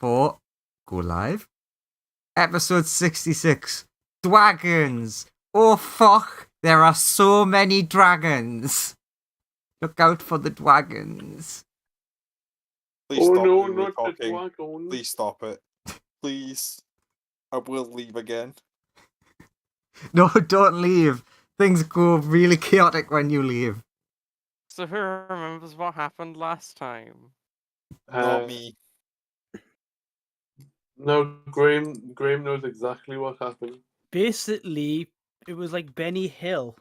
for Go Live. Episode 66. Dwagons. Oh fuck, there are so many dragons. Look out for the Dwagons. Please Oh stop no, me not the talking. Dwagons. Please stop it. Please. I will leave again. No, don't leave. Things go really chaotic when you leave. So who remembers what happened last time? Not me. No, Graham knows exactly what happened. Basically, it was like Benny Hill,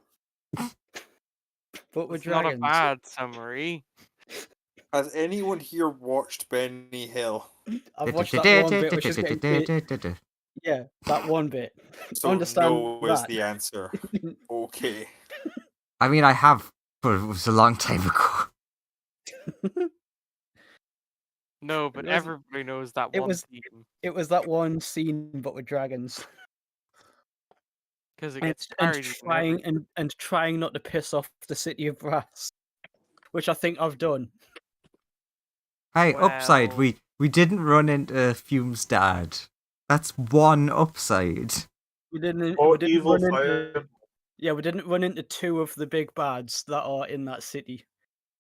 but with It's not dragons. a bad summary. Has anyone here watched Benny Hill? I've watched that one bit, which is getting yeah, that one bit. So Understand no is that. the answer. Okay. I mean, I have, but it was a long time ago. No, but It was- everybody knows that it one was- scene. It was that one scene, but with dragons, Because it and, gets parodied in every- and trying not to piss off the city of brass, which I think I've done. Hey, upside, Well- we didn't run into Fume's dad. That's one upside. We didn't. Or we didn't evil run into, fire. yeah, we didn't run into two of the big bads that are in that city.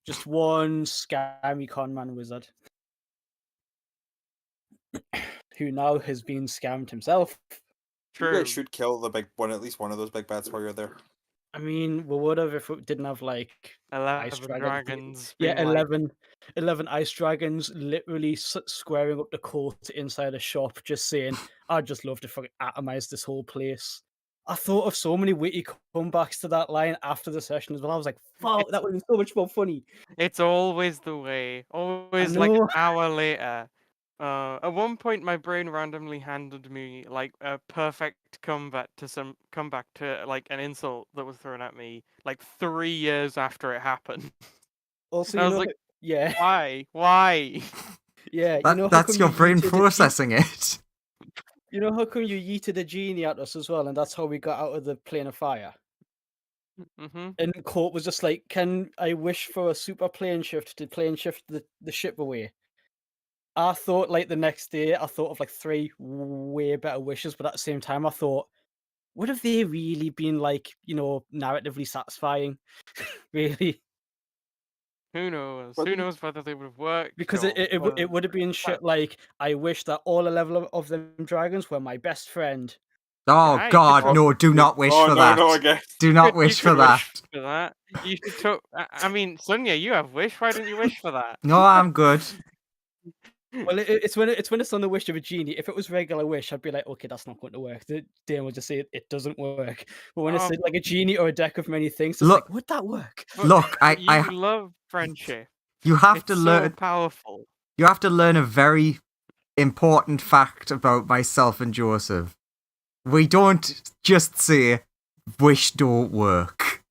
Just one scammy con man wizard, who now has been scammed himself. You True. guys should kill the big one, at least one of those big bats while you're there. I mean, we would have if we didn't have like 11 dragons. dragons. yeah, being like, 11 ice dragons literally squaring up the court inside a shop, just saying, "I'd just love to fucking atomize this whole place." I thought of so many witty comebacks to that line after the session as well. I was like, "Fuck, that would have been so much more funny." It's always the way. Always like know. an hour later. At one point, my brain randomly handed me like a perfect comeback to like an insult that was thrown at me like 3 years after it happened. Also, I you was know, like, yeah, Why? Why? yeah. You That, know, how that's come your you brain yeeted processing it. You know how come you yeeted a genie at us as well, and that's how we got out of the plane of fire. Mm-hmm. And Court was just like, "Can I wish for a super plane shift to plane shift the ship away?" I thought like the next day, I thought of like 3 way better wishes, but at the same time, I thought, would have they really been like, narratively satisfying? Really? Who knows? But Who then- knows whether they would have worked? Because or it whether- would have been shit like, I wish that all 11 of them dragons were my best friend. Oh Yeah, you god, could- no, do not wish oh, for no, that. no, again. Do not You wish for could that. wish for that. You should talk. I mean, Sonia, you have wish. Why didn't you wish for that? No, I'm good. Well, it's when it's on the wish of a genie. If it was regular wish, I'd be like, okay, that's not going to work. The DM would just say it doesn't work. But when it's Oh. like a genie or a deck of many things, it's Look- like, would that work? But Look, you love friendship. you have It's to so learn. powerful. You have to learn a very important fact about myself and Joseph. We don't just say, wish don't work.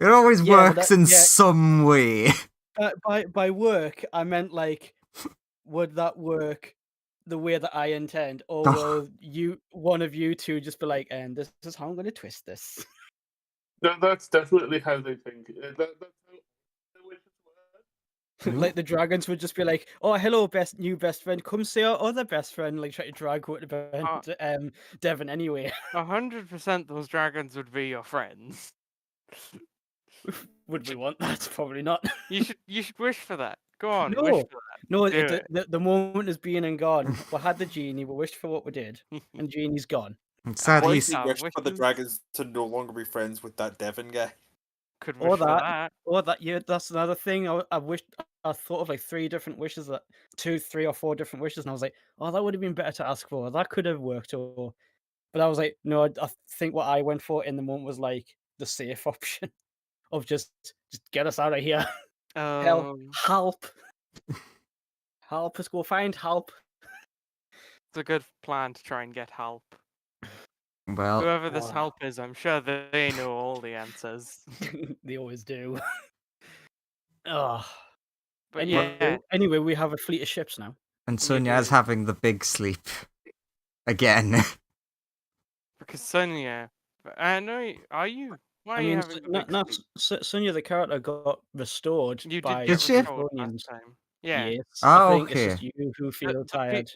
It always Yeah, but works that- in yeah. some way. By work, I meant like, would that work the way that I intend, or Oh. will one of you two just be like, and this is how I'm going to twist this? That's definitely how they think. That's how the wishes work. Like the dragons would just be like, "Oh, hello, new best friend. Come see our other best friend." Like try to drag out Devon anyway. 100% those dragons would be your friends. Would we want that? Probably not. You should wish for that. Go on, No. wish for No, Do the moment is being and gone. We had the genie. We wished for what we did, that. and genie's gone. And What sadly, if you Yeah, wished for the wishes. dragons to no longer be friends with that Devon guy? Could Or wish for that. that. Oh, that's another thing. I wished. I thought of like 3 different wishes, 2, 3, or 4 different wishes, and I was like, oh, that would have been better to ask for. That could have worked. But I was like, no, I think what I went for in the moment was like the safe option of just get us out of here. Help! Help us go find help. It's a good plan to try and get help. well, Whoever this wow. help is, I'm sure that they know all the answers. They always do. Oh. But Anyway, yeah, anyway, we have a fleet of ships now. and you Sonia's do. having the big sleep. Again. because Sonia, I know. Are you? Why I are you mean, having the big sleep? Sonia the character got restored You by did Did get she? restored Dragons. last time. Yeah. Yes. Oh, I think it's just okay. you who feel the tired.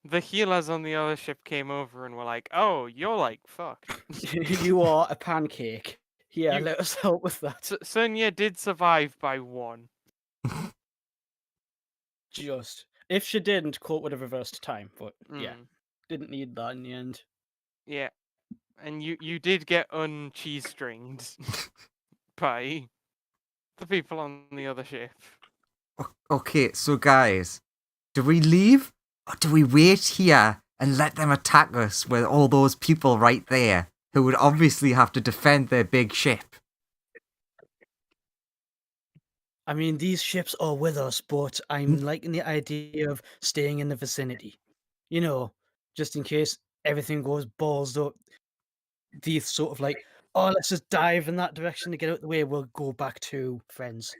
The healers on the other ship came over and were like, "Oh, you're like fucked." You are a pancake. Yeah, You- let us help with that. Sonya did survive by 1. Just. If she didn't, Colt would have reversed time, but yeah. Mm, Didn't need that in the end. yeah, and you did get uncheese stringed by the people on the other ship. Okay, so guys, do we leave or do we wait here and let them attack us with all those people right there who would obviously have to defend their big ship? I mean, these ships are with us, but I'm liking the idea of staying in the vicinity. You know, just in case everything goes balls up. These sort of like, oh, let's just dive in that direction to get out of the way. We'll go back to friends.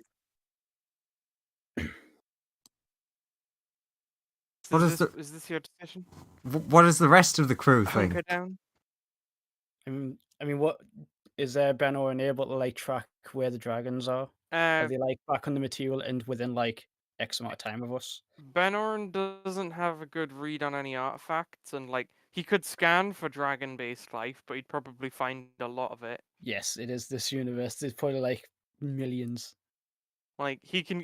What is Is this your decision? What does the rest of the crew think? Hunker down. I mean, what is there? Ben or able to like track where the dragons are? Are they like back on the material and within like X amount of time of us? Benorn doesn't have a good read on any artifacts, and like he could scan for dragon-based life, but he'd probably find a lot of it. Yes, it is this universe. There's probably like millions. Like he can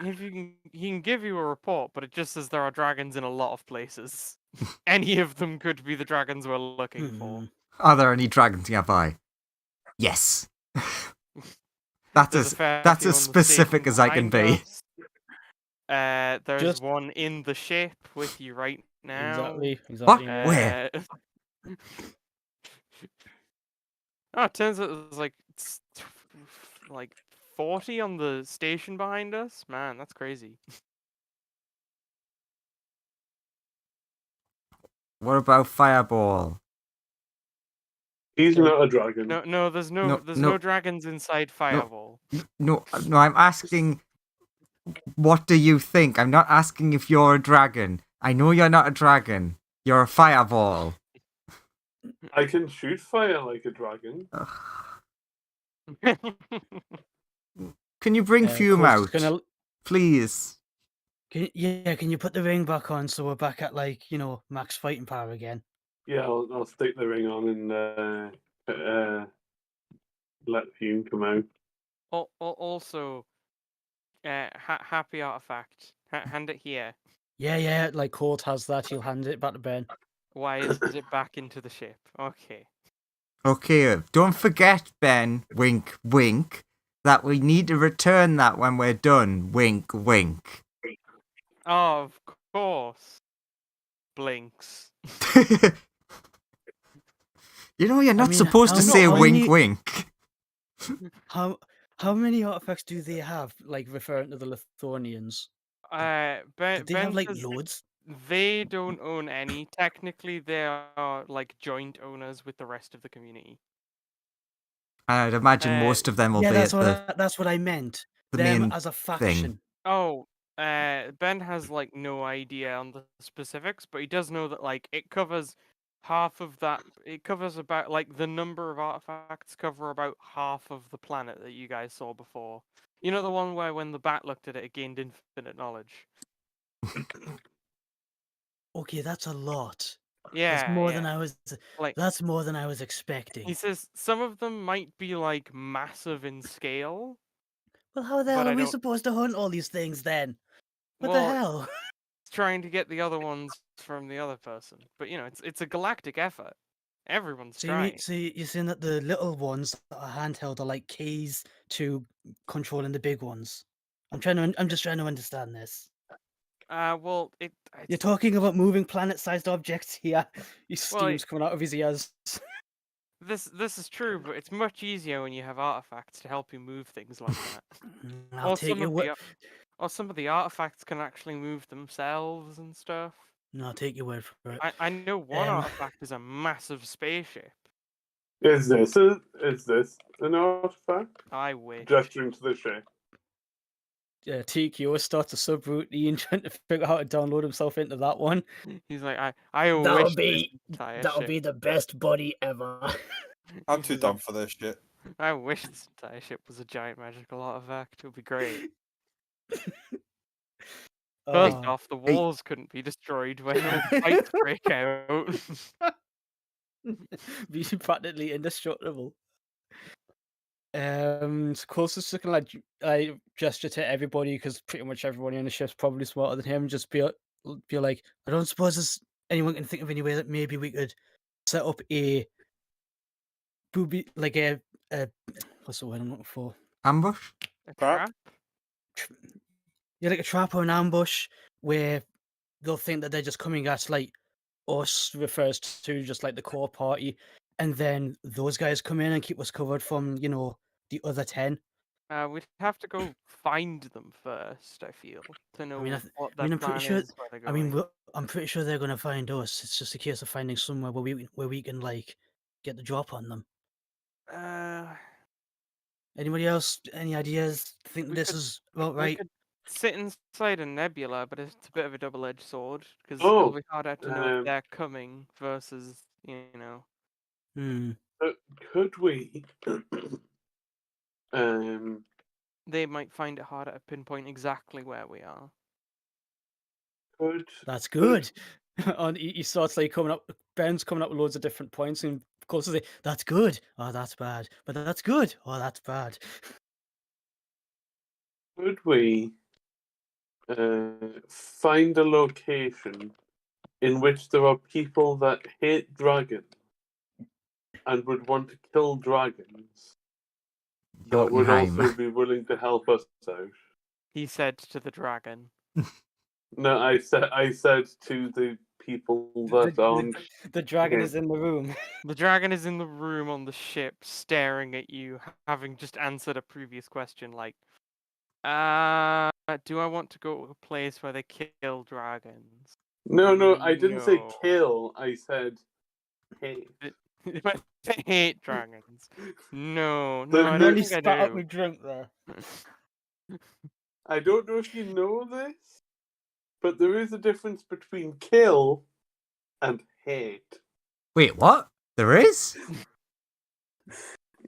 give you a report, but it just says there are dragons in a lot of places. Any of them could be the dragons we're looking for. Are there any dragons nearby? Yes. That's There's a fair that's few as on the specific station as I can behind be. us. There's Just- one in the ship with you right now. Exactly. Where? Oh, it turns out there's like 40 on the station behind us. Man, that's crazy. What about Fireball? He's Okay. not a dragon. No, there's no dragons inside Fireball. No, I'm asking, what do you think? I'm not asking if you're a dragon. I know you're not a dragon. You're a Fireball. I can shoot fire like a dragon. Can you bring fume Coast's out, gonna- please? Can you put the ring back on so we're back at like, max fighting power again? Yeah, I'll stick the ring on and let fume come out. Also, happy artifact. Hand it here. Yeah, like Colt has that, he'll hand it back to Ben. Why is it back into the ship? Okay. Okay, don't forget, Ben, wink, wink, that we need to return that when we're done, wink, wink. Oh, of course. Blinks. You know, you're not mean, supposed to how say many- wink, wink. How many artifacts do they have, like referring to the Lithuanians? Ben Did they have like says loads? they don't own any. Technically, they are like joint owners with the rest of the community. I'd imagine most of them will Yeah, be at that's what I meant. the Them main as a thing. faction. Oh, Ben has like no idea on the specifics, but he does know that like it covers half of that. It covers about like the number of artifacts cover about half of the planet that you guys saw before. You know the one where when the bat looked at it, it gained infinite knowledge. Okay, that's a lot. Yeah, That's more yeah. than I was. Like That's more than I was expecting. he says, some of them might be like massive in scale. Well, how the but hell I are we don't- supposed to hunt all these things then? What Well, the hell? Trying to get the other ones from the other person, but you know, it's a galactic effort. Everyone's So trying. you're saying that the little ones that are handheld are like keys to controlling the big ones? I'm just trying to understand this. Well, You're it's talking about moving planet-sized objects here. His Well, steam's coming out of his ears. this is true, but it's much easier when you have artifacts to help you move things like that. I'll take your word. Or some of the artifacts can actually move themselves and stuff. No, I'll take your word for it. I know one artifact is a massive spaceship. Is this an artifact? I wish. Gesturing to the ship. TQO starts a subroutine trying to figure out how to download himself into that one. He's like, I wish this entire ship. the best buddy ever. I'm too dumb for this shit. I wish this entire ship was a giant magical artifact. It would be great. First Oh. off, the walls couldn't be destroyed when fights break out. Be practically indestructible. Closest to kind of like gesture to everybody, because pretty much everybody on the ship's probably smarter than him. Just be like, I don't suppose anyone can think of any way that maybe we could set up a booby, like a what's the word I'm looking for? Ambush? A Trap? trap? Yeah, like a trap or an ambush where they'll think that they're just coming at like us, refers to just like the core party, and then those guys come in and keep us covered from the other 10. We'd have to go find them first, I feel, to know what I mean, their I'm pretty plan sure. is, where they're I mean, going. I'm pretty sure they're gonna find us. It's just a case of finding somewhere where we can like get the drop on them. Anybody else? Any ideas? Think We this could- is about We right? could sit inside a nebula, but it's a bit of a double-edged sword, because Oh, it'll be harder to know if they're coming versus, Hmm. Could we? they might find it harder to pinpoint exactly where we are. Could That's good. And he starts like coming up. Ben's coming up with loads of different points, and of course, say, "That's good." Oh, that's bad. But that's good. Oh, that's bad. could we find a location in which there are people that hate dragons and would want to kill dragons that would Jotunheim. also be willing to help us out? He said to the dragon. No, I said to the people that aren't. The dragon Okay. is in the room. The dragon is in the room on the ship, staring at you, having just answered a previous question, like, do I want to go to a place where they kill dragons? No, I didn't say No. kill. I said hate. They hate dragons. No, The no, I don't Nearly think I spat out do. my drink there. I don't know if you know this, but there is a difference between kill and hate. Wait, what? There is?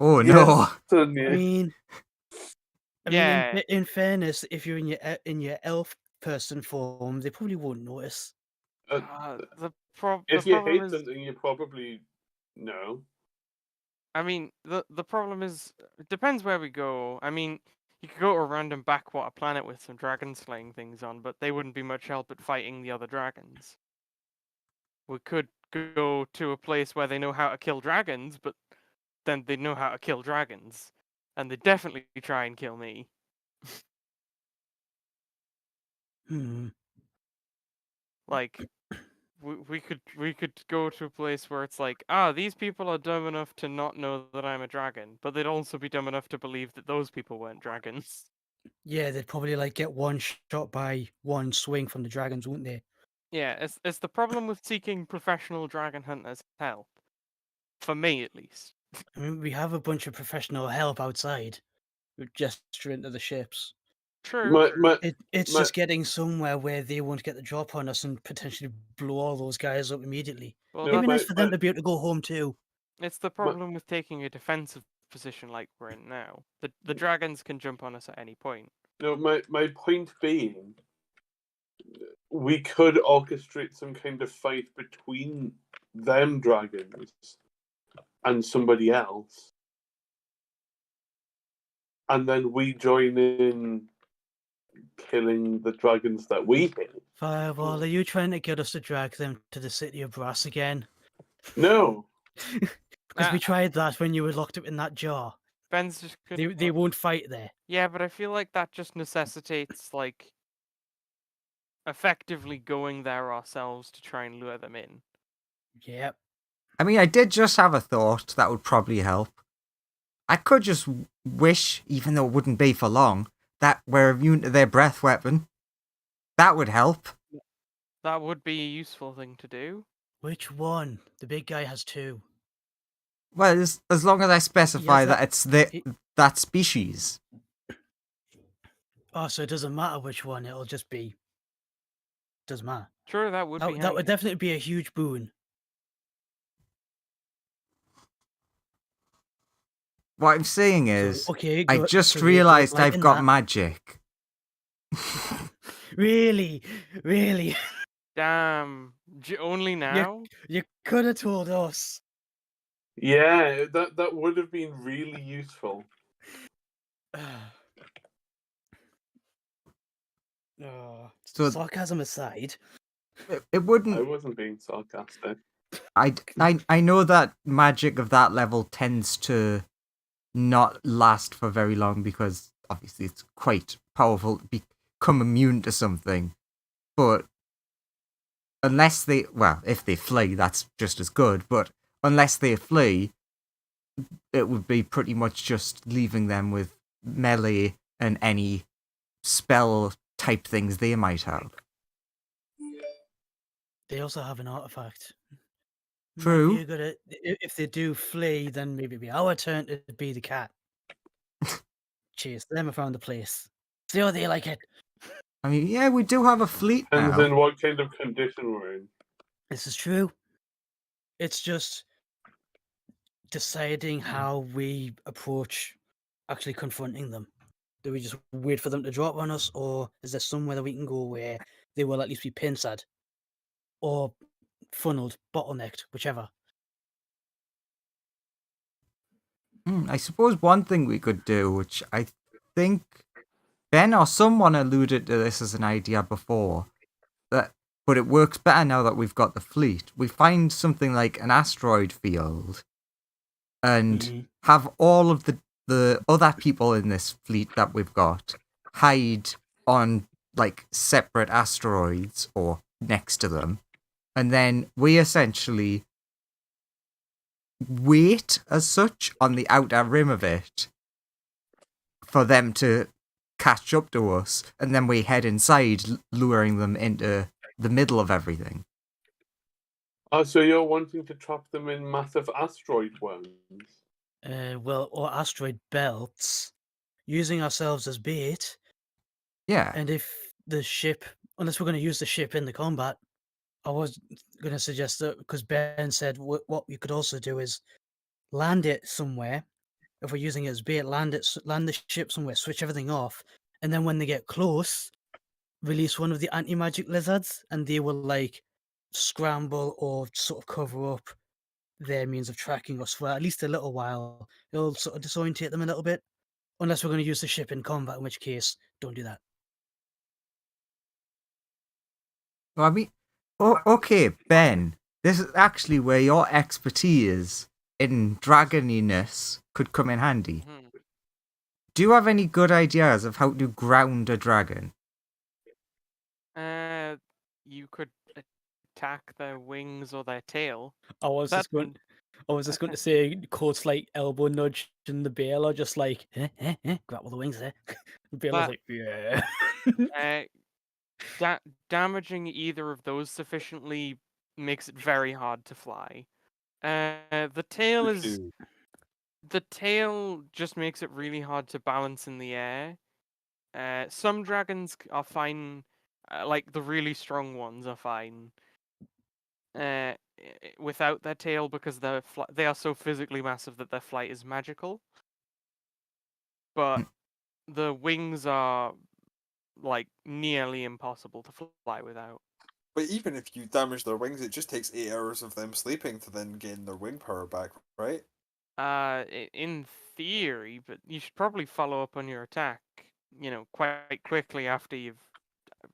Oh no. Yes, Sonia. I mean, Yeah. in fairness, if you're in your elf person form, they probably won't notice. The If you problem hate is, something, you probably know. I mean, the problem is, it depends where we go. I mean, you could go to a random backwater planet with some dragon slaying things on, but they wouldn't be much help at fighting the other dragons. We could go to a place where they know how to kill dragons, but then they know how to kill dragons, and they definitely try and kill me. Hmm. Like, we could go to a place where it's like, these people are dumb enough to not know that I'm a dragon, but they'd also be dumb enough to believe that those people weren't dragons. Yeah, they'd probably like get one shot by one swing from the dragons, wouldn't they? Yeah, it's the problem with seeking professional dragon hunters' help. For me, at least. I mean, we have a bunch of professional help outside who gesture into the ships. True. It's just getting somewhere where they won't get the drop on us and potentially blow all those guys up immediately. Well, It'd be my- nice for them to be able to go home too. it's the problem with taking a defensive position like we're in now. The dragons can jump on us at any point. No, my point being, we could orchestrate some kind of fight between them dragons and somebody else, and then we join in killing the dragons that we hate. Fireball, are you trying to get us to drag them to the city of brass again? No, Because we tried that when you were locked up in that jar. Ben's just gonna. They won't fight there. Yeah, but I feel like that just necessitates like effectively going there ourselves to try and lure them in. Yep. I mean, I did just have a thought that would probably help. I could just wish, even though it wouldn't be for long, that we're immune to their breath weapon. That would help. That would be a useful thing to do. Which one? The big guy has two. Well, as long as I specify Yes, that it's that species. Oh, so it doesn't matter which one. It'll just be. Doesn't matter. Sure, that would be. That would handy. definitely be a huge boon. What I'm saying is, So, okay, I good. just So you're realised I've liking got that. magic. Really? Really? Damn. Only now? You could have told us. Yeah, that would have been really useful. So Sarcasm aside, it I wouldn't. wasn't being sarcastic. I know that magic of that level tends to not last for very long because obviously it's quite powerful to become immune to something. But unless if they flee, that's just as good. But unless they flee, it would be pretty much just leaving them with melee and any spell type things they might have. they also have an artifact. True. Might be a good. If they do flee, then maybe it'll be our turn to be the cat. Chase them around the place. See how they like it. I mean, yeah, we do have a fleet Depends now. on what kind of condition we're in. This is true. It's just deciding how we approach actually confronting them. Do we just wait for them to drop on us, or is there somewhere that we can go where they will at least be pincered or funneled, bottlenecked, whichever? I suppose one thing we could do, which I think Ben or someone alluded to this as an idea before, but it works better now that we've got the fleet. We find something like an asteroid field and have all of the other people in this fleet that we've got hide on like separate asteroids or next to them, and then we essentially wait as such on the outer rim of it for them to catch up to us, and then we head inside, luring them into the middle of everything. Oh, so you're wanting to trap them in massive asteroid worms? Or asteroid belts, using ourselves as bait. Yeah. And if the ship, unless we're going to use the ship in the combat, I was going to suggest that because Ben said what we could also do is land it somewhere. If we're using it as bait, land the ship somewhere, switch everything off, and then when they get close, release one of the anti-magic lizards, and they will like scramble or sort of cover up their means of tracking us for at least a little while. It'll sort of disorientate them a little bit, unless we're going to use the ship in combat, in which case, don't do that. Well, I mean, okay, Ben, this is actually where your expertise in dragoniness could come in handy. Do you have any good ideas of how to ground a dragon? You could attack their wings or their tail. I was just going to say, Court's like elbow nudge in the Bale, or just like, grapple the wings there. Bale's like, yeah. Damaging either of those sufficiently makes it very hard to fly. The tail just makes it really hard to balance in the air. Some dragons are fine, like the really strong ones are fine without their tail because they are so physically massive that their flight is magical. But the wings are like nearly impossible to fly without. But even if you damage their wings, it just takes 8 hours of them sleeping to then gain their wing power back, right? In theory, but you should probably follow up on your attack, quite quickly after you've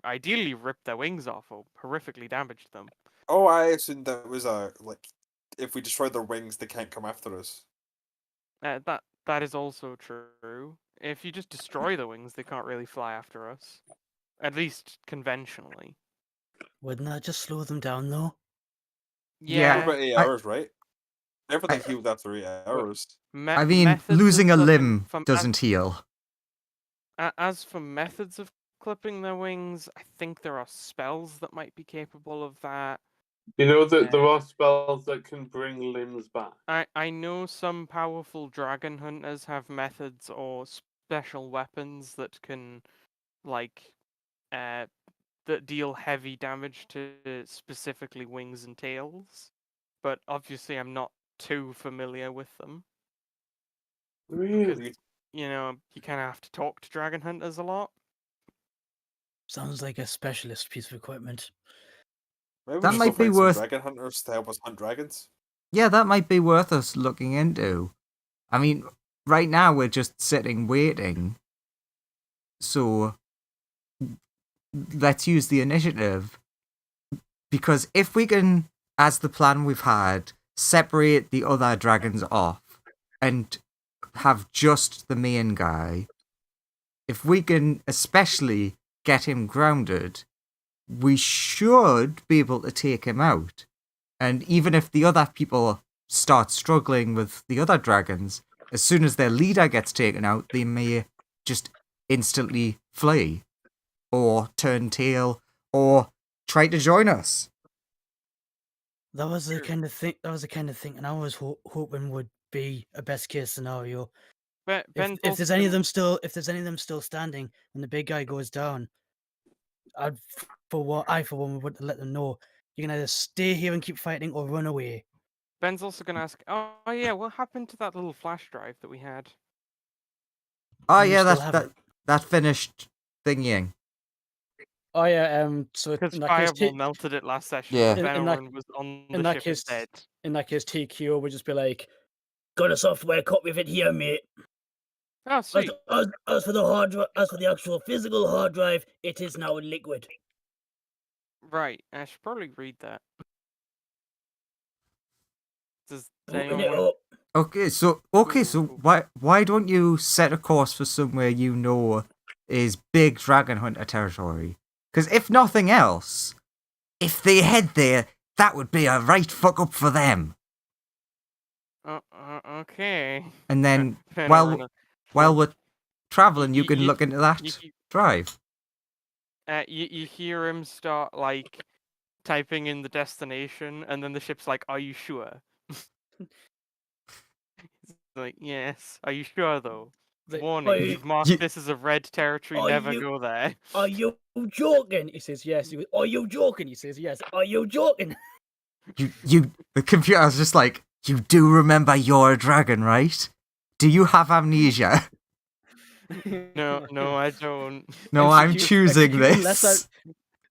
ideally ripped their wings off or horrifically damaged them. Oh, I assumed that was if we destroy their wings, they can't come after us. That is also true. If you just destroy the wings, they can't really fly after us. At least conventionally. Wouldn't that just slow them down, though? Yeah. For about 8 hours, right? Everything healed after 8 hours. I mean, losing a limb doesn't heal. As for methods of clipping their wings, I think there are spells that might be capable of that. You know that there are spells that can bring limbs back. I know some powerful dragon hunters have methods or special weapons that can, that deal heavy damage to specifically wings and tails. But obviously, I'm not too familiar with them. Really? Because, you kind of have to talk to dragon hunters a lot. Sounds like a specialist piece of equipment. Maybe we That should might go be find some worth- dragon hunters to help us hunt dragons. Yeah, that might be worth us looking into. I mean, right now we're just sitting waiting. So let's use the initiative. Because if we can, as the plan we've had, separate the other dragons off and have just the main guy, if we can especially get him grounded, we should be able to take him out. And even if the other people start struggling with the other dragons, as soon as their leader gets taken out, they may just instantly flee, or turn tail, or try to join us. That was the kind of thing. And I was hoping would be a best case scenario. Ben, If Ben's there's also any of gonna- them still, if there's any of them still standing when the big guy goes down, I for one would let them know you can either stay here and keep fighting or run away. Ben's also gonna ask, oh yeah, what happened to that little flash drive that we had? Oh Do you yeah, still have it? that finished thingying. Oh yeah. So Because in that case, Fireball melted it last session. Yeah. Ben In that- Oren was on in the that ship case- instead. TQ would just be like, "Got a software copy of it here, mate. Oh sweet. As for the actual physical hard drive, it is now in liquid." Right, I should probably read that. Does Open anyone it want... up. Okay, so why don't you set a course for somewhere you know is big dragon hunter territory? Because if nothing else, if they head there, that would be a right fuck up for them. Okay. And then Ben while Oren, while we're traveling, you You- can you- look into that you- drive. you hear him start like typing in the destination, and then the ship's like, "Are you sure?" He's like, "Yes." Are you sure though? Like, Warning: "Are you- you've marked you- this as a red territory. Are Never you- go there. Are you joking? He says yes. He goes, "Are you joking?" He says yes. "Are you joking?" The computer's just like, you do remember you're a dragon, right? Do you have amnesia? No, I don't. No, I'm Execute- choosing executing lesser- this.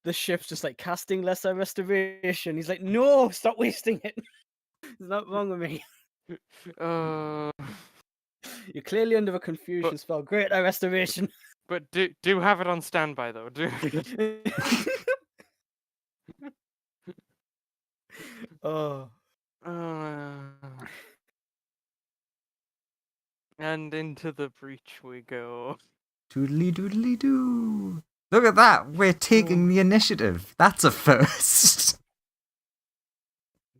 The ship's just like casting lesser restoration. He's like, "No, stop wasting it. There's not wrong with me. You're clearly under a confusion spell. Greater restoration." But do have it on standby though. Do. Oh, And into the breach we go. Doodly doodly doo. Look at that. We're taking the initiative. That's a first.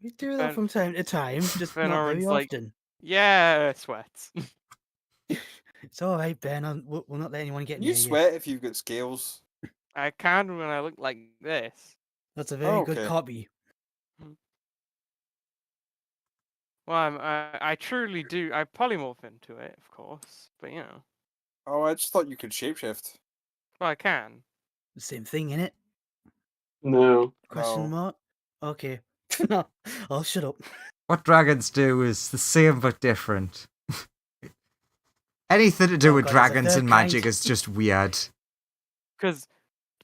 we do that Ben- from time to time, just Ben not very Oren's like- often. Yeah, sweats. It's all right, Ben. We'll not let anyone get Can near you sweat if you've got scales? I can when I look like this. That's a very good okay. copy. Well, I truly do. I polymorph into it, of course, but you know, Oh, I just thought you could shapeshift. well, I can. The same thing, innit? No. Question No. mark? Okay. No, I'll shut up. What dragons do is the same but different. Anything to do Oh with God, there's a dragons third and magic kind. is just weird. Because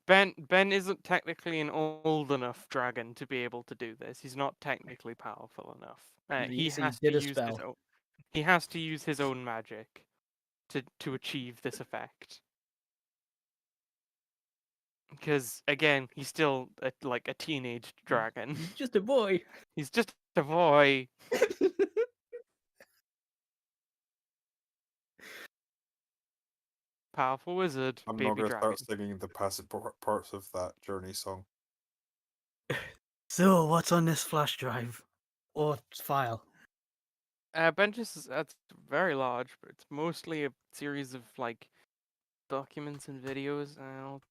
Ben isn't technically an old enough dragon to be able to do this. He's not technically powerful enough. He Yes, he has to did a use his spell. own. He has to use his own magic to achieve this effect. Because again, he's still like a teenage dragon. Just a boy. He's just a boy. Powerful wizard, I'm baby not going to dragon. start singing the passive parts of that Journey song. So, what's on this flash drive? Or file? Benches is that's very large, but it's mostly a series of like documents and videos. I'll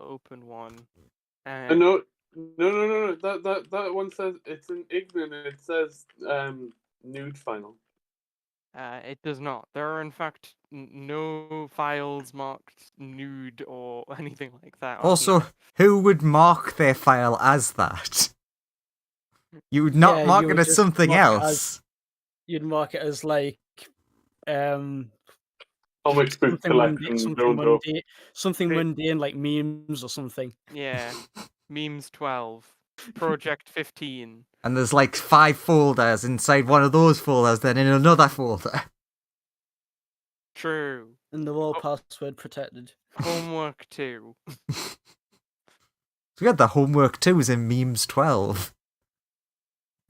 open one. No. That one says it's an Ignan. It says nude final. It does not. There are in fact no files marked nude or anything like that. on Also, here. who would mark their file as that? You would not Yeah, mark you it would as just something mark it as- else. You'd mark it as like, Comic book collection something build up. something mundane like memes or something. Yeah. Memes 12. Project 15. And there's like 5 folders inside one of those folders, then in another folder. True. And they're all Oh. password protected. Homework 2. We had the homework too, was in memes 12.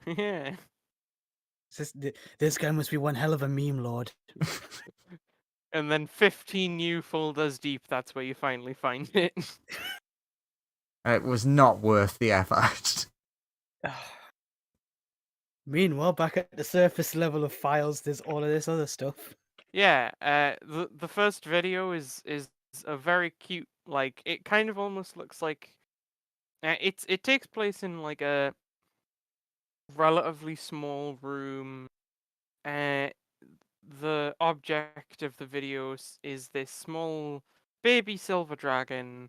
Yeah. This guy must be one hell of a meme lord. And then 15 new folders deep, that's where you finally find it. It was not worth the effort. Meanwhile, back at the surface level of files, there's all of this other stuff. Yeah, the first video is a very cute, like, it kind of almost looks like it takes place in like a relatively small room. The object of the video is this small baby silver dragon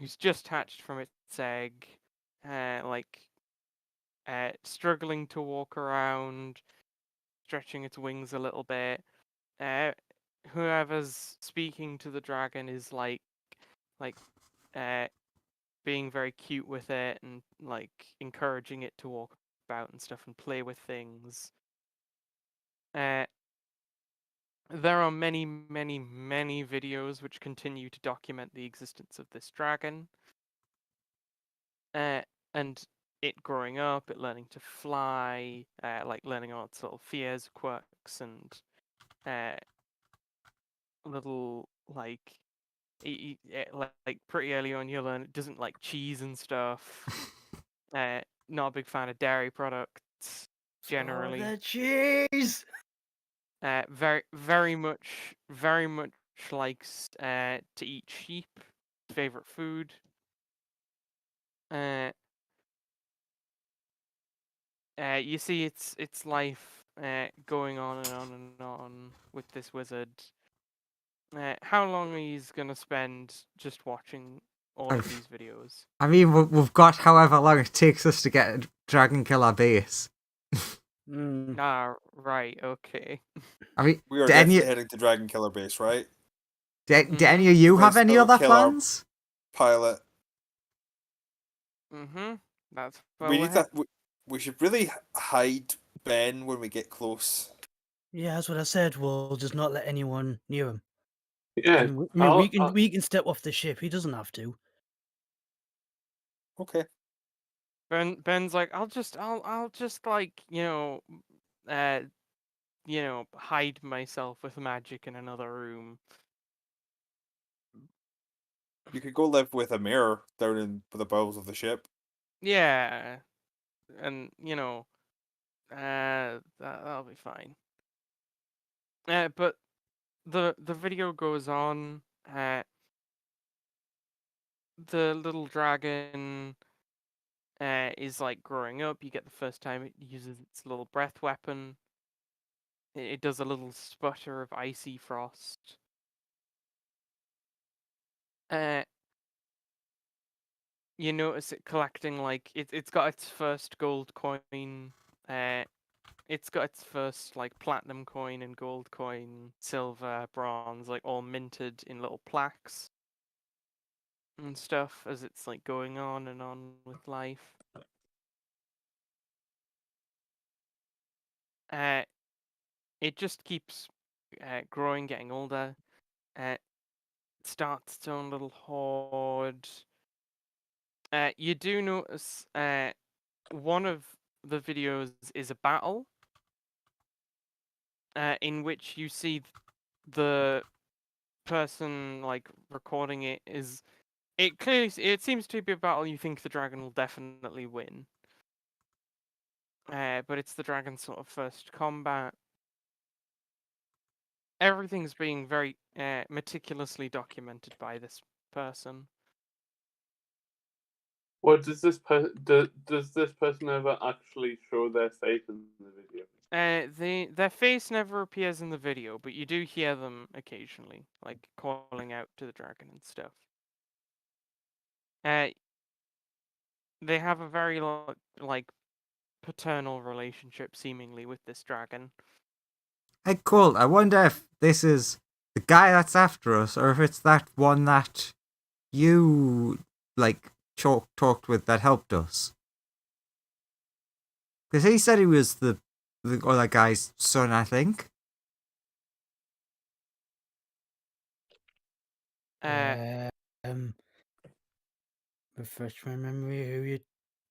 who's just hatched from its egg, struggling to walk around, stretching its wings a little bit. Whoever's speaking to the dragon is like being very cute with it and like encouraging it to walk about and stuff and play with things. There are many, many, many videos which continue to document the existence of this dragon. And it growing up, it learning to fly, like learning all its little fears, quirks, and little like like pretty early on you learn it doesn't like cheese and stuff. Not a big fan of dairy products generally. Oh, the cheese. Very very much likes to eat sheep. Favorite food. You see its life going on and on and on with this wizard. How long are you gonna spend just watching all of these videos? I mean, we've got however long it takes us to get a Dragon Killer base. Ah, right, okay. I mean, We are do any, definitely heading to Dragon Killer Base, right? do any of you have Nice any little other killer. plans? Pilot. That's We need that. We should really hide Ben when we get close. Yeah, that's what I said. We'll just not let anyone near him. Yeah. We can step off the ship. He doesn't have to. Okay. Ben's like, I'll just like, hide myself with magic in another room. You could go live with a mirror down in the bowels of the ship. Yeah. And, that'll be fine. But the video goes on. The little dragon is like growing up. You get the first time it uses its little breath weapon. It does a little sputter of icy frost. You notice it collecting like it's got its first gold coin. It's got its first like platinum coin and gold coin, silver, bronze, like all minted in little plaques and stuff as it's like going on and on with life. It just keeps growing, getting older. It starts its own little horde. You do notice one of the videos is a battle in which you see the person like recording it is it seems to be a battle you think the dragon will definitely win. But it's the dragon's sort of first combat. Everything's being very meticulously documented by this person. What does this does this person ever actually show their face in the video? Their face never appears in the video, but you do hear them occasionally, like calling out to the dragon and stuff. They have a very like paternal relationship, seemingly, with this dragon. Hey, cool. I wonder if this is the guy that's after us, or if it's that one that you like talked with that helped us. Because he said he was the other guy's son, I think. Um, refresh my memory. Who you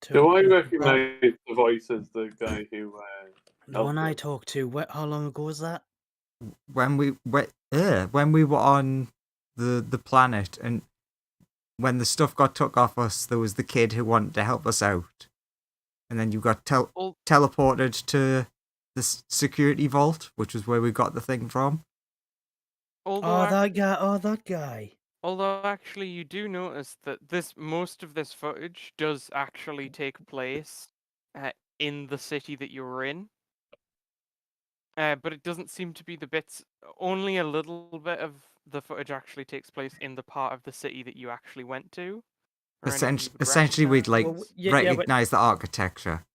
Do I talking about? recognise the voice as the guy who The one I helped us? talked to. How long ago was that? When we were on the planet, and when the stuff got took off us, there was the kid who wanted to help us out, and then you got Al- teleported to the security vault, which was where we got the thing from. although Oh, that guy. Oh, that guy. Although actually, you do notice that most of this footage does actually take place in the city that you're in. But it doesn't seem to be the bits. Only a little bit of the footage actually takes place in the part of the city that you actually went to. Or anything you would Essentially, we'd like recognize. Yeah, but recognize the architecture.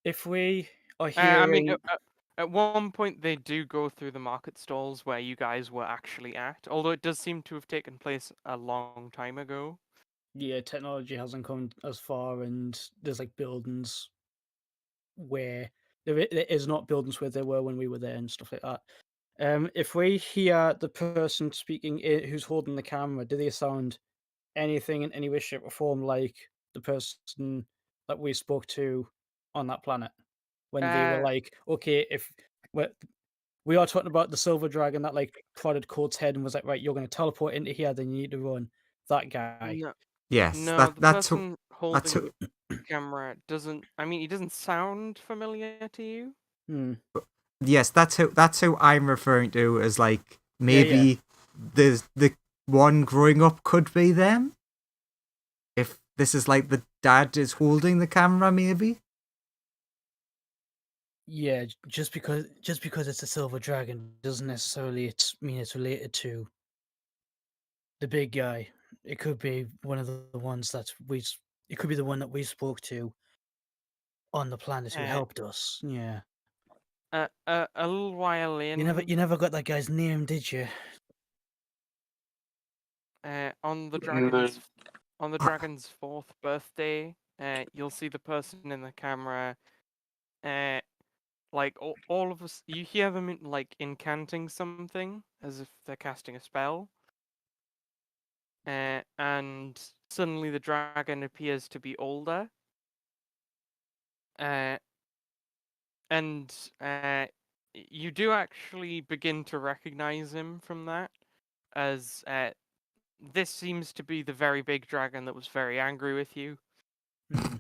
if we are I mean, hearing, at one point they do go through the market stalls where you guys were actually at. Although it does seem to have taken place a long time ago. yeah, technology hasn't come as far, and there's like buildings where there is not buildings where there were when we were there and stuff like that. If we hear the person speaking who's holding the camera, do they sound anything in any way, shape, or form like the person that we spoke to on that planet when they were Uh, like, okay, if we are talking about the silver dragon that like prodded Court's head and was like, right, you're going to teleport into here, then you need to run. That guy. no, Yes, no, the that's who. person That's holding who. the camera doesn't. I mean, he doesn't sound familiar to you. Hmm. Yes, that's who. That's who I'm referring to as like Yeah, yeah. maybe the one growing up could be them. If this is like the dad is holding the camera, maybe. Yeah, just because it's a silver dragon doesn't necessarily mean it's related to the big guy. It could be one of the ones that it could be the one that we spoke to on the planet who Uh, helped us. Yeah. a little while in, You never got that guy's name, did you? on the No. dragon's fourth birthday, you'll see the person in the camera. Like all of us, you hear them like incanting something as if they're casting a spell. And suddenly the dragon appears to be older. And you do actually begin to recognize him from that, as this seems to be the very big dragon that was very angry with you. Hmm.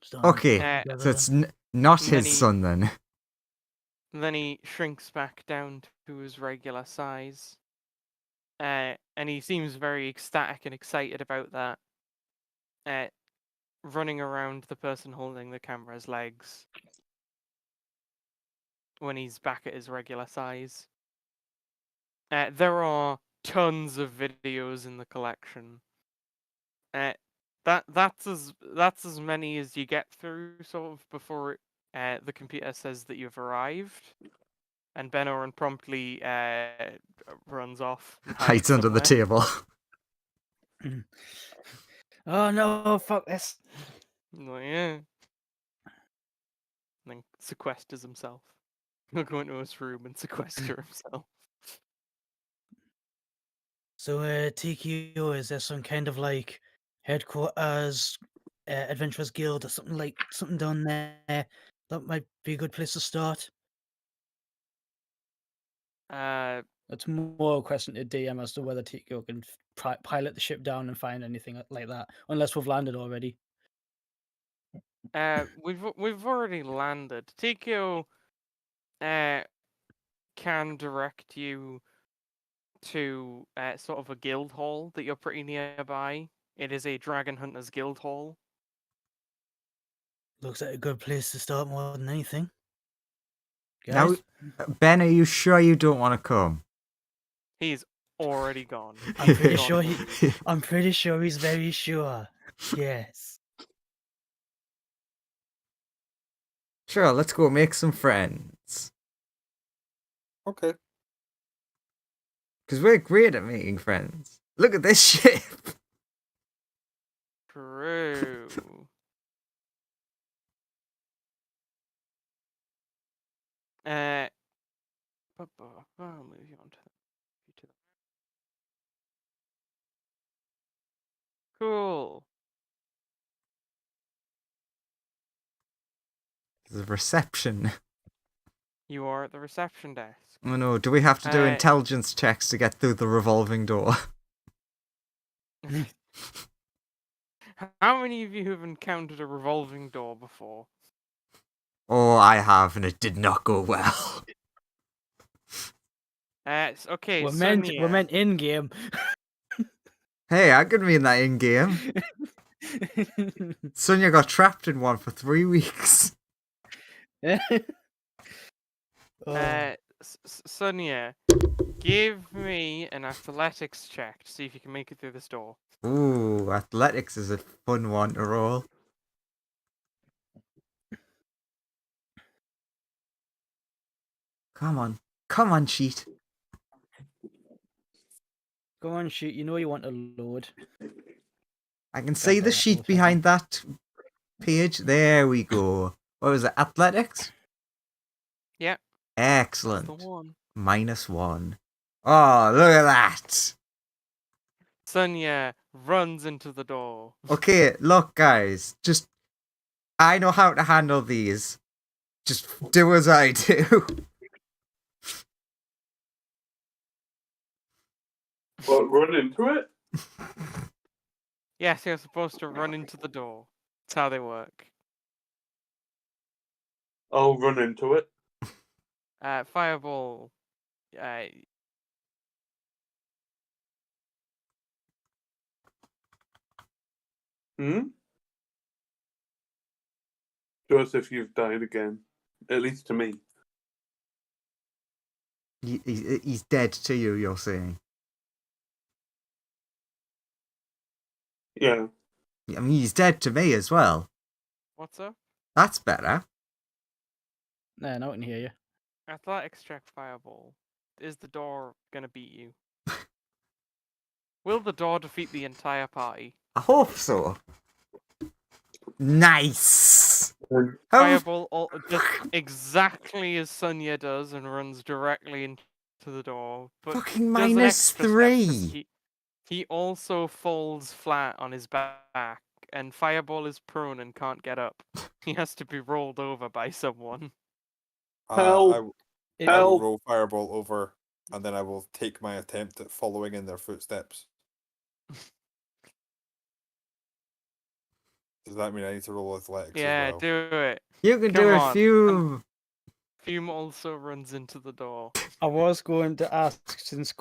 Starting to Okay, put Uh, together so it's then. not and then his son then. he shrinks back down to his regular size. And he seems very ecstatic and excited about that. Running around the person holding the camera's legs when he's back at his regular size. There are tons of videos in the collection. That's as many as you get through, sort of before the computer says that you've arrived, and Ben Oren promptly runs off and Hides under the somewhere. table. Oh no! Fuck this. Like, yeah. And then sequesters himself. He'll go into his room and sequester himself. So, TKO, is there some kind of like headquarters, adventurers guild, or something down there that might be a good place to start? That's more a question to DM as to whether TKO can pilot the ship down and find anything like that, unless we've landed already. We've already landed. Tikio can direct you to sort of a guild hall that you're pretty nearby. It is a Dragon Hunters Guild Hall. Looks like a good place to start more than anything. Now, Guys, Ben, are you sure you don't want to come? He's already gone. I'm pretty Gone sure from- I'm pretty sure he's very sure. Yes. Sure, let's go make some friends. Okay. Because we're great at making friends. Look at this ship. True. I'll move you on to the. Cool. The reception. You are at the reception desk. Oh no, do we have to do intelligence checks to get through the revolving door? How many of you have encountered a revolving door before? Oh, I have, and it did not go well. Okay, We're Sonia. meant in game. Hey, I could be in that in-game. Sonia got trapped in one for 3 weeks. Sonia, give me an athletics check to see if you can make it through this door. Ooh, athletics is a fun one to roll. Come on, sheet. Go on, shoot. You know you want to load. I can see the that sheet little behind that page. There we go. What was it? Athletics? Yeah. Excellent. That's the one. -1. Oh, look at that. Sonia runs into the door. Okay, look, guys. Just, I know how to handle these. Just do as I do. What, run into it? Yes, you're supposed to run into the door. That's how they work. I'll run into it. Fireball. Joseph, you've died again. At least to me. He's dead to you, you're saying. Yeah. I mean, he's dead to me as well. What's up? That's better. Nah, no, I can hear you. Athletics check fireball. Is the door gonna beat you? Will the door defeat the entire party? I hope so. Nice. How Fireball does exactly as Sonia does and runs directly into the door. But fucking does an extra step 'cause -3. he also falls flat on his back, and Fireball is prone and can't get up. He has to be rolled over by someone. Help. I will roll Fireball over, and then I will take my attempt at following in their footsteps. Does that mean I need to roll athletics Yeah, as well? do it. You can Come do on. a few. Fume also runs into the door. I was going to ask, since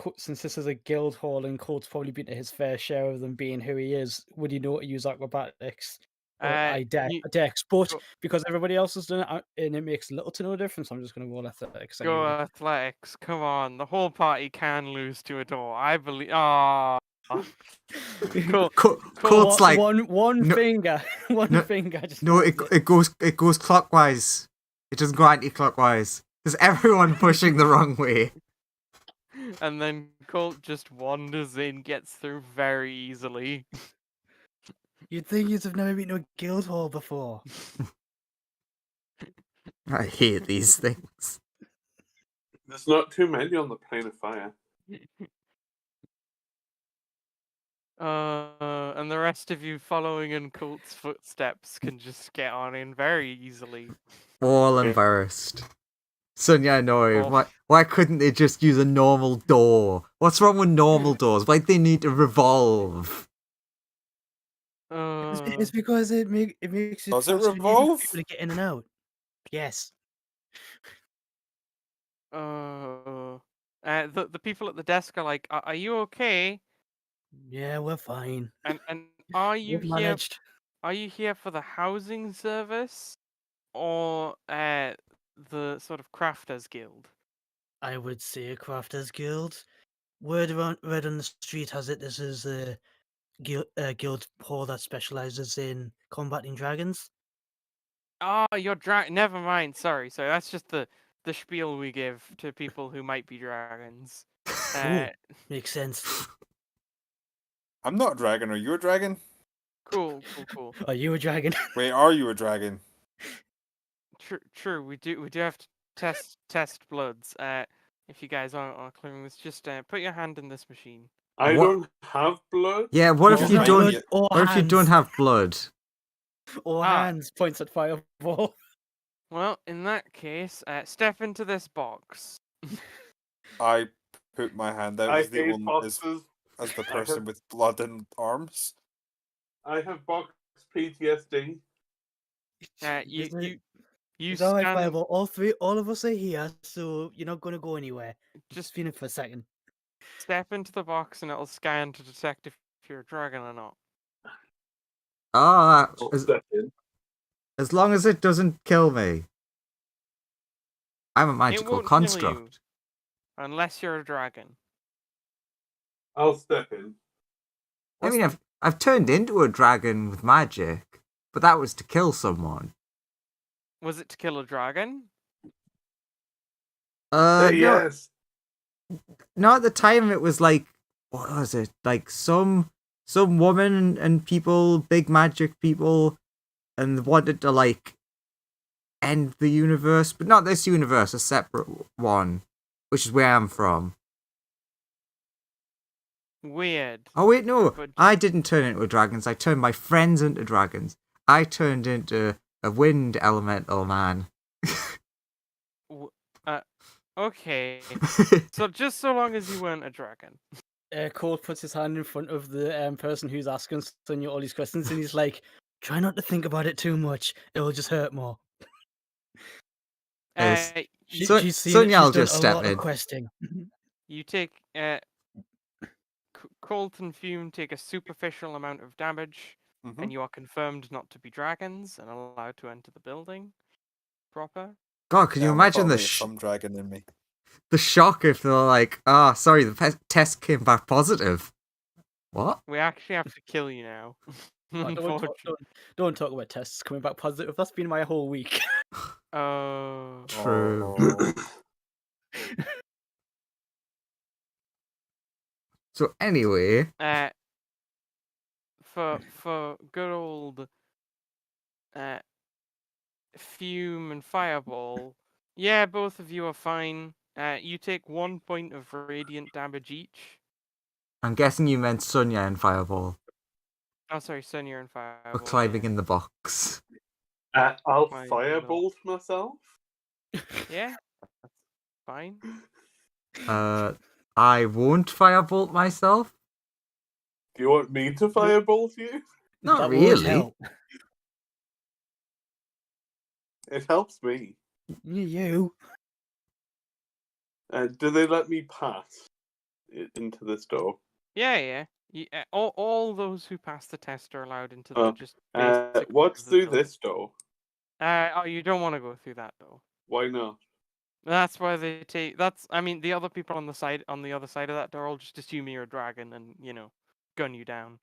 this is a guild hall and Colt's probably been to his fair share of them being who he is, would he know to use acrobatics? Or dex, but go- because everybody else has done it and it makes little to no difference, I'm just going to roll athletics. Go anyway. athletics. Come on. The whole party can lose to a door. I believe. Ah. Cool. Colt's like, one no- finger, no- finger. Just no, holds it goes clockwise. It doesn't go anti-clockwise. There's everyone pushing the wrong way. And then Colt just wanders in, gets through very easily. You'd think you'd have never been to a guild hall before. I hate these things. There's not too many on the plane of fire. And the rest of you following in Colt's footsteps can just get on in very easily. All Okay. embarrassed. Sonia annoyed. Oh. Why couldn't they just use a normal door? What's wrong with normal doors? Why do they need to revolve? It's because it makes it Does it faster and easier for revolve? people to get in and out. Yes. The people at the desk are like, "Are you okay? Yeah, we're fine. And are you We've here? managed. Are you here for the housing service, or the sort of crafters guild?" I would say a crafters guild. Word on the street has it this is a guild hall that specializes in combating dragons. Oh, you're Never mind. Sorry. That's just the spiel we give to people who might be dragons. Uh, Makes sense. I'm not a dragon. Are you a dragon? cool. Are you a dragon? Wait, are you a dragon? True. We do have to test bloods. If you guys are clearing this, just put your hand in this machine. I What? don't have blood. Yeah, what Oh, if Does you not don't- blood don't? or What if you don't hands? have blood? Or Ah. hands points at Fireball. Well, in that case, step into this box. I put my hand out I as the hate one boxes. as the I person have- with blood and arms. I have box PTSD. You It's alright, scan. Fireball. All of us are here, so you're not gonna go anywhere. Just feel it for a second. Step into the box and it'll scan to detect if you're a dragon or not. Ah, I'll as, step in. as long as it doesn't kill me. I'm a It magical won't kill you construct. unless you're a dragon. I'll step in. I mean, I've turned into a dragon with magic, but that was to kill someone. Was it to kill a dragon? No, Yes. not at the time. It was like, what was it? Like some woman and people, big magic people, and wanted to like end the universe, but not this universe, a separate one, which is where I'm from. Weird. Oh wait, no, But- I didn't turn into dragons. I turned my friends into dragons. I turned into a wind elemental man. Okay. So just so long as you weren't a dragon. Cole puts his hand in front of the person who's asking Sonia all these questions, and he's like, "Try not to think about it too much. It will just hurt more." Yes. She's So- seen Sonia it. will She's done just a step lot in. of questing. You take Colt and Fume take a superficial amount of damage, Mhm. and you are confirmed not to be dragons and allowed to enter the building proper. God, can you Yeah, I've imagine got the only some dragon in me. the shock if they're like, sorry, the test came back positive. What? We actually have to kill you now. Unfortunately. Don't talk about tests coming back positive. That's been my whole week. Oh. True. Oh. So anyway, For good old Fume and Fireball, yeah, both of you are fine. You take 1 point of radiant damage each. I'm guessing you meant Sonia and Fireball Oh, sorry, Sonia and for Fireball. climbing yeah. in the box. I'll Fine, firebolt myself. Yeah, that's fine. I won't firebolt myself. Do you want me to firebolt you? Not That would really. help. It helps me. You. Do they let me pass into this door? Yeah. All those who pass the test are allowed into the just basic. What's of the through door. this door? You don't want to go through that though. Why not? That's why they take. I mean, the other people on the other side of that door will just assume you're a dragon and gun you down.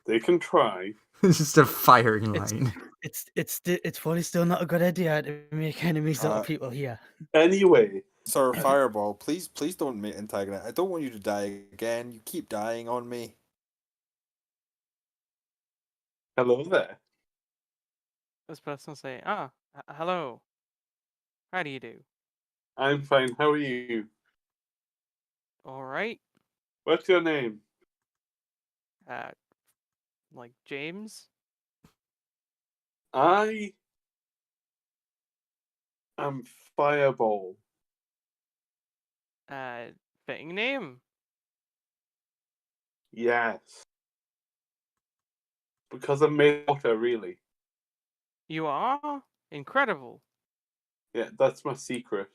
They can try. It's just a firing It's- line. It's probably still not a good idea to make enemies out of people here. Anyway, Sir Fireball, please don't make antagonist. I don't want you to die again. You keep dying on me. hello there. This person will say, hello. How do you do? I'm fine. How are you? All right. What's your name? Like James. I am Fireball. Fitting name. Yes. Because I'm made of water, really. You are incredible. Yeah, that's my secret.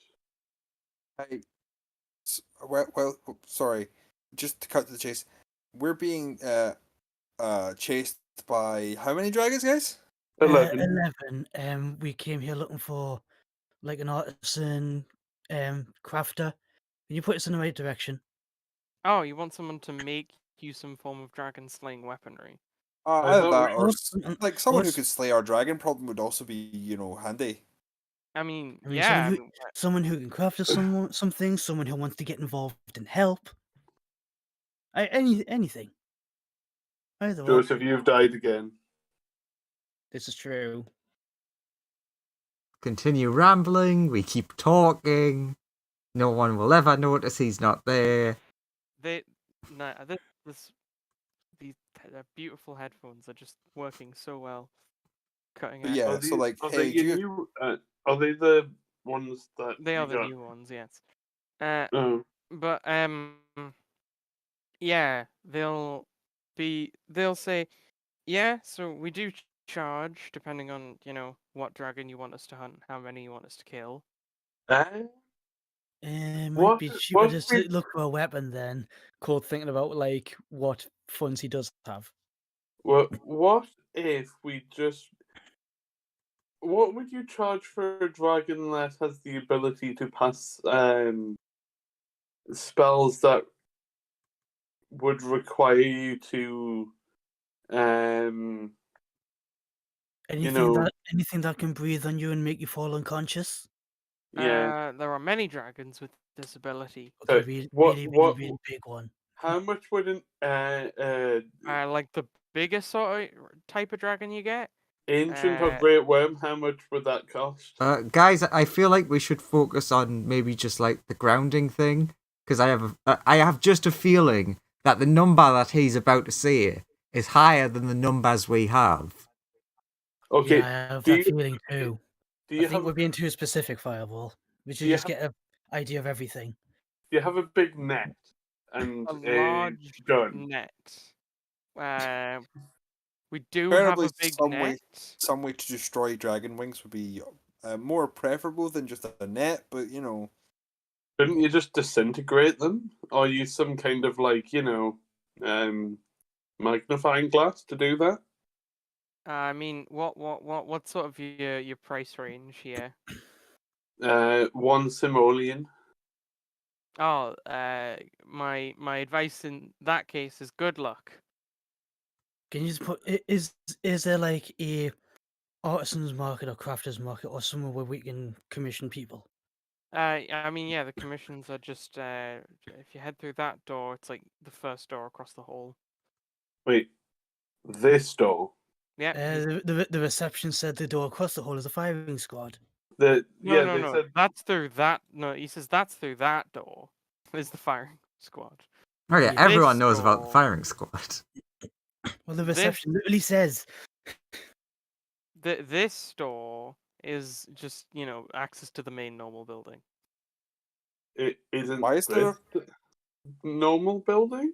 Well, sorry. Just to cut to the chase, we're being chased by how many dragons, guys? 11. 11. We came here looking for like an artisan, crafter. Can you put us in the right direction? Oh, you want someone to make you some form of dragon slaying weaponry? I Either thought that we- or What's- like someone who what's- could slay our dragon problem would also be, handy. I mean, I mean, yeah. someone who can craft us something, someone who wants to get involved and help. Anything. Either or. Joseph, you've died again. This is true. Continue rambling, we keep talking. No one will ever notice he's not there. These beautiful headphones are just working so well. Cutting But out. yeah, so like, Are hey, they your new? Are they the ones that They you are the got? new ones, yes. Oh, But yeah, they'll say, yeah, so we do charge depending on, what dragon you want us to hunt, how many you want us to kill. Might What- be cheaper what just we- to look for a weapon then. Called thinking about like what funds he does have. well, what if we just? What would you charge for a dragon that has the ability to pass spells that would require you to Anything that can breathe on you and make you fall unconscious. yeah. There are many dragons with this ability. Okay, So really big one. How much would an Like the biggest sort of type of dragon you get. ancient or great worm? How much would that cost? Guys, I feel like we should focus on maybe just like the grounding thing, because I have just a feeling that the number that he's about to say is higher than the numbers we have. Okay. Yeah, I have that feeling too. Do I you think have we're being too specific, Fireball. We should you just get an idea of everything. do you have a big net and a large gun? net? We do Preferably have a big some net. some way to destroy dragon wings would be more preferable than just a net, but Couldn't you just disintegrate them, or use some kind of magnifying glass to do that? I mean, what sort of your price range here? 1 simoleon. Oh, my advice in that case is good luck. Can you just put is there like a artisans market or crafters market or somewhere where we can commission people? I mean, yeah, the commissions are just if you head through that door, it's like the first door across the hall. Wait, this door. Yeah. The reception said the door across the hall is a firing squad. No. They said that's through that. No, he says that's through that door. Is the firing squad. Oh yeah, Yeah. everyone knows about the firing squad. Well, the reception literally says this door is just access to the main normal building. It isn't. Why is there normal building?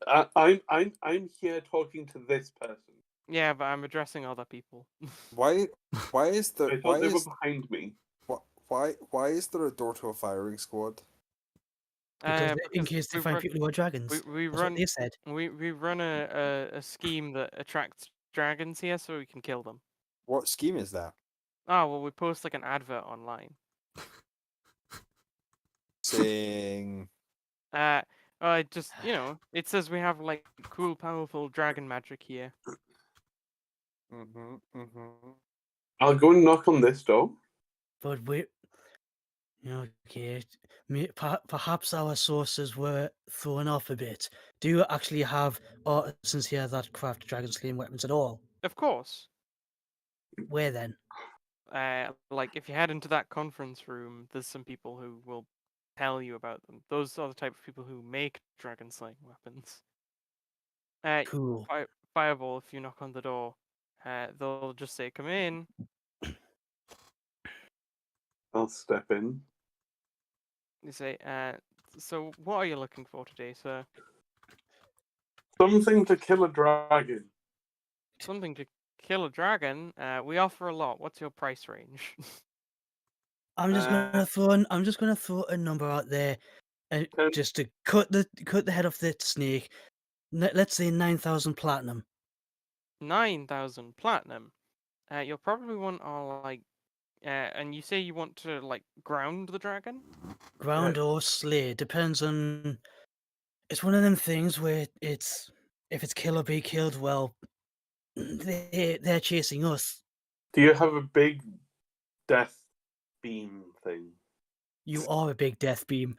I'm here talking to this person. Yeah, but I'm addressing other people. why is there I thought they were behind me. why is there a door to a firing squad? because in because case they we find run- people who are dragons. we That's run what they said. we run a scheme that attracts dragons here, so we can kill them. What scheme is that? Oh well, we post like an advert online. Saying Just it says we have like cool, powerful dragon magic here. I'll go and knock on this door. But okay. Perhaps our sources were thrown off a bit. Do you actually have artisans here that craft dragon slaying weapons at all? Of course. Where then? Like if you head into that conference room, there's some people who will tell you about them. Those are the type of people who make dragon slaying weapons. Cool. Fireball, if you knock on the door, they'll just say, "Come in." I'll step in. You say, "So what are you looking for today, sir?" Something to kill a dragon. Something to kill a dragon. We offer a lot. What's your price range? I'm just gonna throw a number out there, just to cut the head off the snake. Let's say 9,000 platinum. 9,000 platinum. You'll probably want all like, and you say you want to like ground the dragon. Ground or slay depends on. It's one of them things where if it's kill or be killed, well, they're chasing us. Do you have a big death beam thing? You are a big death beam.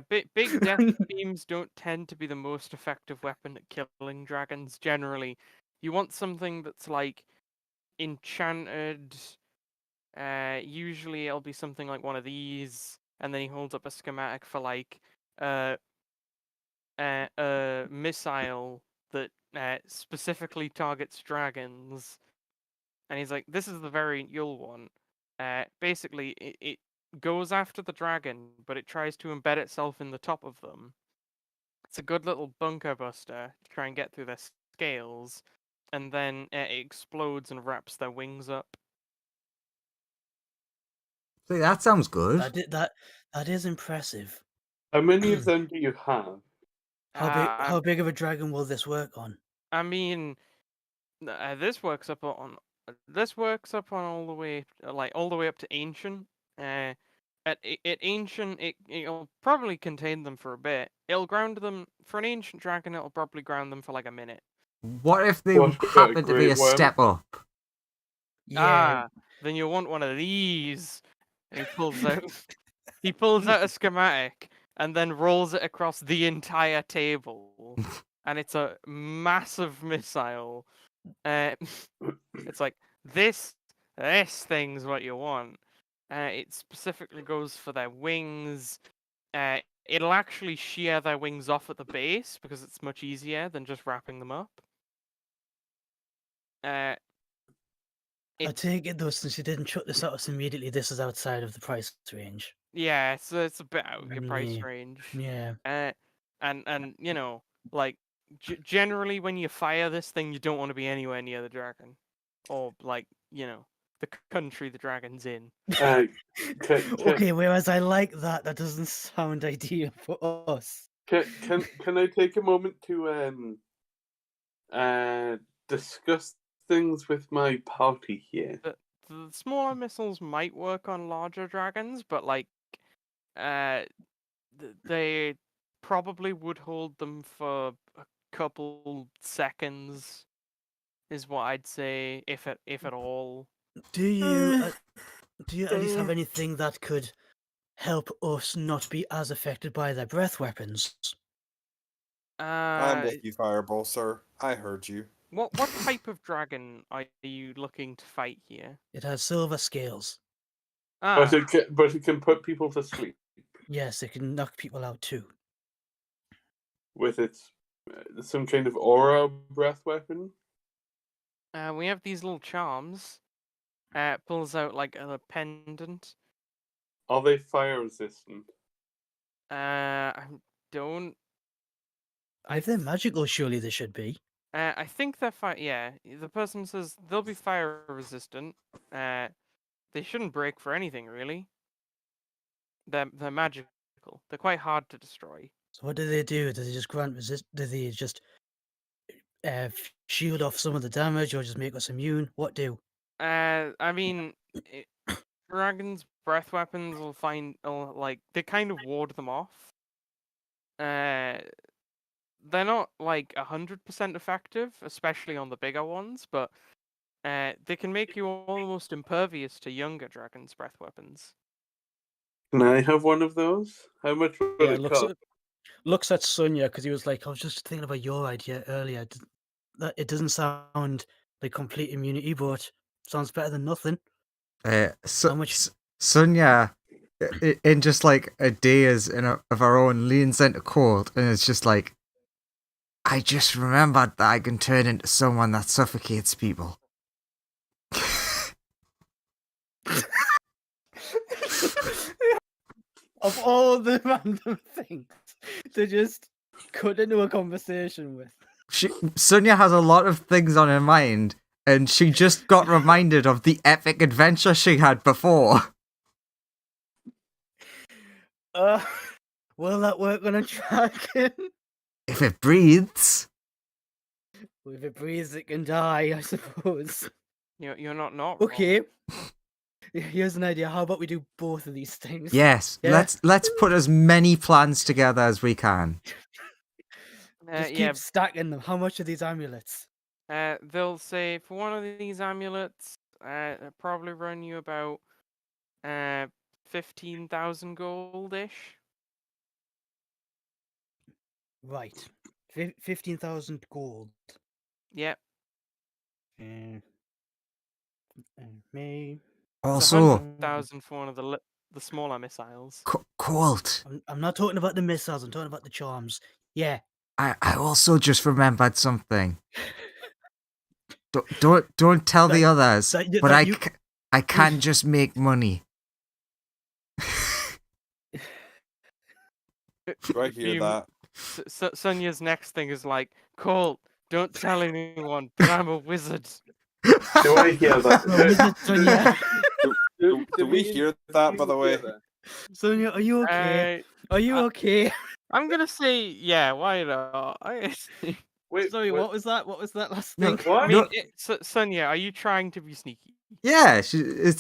Big death beams don't tend to be the most effective weapon at killing dragons. Generally, you want something that's like enchanted. Usually it'll be something like one of these, and then he holds up a schematic for like a missile that specifically targets dragons, and he's like, "This is the variant you'll want." Basically, it goes after the dragon, but it tries to embed itself in the top of them. It's a good little bunker buster to try and get through their scales, and then it explodes and wraps their wings up. See, that sounds good. That is impressive. How many of them do you have? How big of a dragon will this work on? I mean, this works up on all the way all the way up to ancient. At ancient, it'll probably contain them for a bit. It'll ground them for an ancient dragon. It'll probably ground them for like a minute. What if they What about a happen to be a great worm? step up? Yeah. Then you'll want one of these. And he pulls out a schematic and then rolls it across the entire table, and it's a massive missile. It's like this thing's what you want. It specifically goes for their wings. It'll actually shear their wings off at the base because it's much easier than just wrapping them up. I take it though, since you didn't chuck this at us immediately, this is outside of the price range. Yeah, it's a bit out of your price range. Yeah. And you know, like generally when you fire this thing, you don't want to be anywhere near the dragon, or like the country the dragon's in. Okay, whereas I like that. That doesn't sound ideal for us. Can I take a moment to discuss things with my party here? The smaller missiles might work on larger dragons, but like, they probably would hold them for a couple seconds, is what I'd say, if at all. Do you at least have anything that could help us not be as affected by their breath weapons? I'm with you, Fireball, sir. I heard you. What type of dragon are you looking to fight here? It has silver scales. But it can put people to sleep Yes, it can knock people out too. with its some kind of aura breath weapon. We have these little charms. Pulls out like a pendant. Are they fire resistant? I don't. If they're magical, surely they should be. I think they're fire. Yeah, the person says they'll be fire resistant. They shouldn't break for anything really. They're magical. They're quite hard to destroy. So what do they do? Do they just grant resist? Do they just shield off some of the damage, or just make us immune? What do? I mean, dragons' breath weapons like they kind of ward them off. They're not like 100% effective, especially on the bigger ones, but they can make you almost impervious to younger dragons' breath weapons. Can I have one of those? How much would it cost? Looks at Sonia because he was like, I was just thinking about your idea earlier. It doesn't sound like complete immunity, but sounds better than nothing. So How much? Sonia, in just like a daze of her own, leans into Colt and it's just like, I just remembered that I can turn into someone that suffocates people. Of all the random things to just cut into a conversation with. Sonia has a lot of things on her mind, and she just got reminded of the epic adventure she had before. Will that work on a dragon? If it breathes. If it breathes, it can die, I suppose. You're not wrong. Okay. Here's an idea. How about we do both of these things? Yes, yeah. Let's put as many plans together as we can. Just keep stacking them. How much are these amulets? They'll say for one of these amulets, it'll probably run you about 15,000 gold-ish. Right. 15,000 gold. Yep. Me. It's Also, 100,000 for one of the smaller missiles. Colt, I'm not talking about the missiles. I'm talking about the charms. Yeah. I also just remembered something. Don't tell the others, but I can just make money. Do I hear that? Sonia's next thing is like, Colt, don't tell anyone, but I'm a wizard. Do I hear that? Wizard Sonia. Do we hear that, by the way? Sonia, are you okay? Are you okay? I'm gonna say, yeah, why not? Wait, Sorry, wait, what was that? What was that last No, thing? What? I mean, Sonia, are you trying to be sneaky? Yeah, it's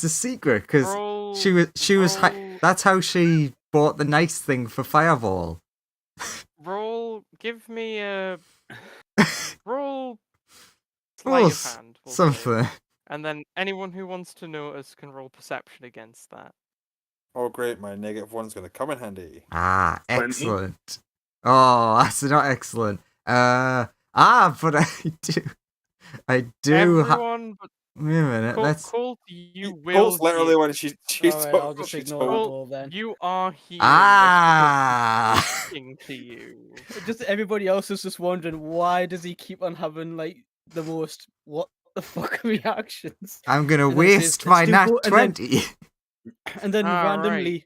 a secret because she was that's how she bought the nice thing for Fireball. Give me a roll Well, sleight of hand, we'll say. something. And then anyone who wants to notice can roll perception against that. Oh, great! My -1's going to come in handy. Ah, 20. excellent. Oh, that's not excellent. But I do. Everyone, but Wait a minute. Let's. Colt, you will. Colt's literally hear- when she's Alright, I'll just she's ignore told. that all then. You are here. Ah. Speaking to you. Just everybody else is just wondering why does he keep on having like the most what the fuck reactions? I'm gonna And then it says, waste "Let's my do nat bo-" and then- 20. And then Alright.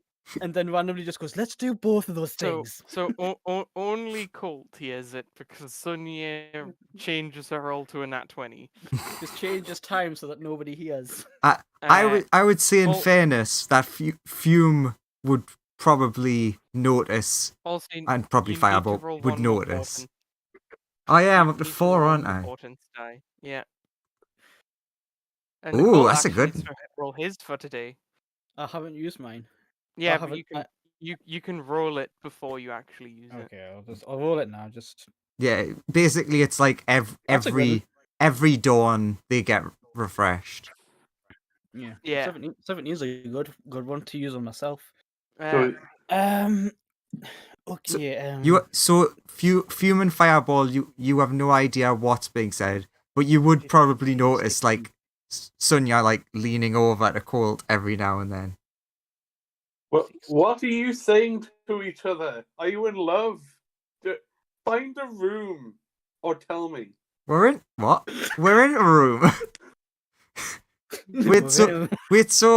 randomly just goes, let's do both of those So, things. only Colt hears it because Sonia changes her roll to a nat 20. Just changes time so that nobody hears. I would say, in Well- fairness, that Fume would probably notice, Also, and probably you need to Fireball roll would one more notice. portent. Oh yeah, I'm You up to need to 4, roll aren't one I? portent die. Yeah. And Ooh, Colt that's a actually good gets to roll his for today. I haven't used mine. Yeah, but haven't- you can roll it before you actually use it. Okay, I'll roll it now. Just Yeah, basically it's like That's a good every dawn they get refreshed. yeah. Yeah. 17 is a good one to use on myself. So, Okay. Fume and Fireball, you have no idea what's being said, but you would probably notice like Sonia like leaning over to Colt every now and then. what are you saying to each other? Are you in love? Find a room or tell me. We're in a room. Wait, so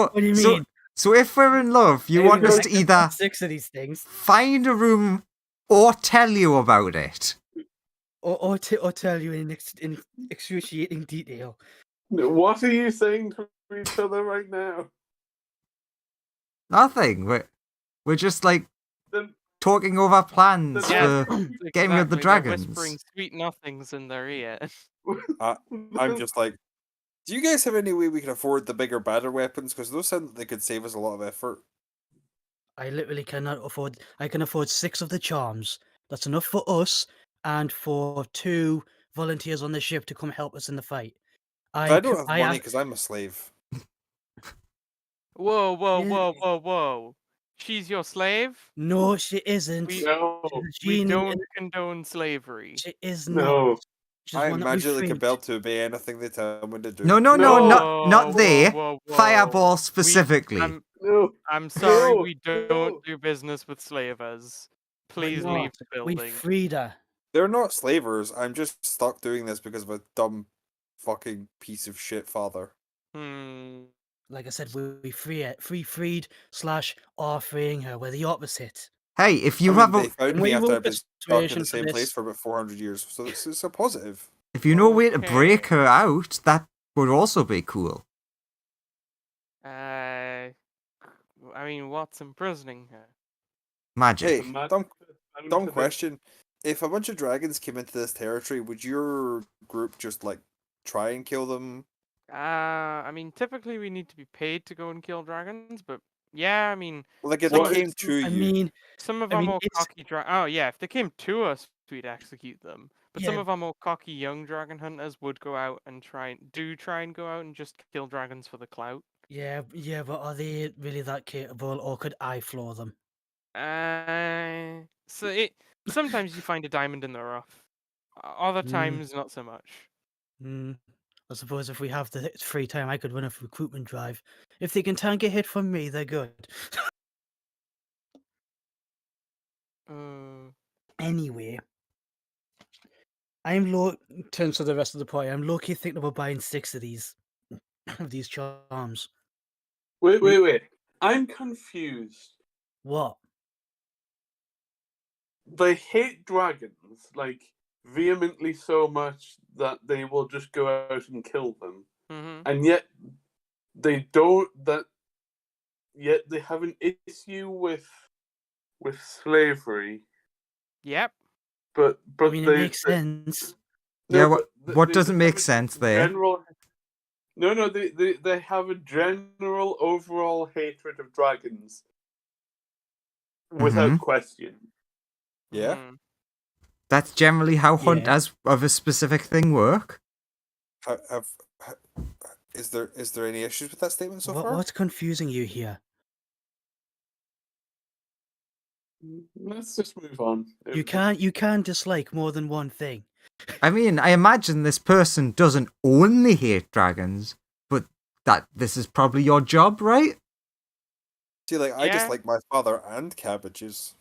What do you mean? so if we're in love, you Maybe want us like to either 6 of these things, find a room or tell you about it? or tell you in excruciating detail. What are you saying to each other right now? Nothing. We're just like Then, talking over plans Yeah. for getting rid of the Exactly, they're dragons. whispering sweet nothings in their ear. I'm just like, do you guys have any way we can afford the bigger, badder weapons? Because those sound like they could save us a lot of effort. I literally cannot afford. I can afford 6 of the charms. That's enough for us and for 2 volunteers on the ship to come help us in the fight. I don't have money because I'm a slave. Whoa, Yeah. whoa. She's your slave? No, she isn't. no, We don't condone slavery. She is no. not. She's I one am that we magically freed. compelled to obey anything they tell me to do. No, No. not they. Whoa. Fireball specifically. No. I'm sorry, No, we no. don't do business with slavers. Please not. leave the We building. freed her. They're not slavers. I'm just stuck doing this because of a dumb fucking piece of shit father. Like I said, we freed / are freeing her. We're the opposite. Hey, if you I mean, have they found And me we after roll I've been stuck in persuasion the for same place this. for about 400 years, so it's a positive. if you know a way to break Okay. her out, that would also be cool. I mean, what's imprisoning her? Magic. Hey, dumb question. If a bunch of dragons came into this territory, would your group just like try and kill them? I mean, typically we need to be paid to go and kill dragons, but yeah, I mean, Like if Well, they came to I you, mean, some of I our mean, more it's- cocky dragons. Oh yeah, if they came to us, we'd execute them. But Yeah. some of our more cocky young dragon hunters would go out and try and go out and just kill dragons for the clout. Yeah, but are they really that capable, or could I floor them? Sometimes you find a diamond in the rough. Other Mm. times, not so much. I suppose if we have the free time, I could run a recruitment drive. If they can tank a hit from me, they're good. Anyway, I'm low. Turns to the rest of the party. I'm low-key thinking about buying 6 of these charms. Wait. I'm confused. What? They hate dragons, like, vehemently so much that they will just go out and kill them. Mm-hmm. And yet they don't yet they have an issue with slavery. Yep. But I mean, it makes sense. Yeah, but what they doesn't just make have a sense there? No, they have a general overall hatred of dragons. Without Mhm. question. Yeah. Mhm. That's generally how hunt Yeah. as of a specific thing work. Is there any issues with that statement so far? What's confusing you here? Let's just move on. You can't dislike more than one thing. I mean, I imagine this person doesn't only hate dragons, but that this is probably your job, right? See, like I Yeah. just like my father and cabbages.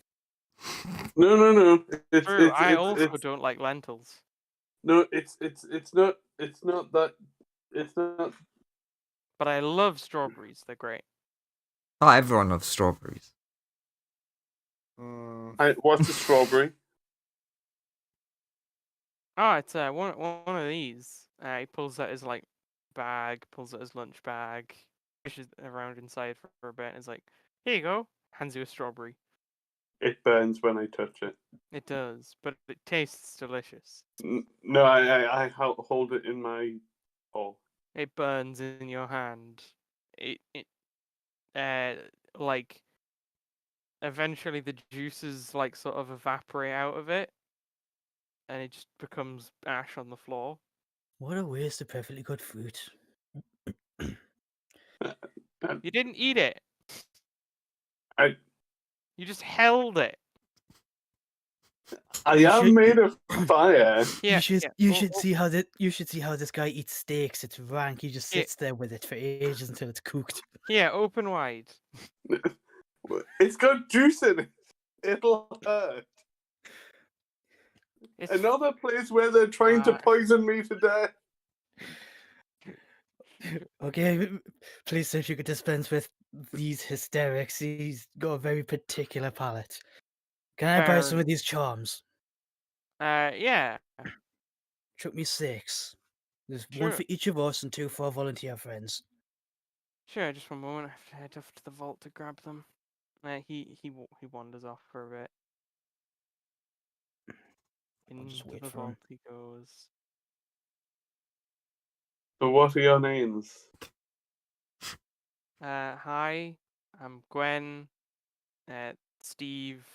No. True. I also don't like lentils. No, it's not that. It's not. But I love strawberries. They're great. Oh, everyone loves strawberries. What's a strawberry? Oh, it's one of these. He pulls out his bag, pulls out his lunch bag, fishes around inside for a bit, and is like, "Here you go." Hands you a strawberry. It burns when I touch it. It does, but it tastes delicious. No, I hold it in my paw. It burns in your hand. Like eventually the juices sort of evaporate out of it, and it just becomes ash on the floor. What a waste of perfectly good fruit. You didn't eat it. I You just held it. am made of fire. Yeah, You should see how this guy eats steaks. It's rank. He just Yeah. sits there with it for ages until it's cooked. Yeah, open wide. It's got juice in it. It'll hurt. It's Another place where they're trying to poison me to death. Okay, please, sir, if you could dispense with these hysterics. He's got a very particular palate. Can I buy Fair some of these charms? yeah. Took me 6. There's Sure. 1 for each of us and 2 for our volunteer friends. Sure, just one moment. I have to head off to the vault to grab them. He wanders off for a bit. I'll just Into wait the for him. vault he goes. So what are your names? Hi, I'm Gwen, Steve,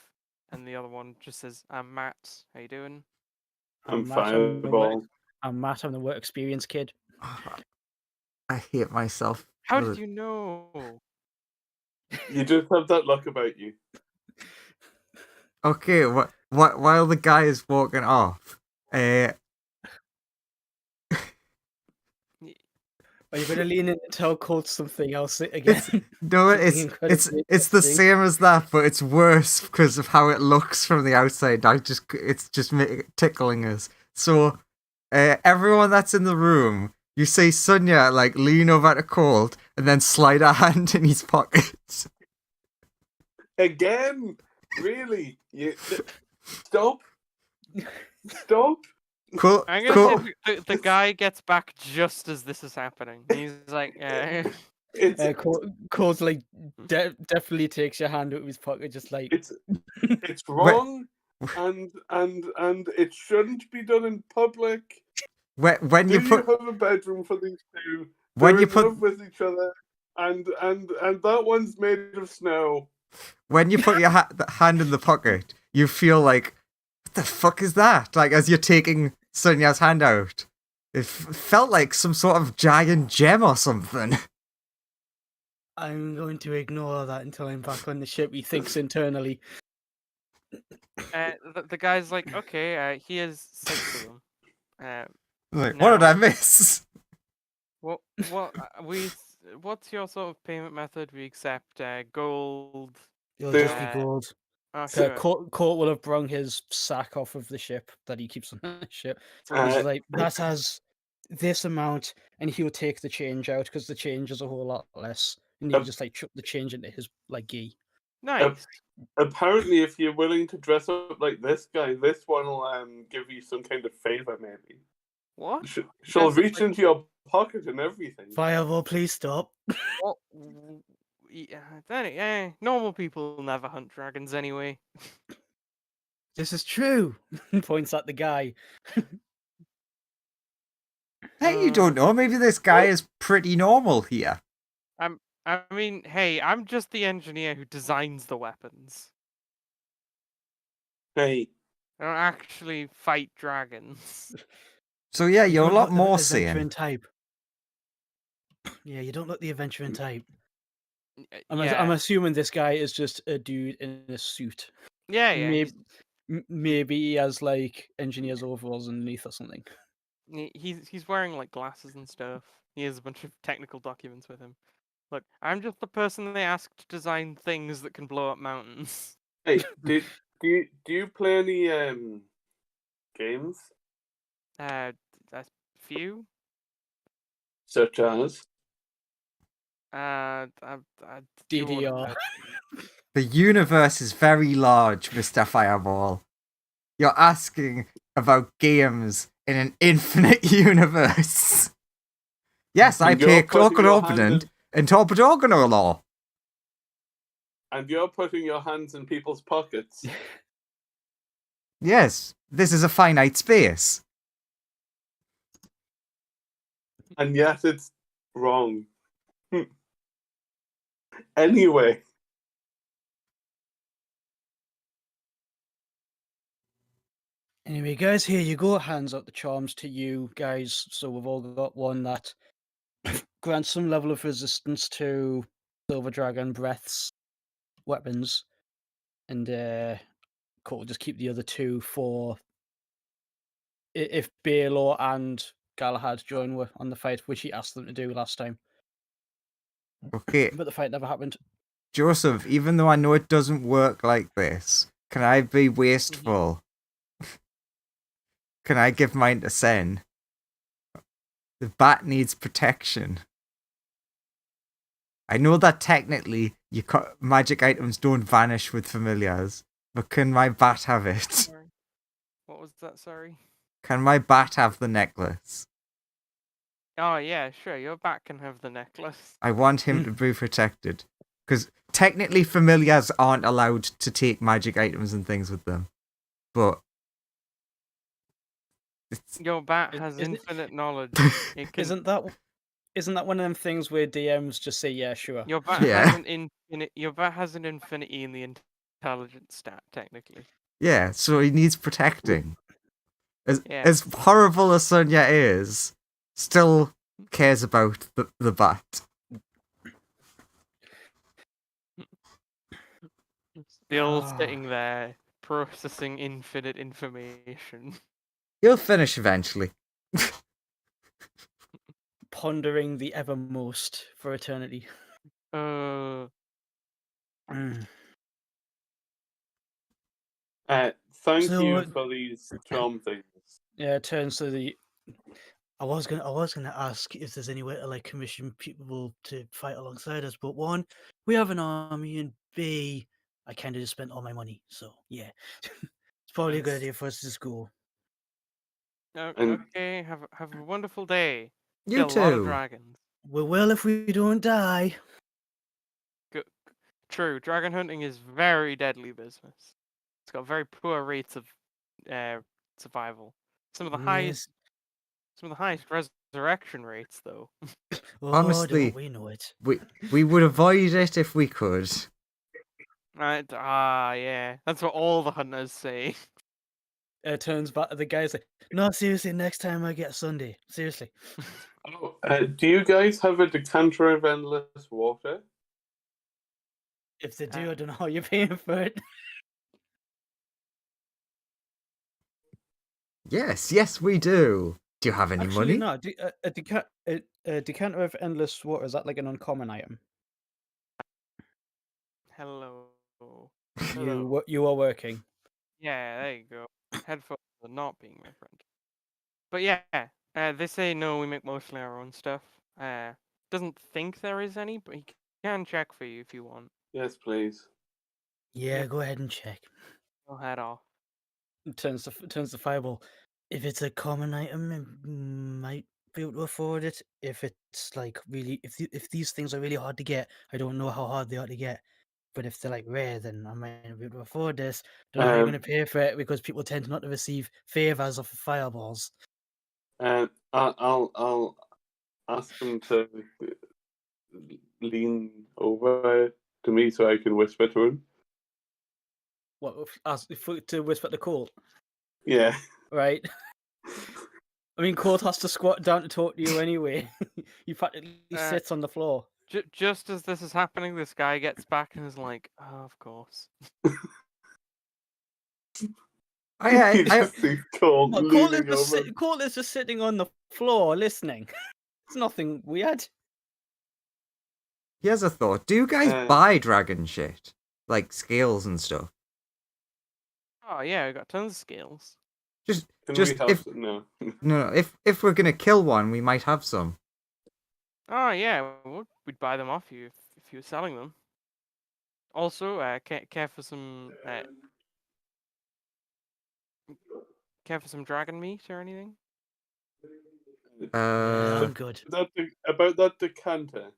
and the other one just says, "I'm Matt. How you doing?" I'm Matt, I'm the work- Fireball. I'm Matt. I'm the work experience kid. I hate myself. How for did you know? You just have that look about you. Okay, while the guy is walking off, Are you going to lean in and tell Colt something else again? no, Something it's incredibly the interesting. same as that, but it's worse because of how it looks from the outside. It's just tickling us. So, everyone that's in the room, you see Sonia lean over to Colt and then slide her hand in his pocket. Again? Really? Stop. Stop. Cool. I'm gonna say the guy gets back just as this is happening. He's like, It's Colt definitely takes your hand out of his pocket, just like it's wrong, and it shouldn't be done in public. When you put have a bedroom for these two? When They're you in put- love with each other, and that one's made of snow. when you put your hand in the pocket, you feel like the fuck is that? Like, as you're taking Sonya's hand out, it felt like some sort of giant gem or something. I'm going to ignore that until I'm back on the ship. He thinks internally. The guy's like, okay, here's 6 of them. Like, what did I Now- miss? What what's your sort of payment method? We accept gold. It'll just be Uh, gold. Oh, So sure. Court will have brung his sack off of the ship that he keeps on the ship. He's Uh, like, that has this amount, and he'll take the change out because the change is a whole lot less. And he'll just like chuck the change into his like gi. Nice. apparently, if you're willing to dress up like this guy, this one will give you some kind of favor, maybe. What? She'll That's reach like- into your pocket and everything. Fireball, please stop. What? Normal people never hunt dragons anyway. This is true. Points at the guy. Hey, you don't know. Maybe this guy What? is pretty normal here. I mean, hey, I'm just the engineer who designs the weapons. Hey, I don't actually fight dragons. So yeah, You you're a don't lot look the more adventuring sane. type. Yeah, you don't look the adventuring type. I'm Yeah, assuming this guy is just a dude in a suit. yeah. Maybe, maybe he has like engineer's overalls underneath or something. He's wearing like glasses and stuff. He has a bunch of technical documents with him. Look, I'm just the person they asked to design things that can blow up mountains. hey, do you play any games A few. such as? I DDR. The universe is very large, Mr. Fireball. You're asking about games in an infinite universe. Yes, I And you're play putting Cloak and your hand Opening in- and Torpedogonal Law. And you're putting your hands in people's pockets. Yes, this is a finite space. And yet it's wrong. Anyway, Anyway, guys, here you go. Hands out the charms to you guys. So we've all got one that grants some level of resistance to Silver Dragon Breath's weapons. And Court will just keep the other two for if Baylor and Galahad join on the fight, which he asked them to do last time. Okay, But the fight never happened. Joseph, even though I know it doesn't work like this, can I be wasteful? Can I give mine to Sen? The bat needs protection. I know that technically magic items don't vanish with familiars, but can my bat have it? Sorry. What was that? Sorry. Can my bat have the necklace? Oh yeah, sure. Your bat can have the necklace. I want him to be protected. Because technically familiars aren't allowed to take magic items and things with them. But Your bat Is- has isn't- infinite knowledge. It can, Isn't that one of them things where DMs just say, yeah, sure? your bat Yeah. has an infinite. Your bat has an infinity in the intelligence stat, technically. yeah, so he needs protecting. Yeah. As horrible as Sonya is, still cares about the bat. Still Ah. sitting there processing infinite information. He'll finish eventually. Pondering the evermost for eternity. Uh, Mm. thank So, you for these charm things. Yeah, it turns to the. I was gonna ask if there's any way to like commission people to fight alongside us, but one, we have an army, and B, I kind of just spent all my money, so yeah, it's probably a good Yes. idea for us to just go. And- okay, have a wonderful day. You Kill a lot of too. dragons. We will if we don't die. True, dragon hunting is very deadly business. It's got very poor rates of survival. Some of the highest resurrection rates, though. Oh, Honestly, don't we know it. We would avoid it if we could. Right? Yeah, that's what all the hunters say. turns back to the guys like, no, seriously, next time I get a Sunday. Seriously. Oh, do you guys have a decanter of endless water? If they do, I don't know how you're paying for it. Yes, we do. Do you have any Actually, money? no. A decanter of endless water, is that like an uncommon item? Hello. You are working. Yeah, there you go. Headphones are not being my friend. But yeah, they say no, we make mostly our own stuff. Doesn't think there is any, but he can check for you if you want. Yes, please. Yeah, Yeah. go ahead and check. Go head off. Turns the fireball. If it's a common item, I might be able to afford it. If it's like really, if these things are really hard to get, I don't know how hard they are to get. But if they're like rare, then I might not be able to afford this. Don't know how you're going to pay for it because people tend not to receive favors off of fireballs. I'll ask him to lean over to me so I can whisper to him. What ask to whisper to Colt, Yeah. right? I mean, Colt has to squat down to talk to you anyway. He practically sits on the floor. Just as this is happening, this guy gets back and is like, "Oh, of course." You just see Colt Well, leaning over. Colt is just sitting on the floor listening. It's nothing weird. Here's a thought. Do you guys buy dragon shit? Like scales and stuff? Oh yeah, we got tons of skills. Just Can just we have if some? No. no, if we're gonna kill one, we might have some. Oh yeah, we'd buy them off you if you were selling them. Also, care for some dragon meat or anything? Yeah, I'm good. About that decanter.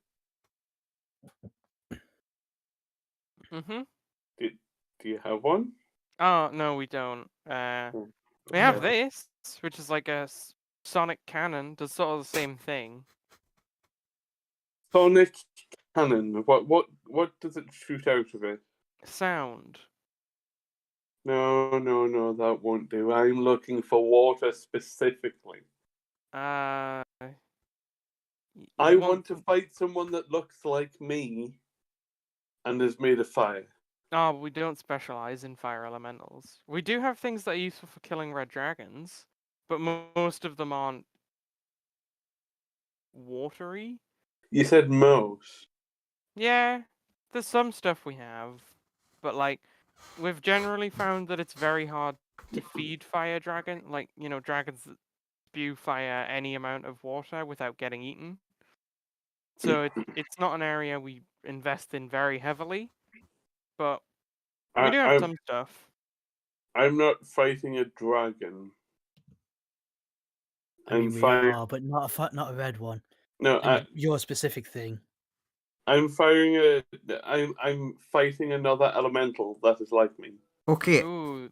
Mm-hmm. Do you have one? Oh no, we don't. We have this, which is like a sonic cannon. Does sort of the same thing. Sonic cannon. What does it shoot out of it? Sound. No, that won't do. I'm looking for water specifically. I want to fight someone that looks like me and is made of fire. Oh, we don't specialize in fire elementals. We do have things that are useful for killing red dragons, but most of them aren't watery. You said most. Yeah, there's some stuff we have, but like we've generally found that it's very hard to feed fire dragon, like, you know, dragons that spew fire any amount of water without getting eaten. So it's not an area we invest in very heavily, but we do have some stuff. I'm not fighting a dragon. I mean, we are, but not a red one. No, your specific thing. I'm fighting another elemental that is like me. Okay. Ooh.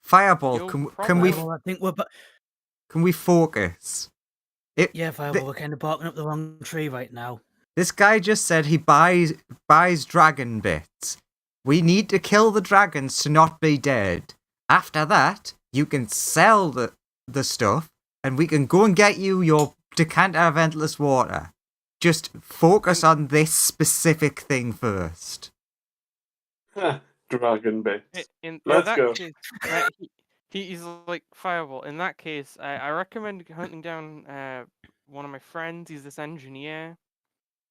Fireball, can we I think we're can we focus? Yeah, Fireball, we're kind of barking up the wrong tree right now. This guy just said he buys dragon bits. We need to kill the dragons to not be dead. After that, you can sell the stuff, and we can go and get you your decanter of endless water. Just focus on this specific thing first. Dragon bits. Let's go. Case, he's like, Fireball. In that case, I recommend hunting down one of my friends. He's this engineer,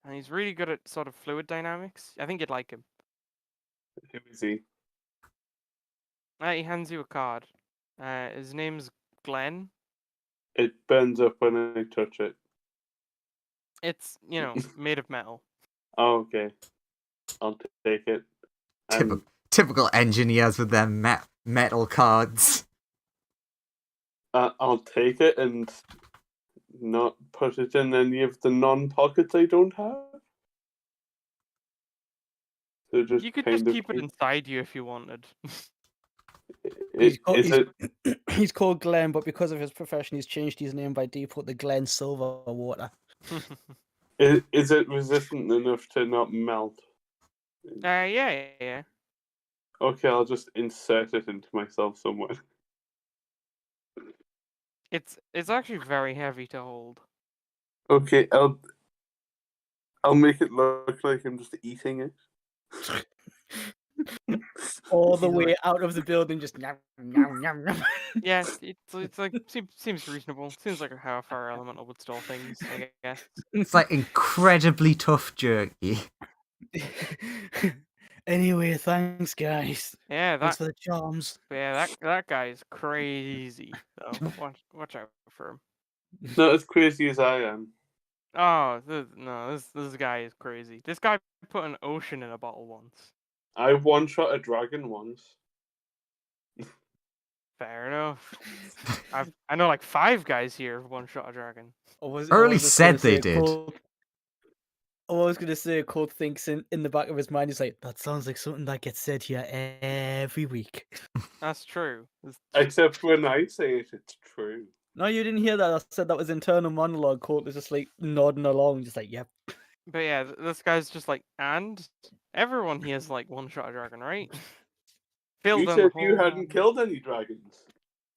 and he's really good at sort of fluid dynamics. I think you'd like him. Who is he? He hands you a card. His name's Glenn. It burns up when I touch it. It's, you know, made of metal. Oh, okay. I'll take it. Typical engineers with their metal cards. I'll take it and not put it in any of the non-pockets I don't have. So You could just keep it inside you if you wanted. He's called Glenn, but because of his profession, he's changed his name by default to Glenn Silverwater. Is it resistant enough to not melt? Yeah. Okay, I'll just insert it into myself somewhere. It's actually very heavy to hold. Okay, I'll make it look like I'm just eating it. All the He's way like- out of the building, just yum, yum, yum, yum. Yeah, it's like seems reasonable. Seems like how a fire elemental would store things, I guess. It's like incredibly tough jerky. Anyway, thanks, guys. Yeah, Thanks that for the charms. that guy is crazy. So watch out for him. Not as crazy as I am. Oh no, this guy is crazy. This guy put an ocean in a bottle once. I one-shot a dragon once. Fair enough. I know like 5 guys here who one shot a dragon. Early said they did. I was gonna say, Colt thinks in the back of his mind, he's like, that sounds like something that gets said here every week. That's true. Except when I say it, it's true. No, you didn't hear that. I said that was internal monologue. Colt was just like nodding along, just like, yep. But yeah, this guy's just like, and everyone here is like one shot a dragon, right? Filled You in said the you whole hadn't map. killed any dragons.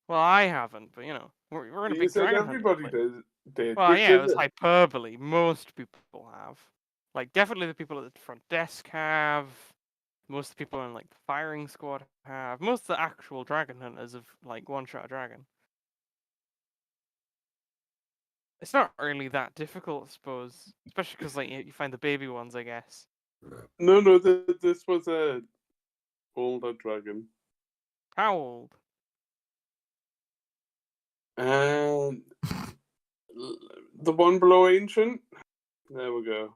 Well, I haven't, but you know, we're in a You big said dragon hunting everybody place. did. Well, Which yeah, it is was it? hyperbole. Most people have. Like, definitely the people at the front desk have. Most of the people in, like, the firing squad have. Most of the actual dragon hunters have, like, one-shot a dragon. It's not really that difficult, I suppose. Especially because, like, you find the baby ones, I guess. No, this was a older dragon. How old? And the one below ancient. There we go.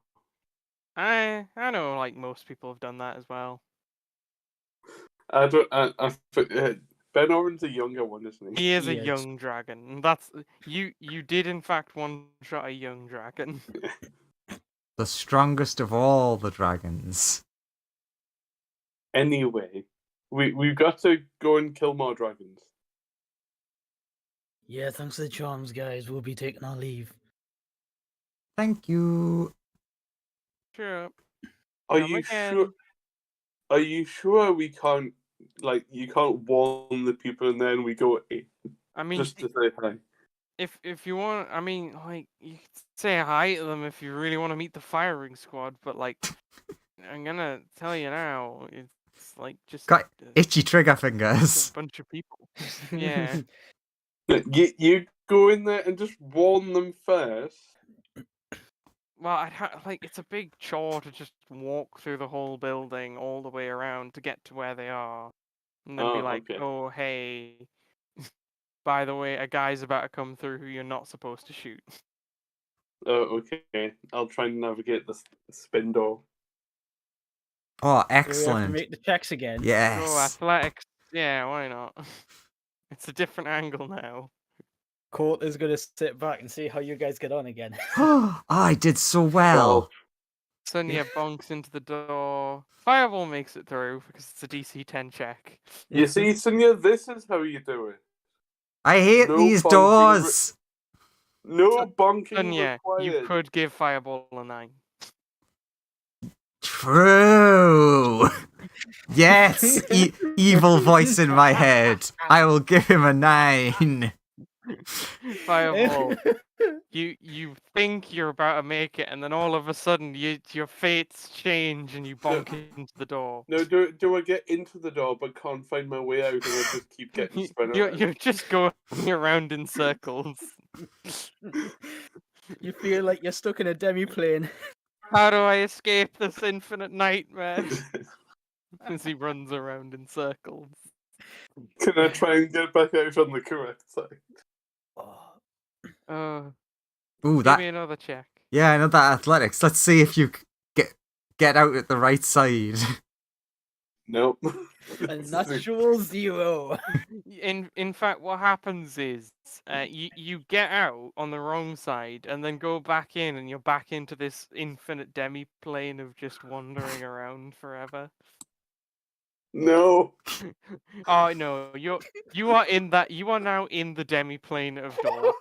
I know, like, most people have done that as well. I don't. Ben Oren's a younger one, isn't he? He is a He is. young dragon. And that's... You did, in fact, one-shot a young dragon. The strongest of all the dragons. Anyway, we've got to go and kill more dragons. Yeah, thanks for the charms, guys. We'll be taking our leave. Thank you. Sure. Are Come you again. sure? Are you sure we can't? Like, you can't warn the people and then we go in I mean, just to say hi. if you want, I mean, like, you could say hi to them if you really want to meet the firing squad, but like, I'm gonna tell you now, it's like just Got a itchy trigger fingers. bunch of people. Yeah. You go in there and just warn them first. Well, like it's a big chore to just walk through the whole building all the way around to get to where they are, and then be Oh, like, okay. oh hey, by the way, a guy's about to come through who you're not supposed to shoot. Oh, okay. I'll try and navigate the spin door. Oh, Do we have to excellent. make the checks again? Oh, Yes. athletics. Yeah, why not? It's a different angle now. Colt is gonna sit back and see how you guys get on again. Oh, I did so well. Sonia bonks into the door. Fireball makes it through because it's a DC 10 check. You see, Sonia, this is how you do it. I hate No these bonking doors. No bonking Sonia, you required. could give Fireball a 9. True. Yes, evil voice in my head. I will give him a 9. Fireball, you think you're about to make it, and then all of a sudden your fates change and you bonk into the door. No, do I get into the door but can't find my way out and I just keep getting spun around? You're just going around in circles. You feel like you're stuck in a demi-plane. How do I escape this infinite nightmare? As he runs around in circles. Can I try and get back out on the correct side? Ooh, Give that. me another check. Yeah, I know that athletics. Let's see if you get out at the right side. Nope. A natural 0. In fact, what happens is you get out on the wrong side and then go back in, and you're back into this infinite demi-plane of just wandering around forever. No. Oh no, you are in that. You are now in the demi-plane of door.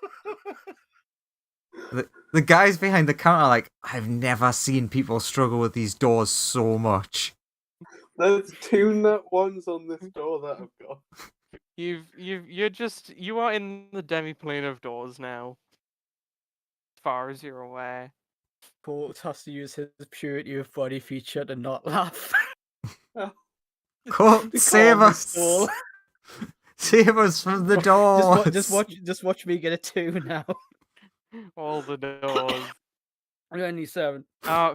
The guys behind the counter are like, I've never seen people struggle with these doors so much. There's 2 nat ones on this door that I've got. You are in the demi-plane of doors now, as far as you're aware. Colt has to use his purity of body feature to not laugh. Colt, To save calm his us! soul. Save us from the doors! Just watch me get a 2 now. All the doors. Only 7.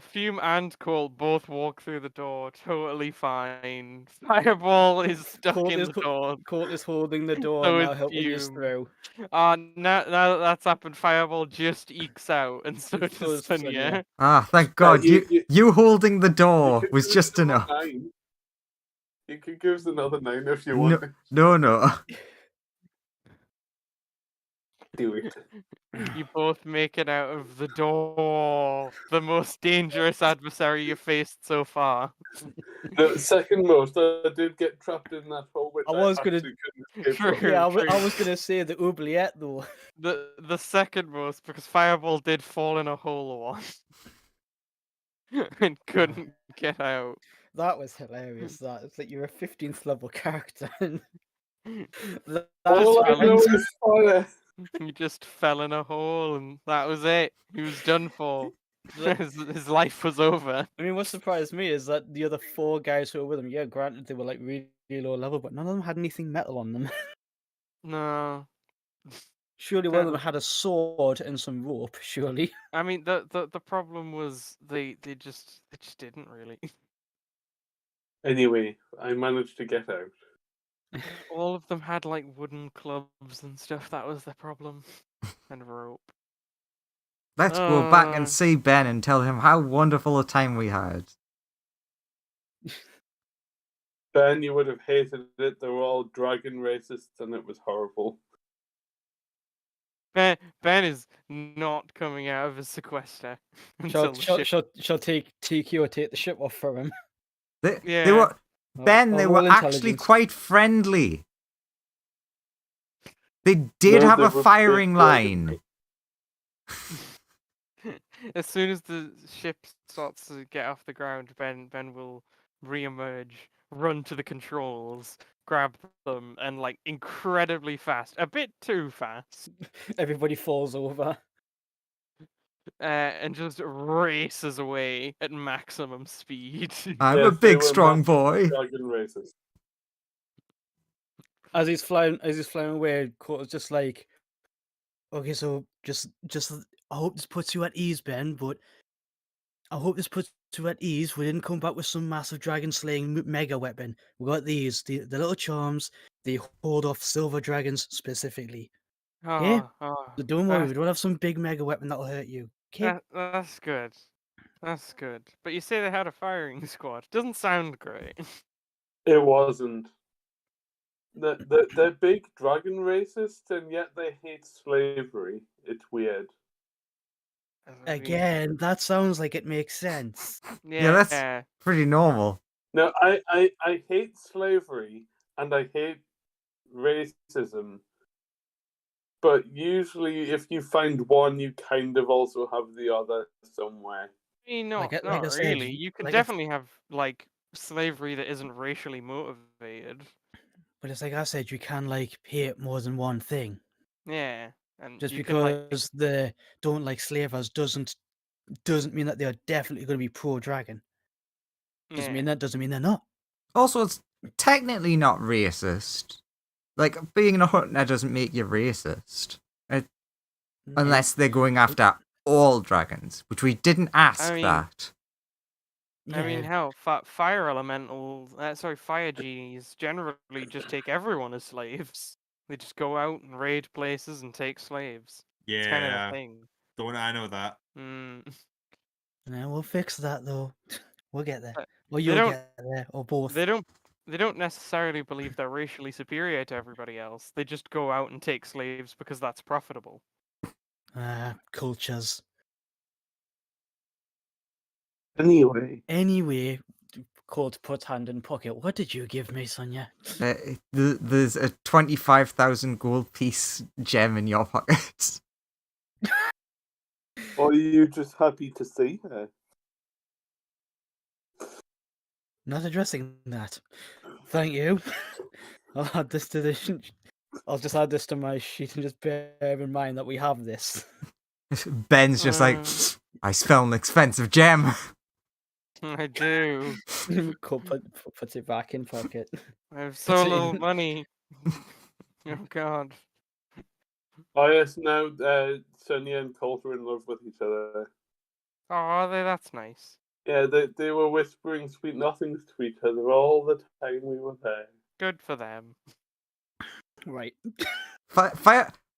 Fume and Colt both walk through the door, totally fine. Fireball is stuck Colt in is the door. Colt is holding the door So now, is helping us Fume. through. Now that that's happened, Fireball just ekes out, and so So does is Sonia. Sonia. Ah, thank God. You holding the You door could was give us just another enough. 9. You could give us another 9 if you No, want. no. Do it. You both make it out of the door. The most dangerous adversary you faced so far. The second most, I did get trapped in that hole, which I I was gonna- actually couldn't escape from. True. Yeah, I was gonna say the oubliette though. The second most, because Fireball did fall in a hole once. And couldn't get out. That was hilarious. That it's like you're a 15th level character. And that All I know challenge. is fire. He just fell in a hole, and that was it. He was done for. His life was over. I mean, what surprised me is that the other 4 guys who were with him, yeah, granted they were like really low level, but none of them had anything metal on them. No. Surely one of them had a sword and some rope. Surely. I mean, the problem was they just didn't really. Anyway, I managed to get out. All of them had like wooden clubs and stuff. That was the problem. And rope. Let's go back and see Ben and tell him how wonderful a time we had. Ben, you would have hated it. They were all dragon racists, and it was horrible. Ben is not coming out of his sequester until the ship. Shall take TQ or take the ship off from him. They Yeah. were Ben. They were roll actually intelligence. quite friendly. They did No, have they a were firing big line. As soon as the ship starts to get off the ground, Ben will re-emerge, run to the controls, grab them, and like incredibly fast, a bit too fast, Everybody falls over. and just races away at maximum speed. I'm a Yes, they big, were strong massive boy. Dragon racists. As he's flying away, Colt is just like, okay, so just I hope this puts you at ease, Ben, but I hope this puts you at ease. We didn't come back with some massive dragon slaying mega weapon. We got these, the little charms. They hold off silver dragons specifically. Yeah? So don't worry, we don't have some big mega weapon that'll hurt you. Okay? That's good. That's good. But you say they had a firing squad. Doesn't sound great. It wasn't. They're big dragon racists, and yet they hate slavery. It's weird. Again, that sounds like it makes sense. Yeah, that's pretty normal. No, I hate slavery and I hate racism. But usually, if you find one, you kind of also have the other somewhere. I mean, not Like I said, really. You can like definitely have like slavery that isn't racially motivated. But it's like I said, you can like hate more than one thing. Yeah, and Just you can, like, because they don't like slavers doesn't mean that they are definitely going to be pro dragon. Doesn't mean that. Doesn't mean they're not. Also, it's technically not racist. Like, being a hunter doesn't make you racist. Unless they're going after all dragons, which we didn't ask that. I mean, hell, fire elementals, fire genies generally just take everyone as slaves. They just go out and raid places and take slaves. Yeah, it's kind of a thing. Don't I know that? Yeah, we'll fix that though. We'll get there. Or They you'll don't- get there, or both. They don't necessarily believe they're racially superior to everybody else. They just go out and take slaves because that's profitable. Cultures. Anyway, Colt puts hand in pocket. What did you give me, Sonia? There's a 25,000 gold piece gem in your pocket. or are you just happy to see her? Not addressing that. Thank you. I'll add this to this. I'll just add this to my sheet and just bear in mind that we have this. Ben's just like, I smell an expensive gem. I do. Cool, puts it back in pocket. I have so Puts it little in- money. Oh God. Oh yes, now Sonia and Colt are in love with each other. Oh, are they? That's nice. Yeah, they were whispering sweet nothings to each other all the time we were there. Good for them. Right.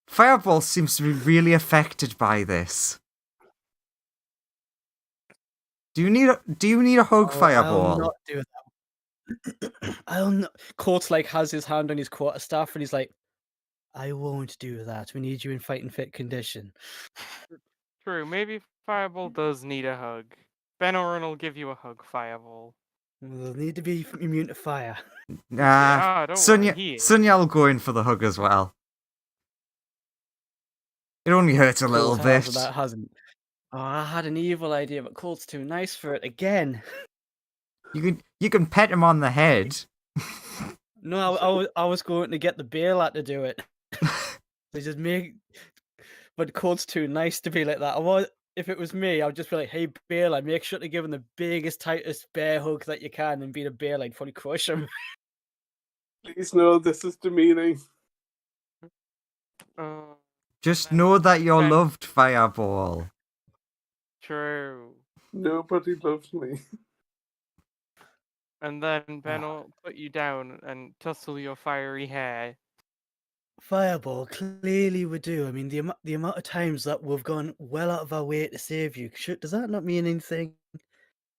Fireball seems to be really affected by this. Do you need a hug, I'll Fireball? not do that. I'll not. Court like has his hand on his quarterstaff and he's like, I won't do that. We need you in fighting fit condition. True. Maybe Fireball does need a hug. Ben Oren will give you a hug, Fireball. They'll need to be immune to fire. Nah, don't Sonia, worry, he is. Sonia will go in for the hug as well. It only hurts a little Colt has, bit. but that hasn't. Oh, I had an evil idea, but Colt's too nice for it again. You can pet him on the head. No, I was going to get the beer lad to do it. They just make, but Colt's too nice to be like that. If it was me, I would just be like, "Hey, beer lad, make sure to give him the biggest, tightest bear hug that you can, and be the bear lad before you crush him." Please no, this is demeaning. Just know that you're Ben- loved, Fireball. True. Nobody loves me. And then Ben will put you down and tussle your fiery hair. Fireball clearly would do. I mean, the amount of times that we've gone well out of our way to save you, does that not mean anything?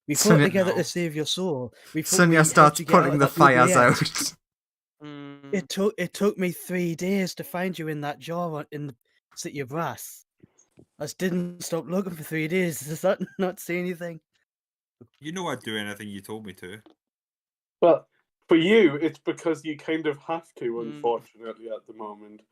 We fought Sonia- together No. to save your soul. Sonia helped starts you get out putting of the that ugly fires egg. out. It took me 3 days to find you in that jar in the city of brass. I just didn't stop looking for 3 days. Does that not say anything? You know I'd do anything you told me to. But for you, it's because you kind of have to, Mm. unfortunately, at the moment.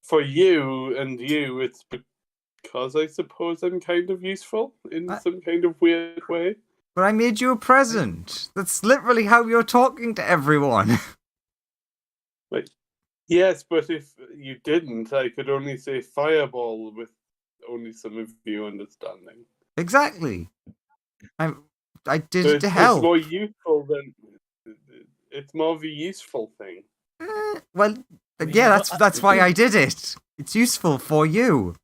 For you and you, it's because I suppose I'm kind of useful in some kind of weird way. But I made you a present. That's literally how you're talking to everyone. Yes, but if you didn't, I could only say Fireball with only some of you understanding. Exactly. I did So it to help. It's more useful than... It's more of a useful thing. Well, mean, yeah, I that's why I did it. It's useful for you.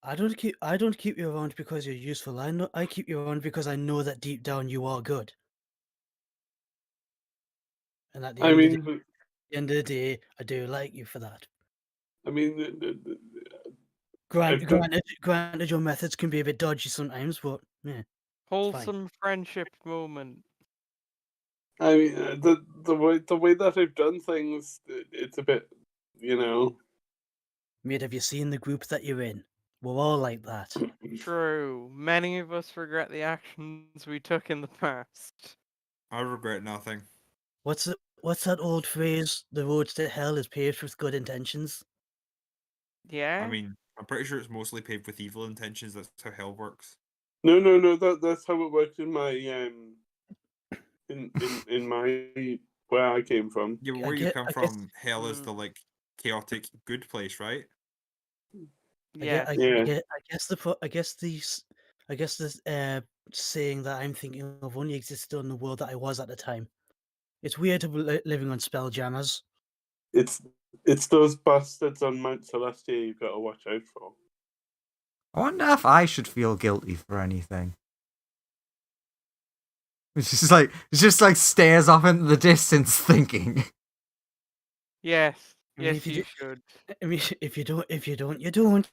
I don't keep you around because you're useful. I keep you around because I know that deep down you are good. And at the end of the day, I do like you for that. I mean, Granted, your methods can be a bit dodgy sometimes, but yeah. Wholesome friendship moment. I mean, the way that I've done things, it's a bit, you know. Mate, have you seen the group that you're in? We're all like that. True. Many of us regret the actions we took in the past. I regret nothing. What's that old phrase? The road to hell is paved with good intentions. Yeah? I mean, I'm pretty sure it's mostly paved with evil intentions. That's how hell works. No. That's how it worked in my in my where I came from. Yeah, but I where you get- come I from, guess- hell is the like chaotic good place, right? Yeah. I guess the saying that I'm thinking of only existed in the world that I was at the time. It's weird to be living on Spelljammers. It's those bastards on Mount Celestia you've got to watch out for. I wonder if I should feel guilty for anything. It's just like stares off into the distance thinking. Yes. I mean, Yes, if you you do- should. I mean, if you don't, you don't.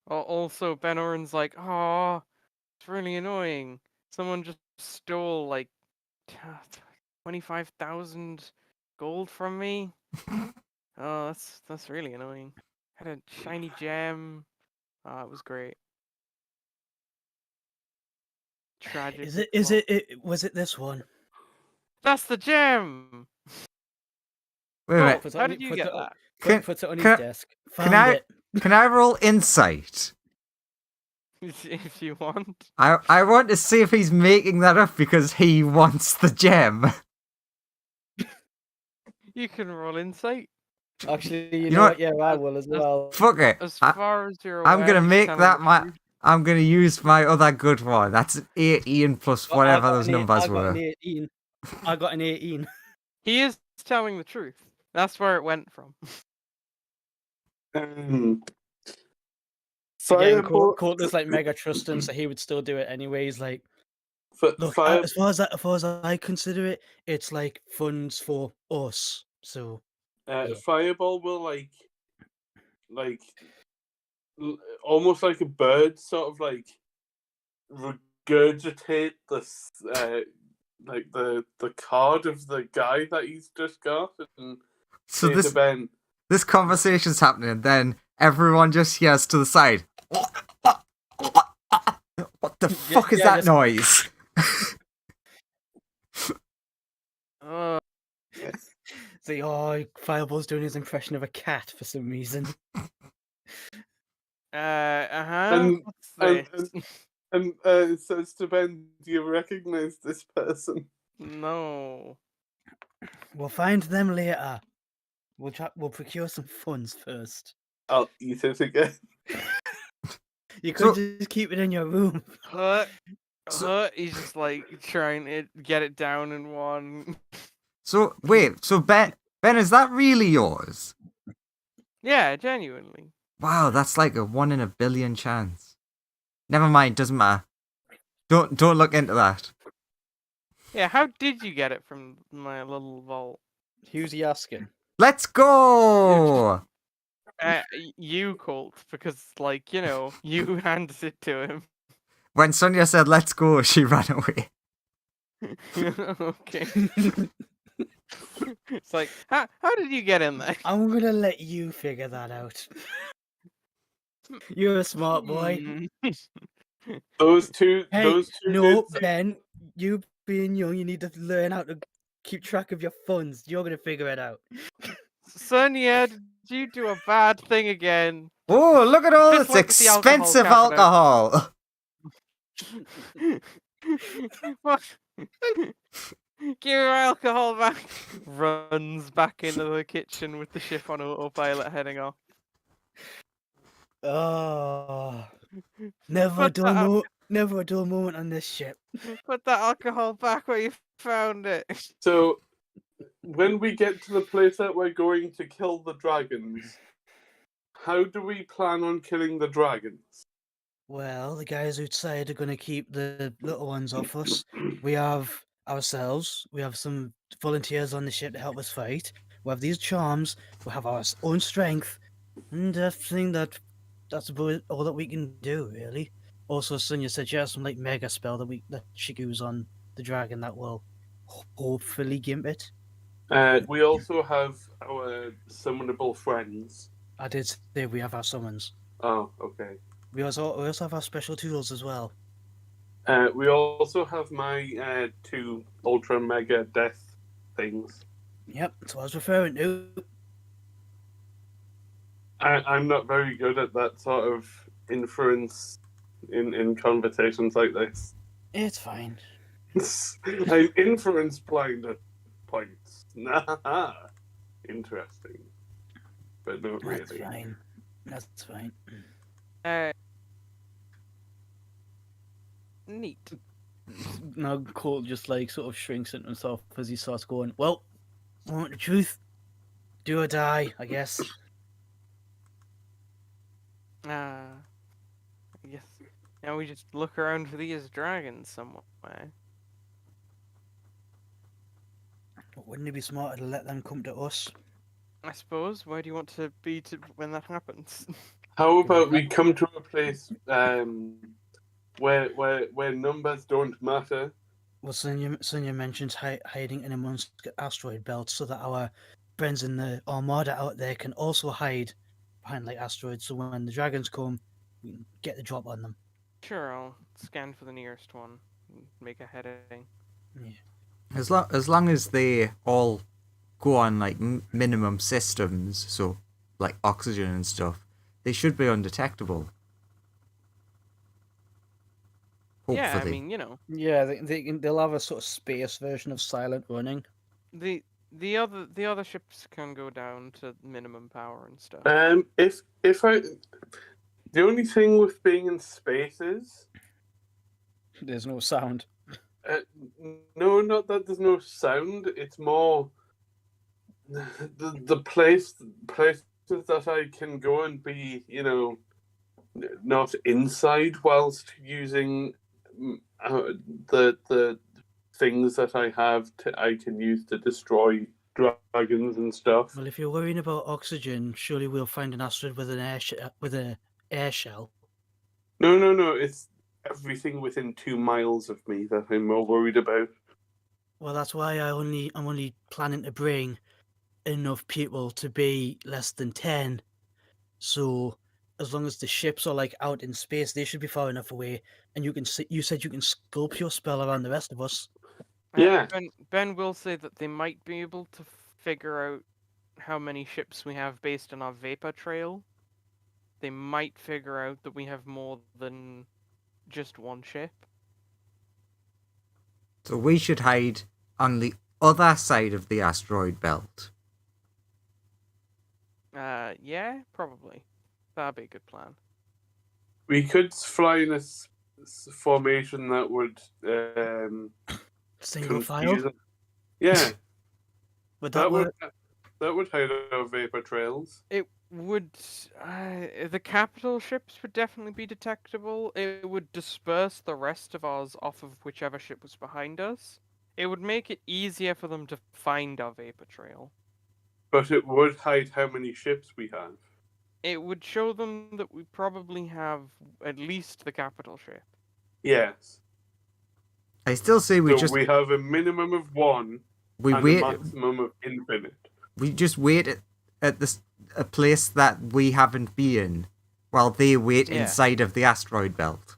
Also, Ben Oren's like, oh, it's really annoying. Someone just stole like 25,000 gold from me. Oh, that's really annoying. Had a shiny gem. Oh, it was great. Tragic. Was it this one? That's the gem. Wait a Oh, minute. Put it how on- did you put get it on- that? Put it on his can- desk. can Found I- it. Can I roll insight? If you want. I want to see if he's making that up because he wants the gem. You can roll insight. Actually, you know know what? what? Yeah, I will as well. Fuck it. As I, far as you're I'm aware, gonna he's make telling that the my. truth. I'm gonna use my other good one. That's 18 plus Well, whatever those numbers I got an were. 18. I got an 18. He is telling the truth. That's where it went from. Again, Fireball. Colt is like mega trusting, so he would still do it anyways. Like, look, Fire, as far as I consider it, it's like funds for us. So yeah. Fireball will like almost like a bird, sort of like regurgitate like the card of the guy that he's just got, and So say to this Ben, this conversation's happening, and then everyone just hears to the side. What the fuck is yeah, that just- noise? say, oh, Fireball's doing his impression of a cat for some reason. And- What's and- this? and says to Ben, "Do you recognize this person?" No. We'll find them later. We'll procure some funds first. I'll eat it again. You could So- just keep it in your room. He's just like trying to get it down in one. So wait, so Ben, is that really yours? Yeah, genuinely. Wow, that's like a 1 in a billion chance. Never mind, doesn't matter. Don't look into that. Yeah, how did you get it from my little vault? Who's he asking? Let's go. You, Colt, because, like, you know, you handed it to him. When Sonia said "let's go," she ran away. Okay. It's like, how did you get in there? I'm gonna let you figure that out. You're a smart boy. Hmm. Those two. Hey, those two. no, dudes- Ben. You being young, you need to learn how to keep track of your funds. You're gonna figure it out. Sonia, did you do a bad thing again? Oh, look at all Just this look at the alcohol expensive cabinet. alcohol. What? Give your alcohol back. Runs back into the kitchen with the ship on autopilot heading off. Oh, never a Put dull that, moment on this ship. put that alcohol back where you found it. So, when we get to the place that we're going to kill the dragons, how do we plan on killing the dragons? Well, the guys outside are gonna keep the little ones off us. We have ourselves. We have some volunteers on the ship to help us fight. We have these charms. We have our own strength, and I think that's about all that we can do, really. Also, Sonia said she has some like mega spell that she goes on the dragon that will hopefully gimp it. We also have our summonable friends. I did say we have our summons. Oh, okay. We also have our special tools as well. We also have my 2 ultra mega death things. Yep, that's what I was referring to. I'm not very good at that sort of inference in conversations like this. It's fine. I'm inference blind at points. Interesting. But not That's really. fine. That's fine. Neat. Now Colt just like sort of shrinks into himself as he starts going, well, want the truth? Do or die, I guess. I guess now we just look around for these dragons somewhere. But wouldn't it be smarter to let them come to us? I suppose. Where do you want to be when that happens? How about we come to a place where numbers don't matter? Well, Sonia mentions hiding in amongst asteroid belts so that our friends in the Armada out there can also hide behind like asteroids. So when the dragons come, we can get the drop on them. Sure, I'll scan for the nearest one. And make a heading. As long as they all go on like minimum systems, so like oxygen and stuff, they should be undetectable. Hopefully. Yeah, I mean, you know, Yeah, they'll have a sort of space version of silent running. the the other ships can go down to minimum power and stuff. If I the only thing with being in space is There's no sound. no, not that there's no sound. It's more the places that I can go and be, not inside whilst using the things that I can use to destroy dragons and stuff. Well, if you're worrying about oxygen, surely we'll find an asteroid with an air shell. No. It's everything within 2 miles of me that I'm more worried about. Well, that's why I'm only planning to bring enough people to be less than 10. So as long as the ships are like out in space, they should be far enough away. And you said you can sculpt your spell around the rest of us. Yeah. Ben will say that they might be able to figure out how many ships we have based on our vapor trail. They might figure out that we have more than just one ship. So we should hide on the other side of the asteroid belt. Yeah, probably. That'd be a good plan. We could fly in a formation that would Single confuse file. it. Yeah, Would that work? that would hide our vapor trails. It would. The capital ships would definitely be detectable. It would disperse the rest of ours off of whichever ship was behind us. It would make it easier for them to find our vapor trail. But it would hide how many ships we have. It would show them that we probably have at least the capital ship. Yes. I still say we have a minimum of 1 and a maximum of infinite. We just wait at a place that we haven't been while they wait inside of the asteroid belt.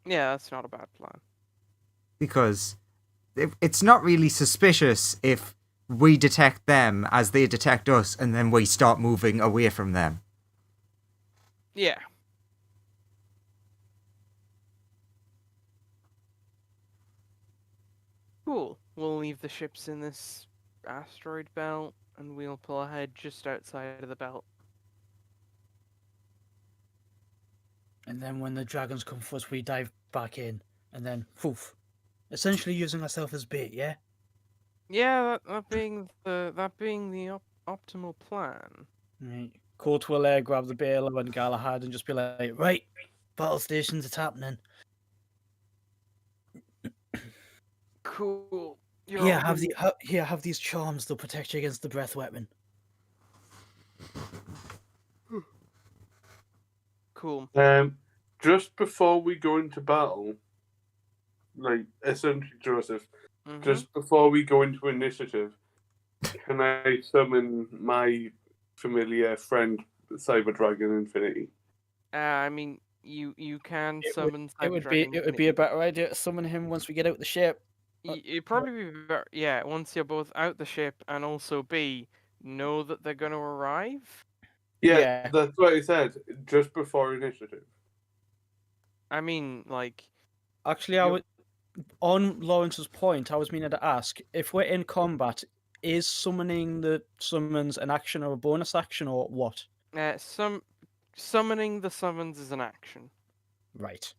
Yeah, that's not a bad plan. Because it's not really suspicious if we detect them as they detect us and then we start moving away from them. Yeah. Cool. We'll leave the ships in this asteroid belt and we'll pull ahead just outside of the belt. And then when the dragons come for us, we dive back in. And then, poof. Essentially using ourselves as bait, yeah? Yeah, that being the optimal plan. Right. Court will grab the Baylor and Galahad and just be like, right, battle stations, it's happening. Cool. Here, have these charms. They'll protect you against the breath weapon. Cool. Just before we go into battle, like essentially, Joseph, just before we go into initiative, can I summon my familiar friend, Cyber Dragon Infinity? I mean, you can summon Cyber It would Dragon be a better idea to summon him once we get out the ship. It'd probably be better, once you're both out the ship and also know that they're gonna arrive. Yeah, that's what I said. Just before initiative. I mean, like, actually, on Lawrence's point, I was meaning to ask if we're in combat, is summoning the summons an action or a bonus action or what? Summoning the summons is an action. Right.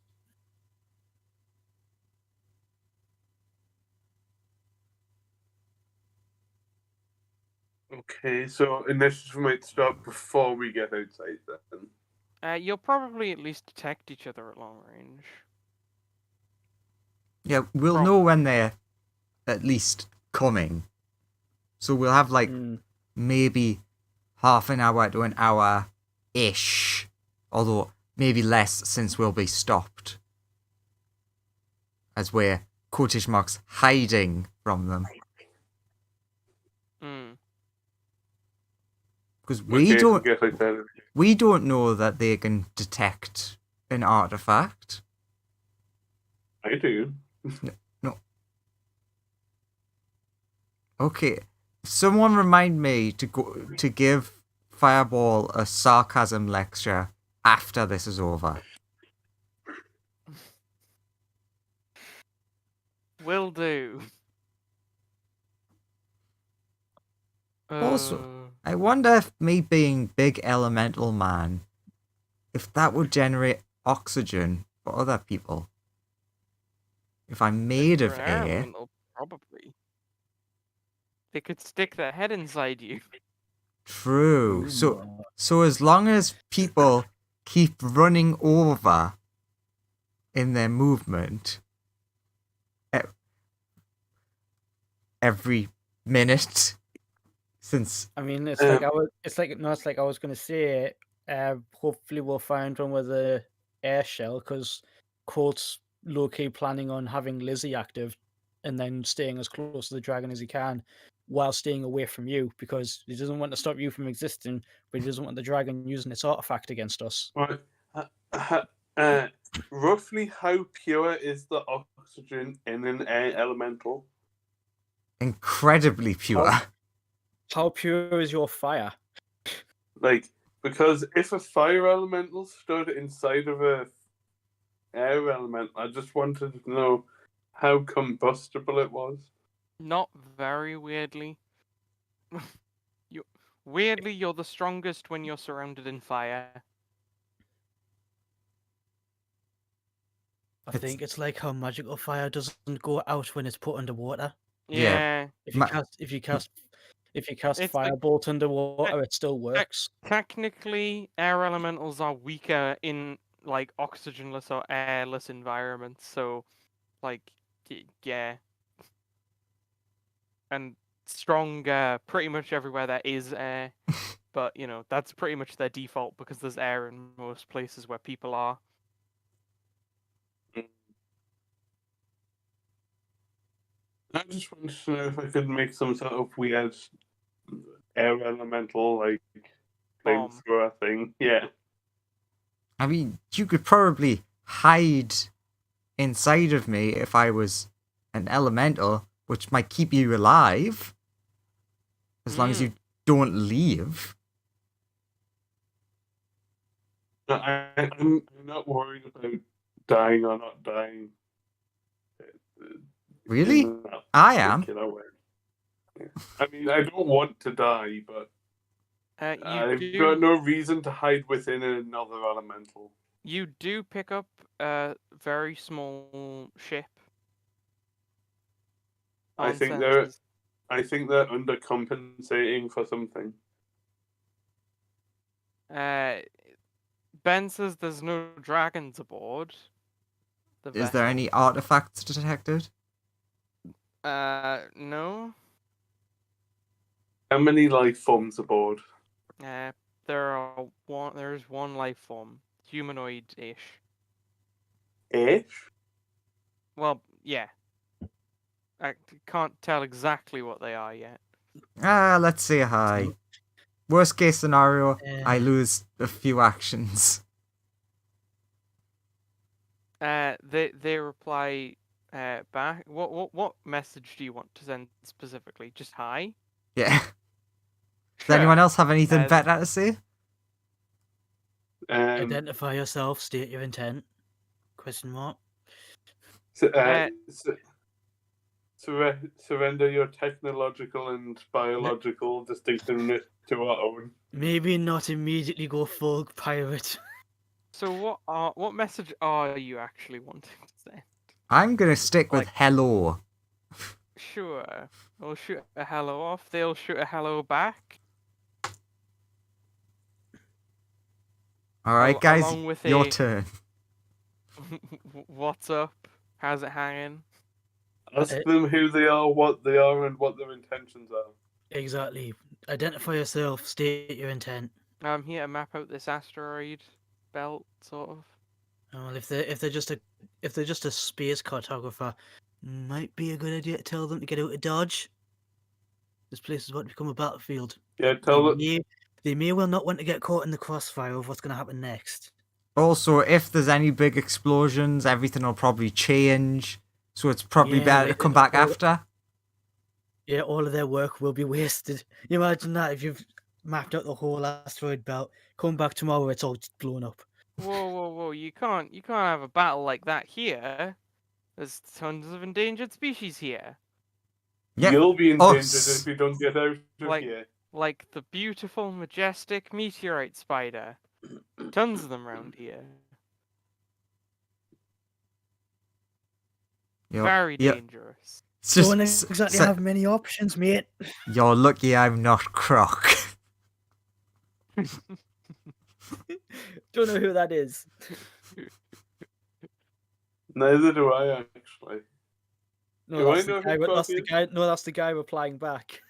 Okay, so initiative might start before we get outside then. You'll probably at least detect each other at long range. Yeah, we'll know when they're at least coming. So we'll have maybe half an hour to an hour-ish. Although maybe less since we'll be stopped. As we're, quotation marks, hiding from them. Because we don't know that they can detect an artifact. I do. No. Okay. Someone remind me to give Fireball a sarcasm lecture after this is over. Will do. Also, I wonder if me being big elemental man, if that would generate oxygen for other people. If I'm made for of an air, elemental, probably. They could stick their head inside you. true. Ooh, So as long as people keep running over in their movement every minute, since I mean, it's like I was gonna say. Hopefully, we'll find one with a air shell because Court's low key planning on having Lizzie active, and then staying as close to the dragon as he can, while staying away from you because he doesn't want to stop you from existing, but he doesn't want the dragon using its artifact against us. Right. Roughly how pure is the oxygen in an air elemental? incredibly pure. How pure is your fire? Like, because if a fire elemental stood inside of a air element, I just wanted to know how combustible it was. Not very weirdly. Weirdly, you're the strongest when you're surrounded in fire. I think it's like how magical fire doesn't go out when it's put underwater. Yeah. Yeah. If Ma- you cast It's like- firebolt underwater, it still works. Technically, air elementals are weaker in like oxygenless or airless environments. So, like, yeah, and stronger pretty much everywhere there is air. But you know that's pretty much their default because there's air in most places where people are. I just wanted to know if I could make some sort of weird air elemental, like, Bomb. flamethrower thing. Yeah. I mean, you could probably hide inside of me if I was an elemental, which might keep you alive. As long as you don't leave. I'm not worried about dying or not dying. Really? in that I am. particular way. Yeah. I mean, I don't want to die, but I've got no reason to hide within another elemental. You do pick up a very small ship. I on think they're sensors. undercompensating for something. Ben says there's no dragons aboard. The Is there vessel. any artifacts detected? No. How many life forms aboard? There's one life form, humanoid-ish. Ish? Well, yeah. I can't tell exactly what they are yet. Let's say hi. Worst case scenario, I Uh, lose a few actions. They reply back. What message do you want to send specifically? Just hi. Yeah. Does anyone else have anything Uh, better to say? Identify yourself, state your intent. Question mark. Surrender your technological and biological distinctiveness to our own. Maybe not immediately go full pirate. So what message are you actually wanting to send? I'm gonna stick with Like- hello. Sure. We'll shoot a hello off. They'll shoot a hello back. Alright, guys, along with your a- turn. What's up? How's it hanging? Ask them who they are, what they are, and what their intentions are. Exactly. Identify yourself, state your intent. I'm here to map out this asteroid belt, sort of. Well, if they're just a space cartographer, might be a good idea to tell them to get out of Dodge. This place is about to become a battlefield. Yeah, tell them. They may well not want to get caught in the crossfire of what's going to happen next. Also, if there's any big explosions, everything will probably change. So it's probably Yeah, better to like come back all- after. Yeah, all of their work will be wasted. You imagine that if you've mapped out the whole asteroid belt, come back tomorrow, it's all just blown up. Whoa! You can't have a battle like that here. There's tons of endangered species here. Yep. You'll be Oh, endangered if you don't get out of like- here. like the beautiful, majestic meteorite spider. Tons of them around here. Very dangerous. It's Don't just, exactly have many options, mate. you're lucky I'm not Croc. Don't know who that is. Neither do I actually. No, Do I that's know the guy. who That's Croc the is? guy. No, that's the guy replying back.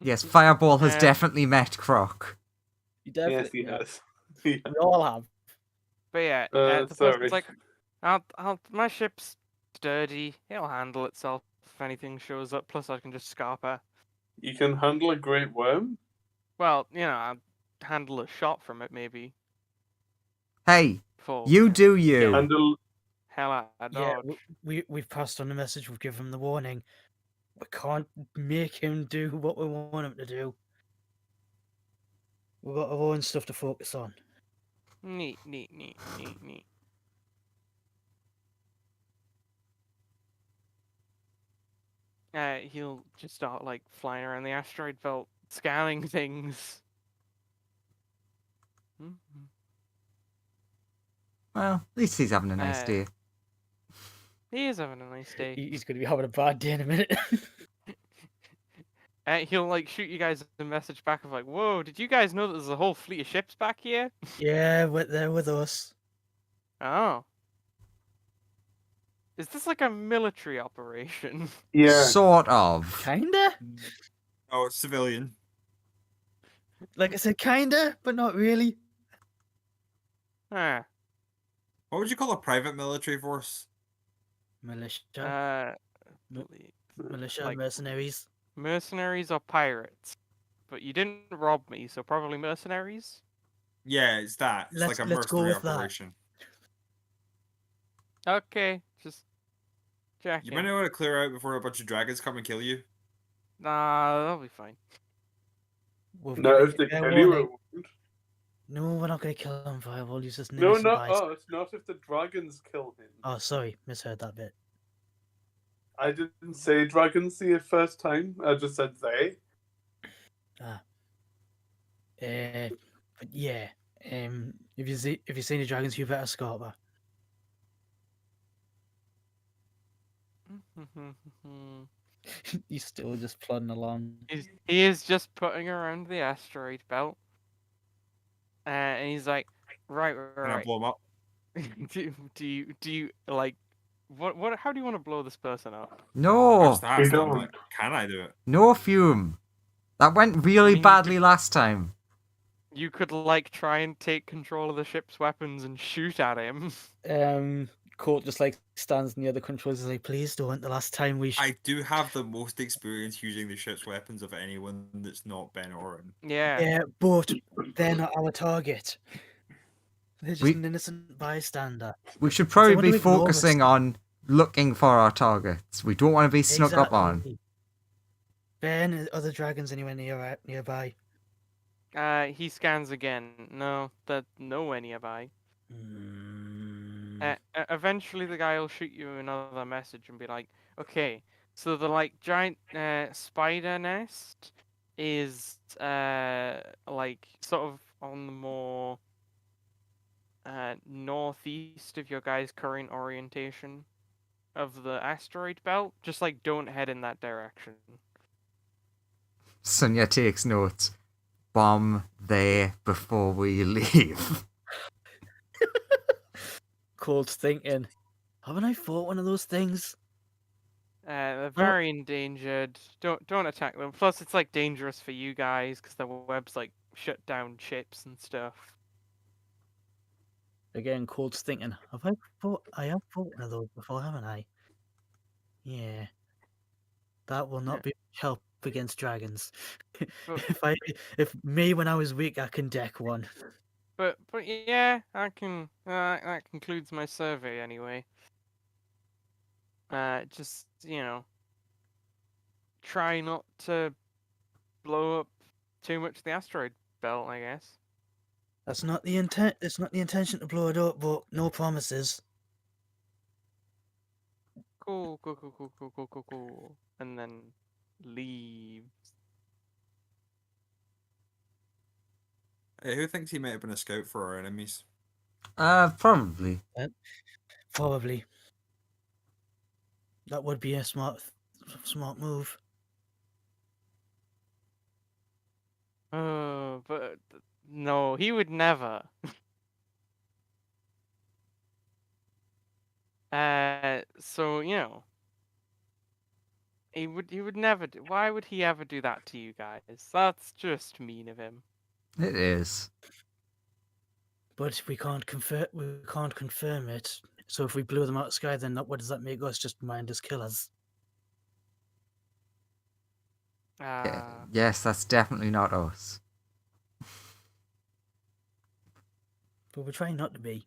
Yes, Fireball has Uh, definitely met Croc. You Yes, definitely. he yeah. has. Yeah. We all have. But yeah, the Sorry. person's like, my ship's sturdy. It'll handle itself if anything shows up. Plus, I can just scarper. You can handle a great worm? Well, I'll handle a shot from it maybe. Hey, Before you do you. Handle. hell out of Yeah, dodge. we've passed on the message. We've given him the warning. We can't make him do what we want him to do. We've got our own stuff to focus on. Neat. He'll just start like flying around the asteroid belt, scanning things. Well, at least he's having a nice day. He is having a nice day. He's going to be having a bad day in a minute. He'll like shoot you guys a message back of like, "Whoa, did you guys know that there's a whole fleet of ships back here?" Yeah, they're with us. Oh. Is this like a military operation? Yeah. Sort of. Kinda. Oh, it's civilian. Like I said, kinda, but not really. Ah. What would you call a private military force? Militia, No- militia, like- mercenaries. mercenaries or pirates? But you didn't rob me, so probably mercenaries. Yeah, it's that. It's like a Let's go mercenary with that. operation. Okay, just You checking. might know how to clear out before a bunch of dragons come and kill you. Nah, that'll be fine. We've No, given if they you fair kill you, warning. it won't. No, we're not going to kill him. We'll use this No, innocent no, bystander. it's not if the dragons kill him. Oh, sorry, misheard that bit. I didn't say dragons the first time. I just said they. But yeah, if you see any dragons, you better escort her. He's still just plodding along. He is just putting around the asteroid belt. And he's like, right. And I blow them up. do you like what how do you want to blow this person up? No, Just asked them, like, can I do it? no fume. That went really mean, badly last time. You could like try and take control of the ship's weapons and shoot at him. Colt just like stands near the controls and like, please don't. The last time we I do have the most experience using the ship's weapons of anyone that's not Ben Oren. Yeah. yeah, but they're not our target. They're just We- an innocent bystander. We should probably want be to ignore focusing us. on looking for our targets. We don't want to be snuck up on. Exactly. Ben, other dragons anywhere nearby? He scans again. No, that nowhere nearby. Eventually, the guy will shoot you another message and be like, "Okay, so the like giant spider nest is like sort of on the more northeast of your guys' current orientation of the asteroid belt. Just like don't head in that direction." Sonia takes notes. Bomb there before we leave. Colt's thinking, haven't I fought one of those things? They're very endangered. Don't attack them. Plus, it's like dangerous for you guys because the web's like shut down ships and stuff. Again, Colt's thinking, I have fought one of those before, haven't I? Yeah. That will not be much help against dragons. But- if me when I was weak, I can deck one. But yeah, I can. That concludes my survey anyway. Just try not to blow up too much of the asteroid belt, I guess. That's not the intent. It's not the intention to blow it up, but no promises. Cool. And then leaves. Hey, who thinks he might have been a scout for our enemies? Probably. Probably. That would be a smart move. Oh, but no, he would never. So he would never do. Why would he ever do that to you guys? That's just mean of him. It is. But we can't confirm it. So if we blew them out of the sky, then what does that make us? Just mindless killers. Yes, that's definitely not us. But we're trying not to be.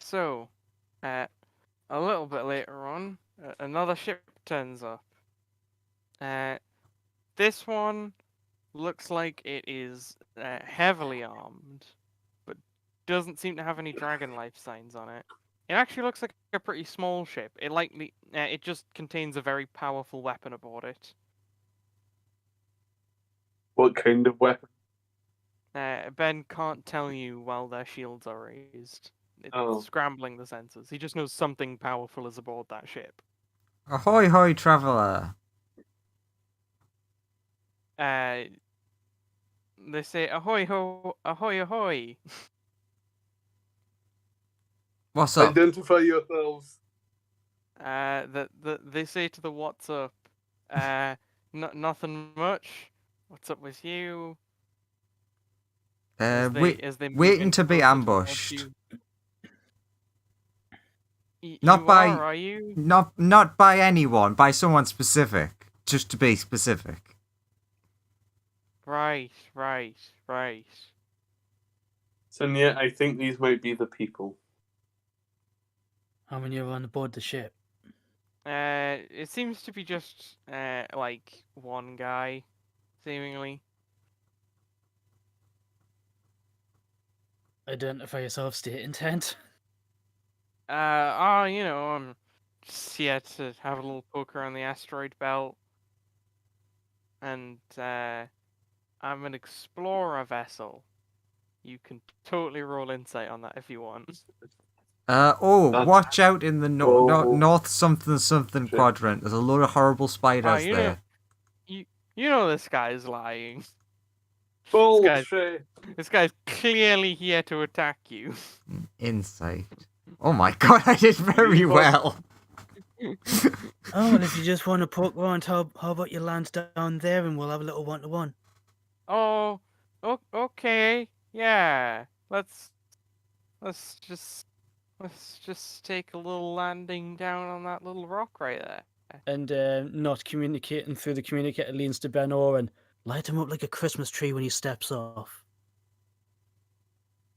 So, a little bit later on, another ship turns up. This one looks like it is heavily armed, but doesn't seem to have any dragon life signs on it. It actually looks like a pretty small ship. It just contains a very powerful weapon aboard it. What kind of weapon? Ben can't tell you while their shields are raised. It's Oh. scrambling the sensors. He just knows something powerful is aboard that ship. Ahoy, hoy, traveller. They say ahoy ho, ahoy ahoy. What's up? Identify yourselves. They say to the what's up. Nothing much. What's up with you? As they move waiting in to be closer towards ambushed. you. Not you by- are you? Not by anyone, by someone specific. Just to be specific. Right. So yeah, I think these might be the people. How many are on board the ship? It seems to be just like one guy, seemingly. Identify yourself, state intent. I'm just here to have a little poke around the asteroid belt, and I'm an explorer vessel. You can totally roll insight on that if you want. Watch out in the north something Shit. quadrant. There's a load of horrible spiders there. You know this guy's lying. Bullshit. This guy's clearly here to attack you. Insight. Oh my god, I did very well. Oh, well, if you just want to poke around, how about you land down there and we'll have a little one-to-one? Oh, okay. Yeah. Let's just take a little landing down on that little rock right there. And not communicating through the communicator leans to Ben Orr and light him up like a Christmas tree when he steps off.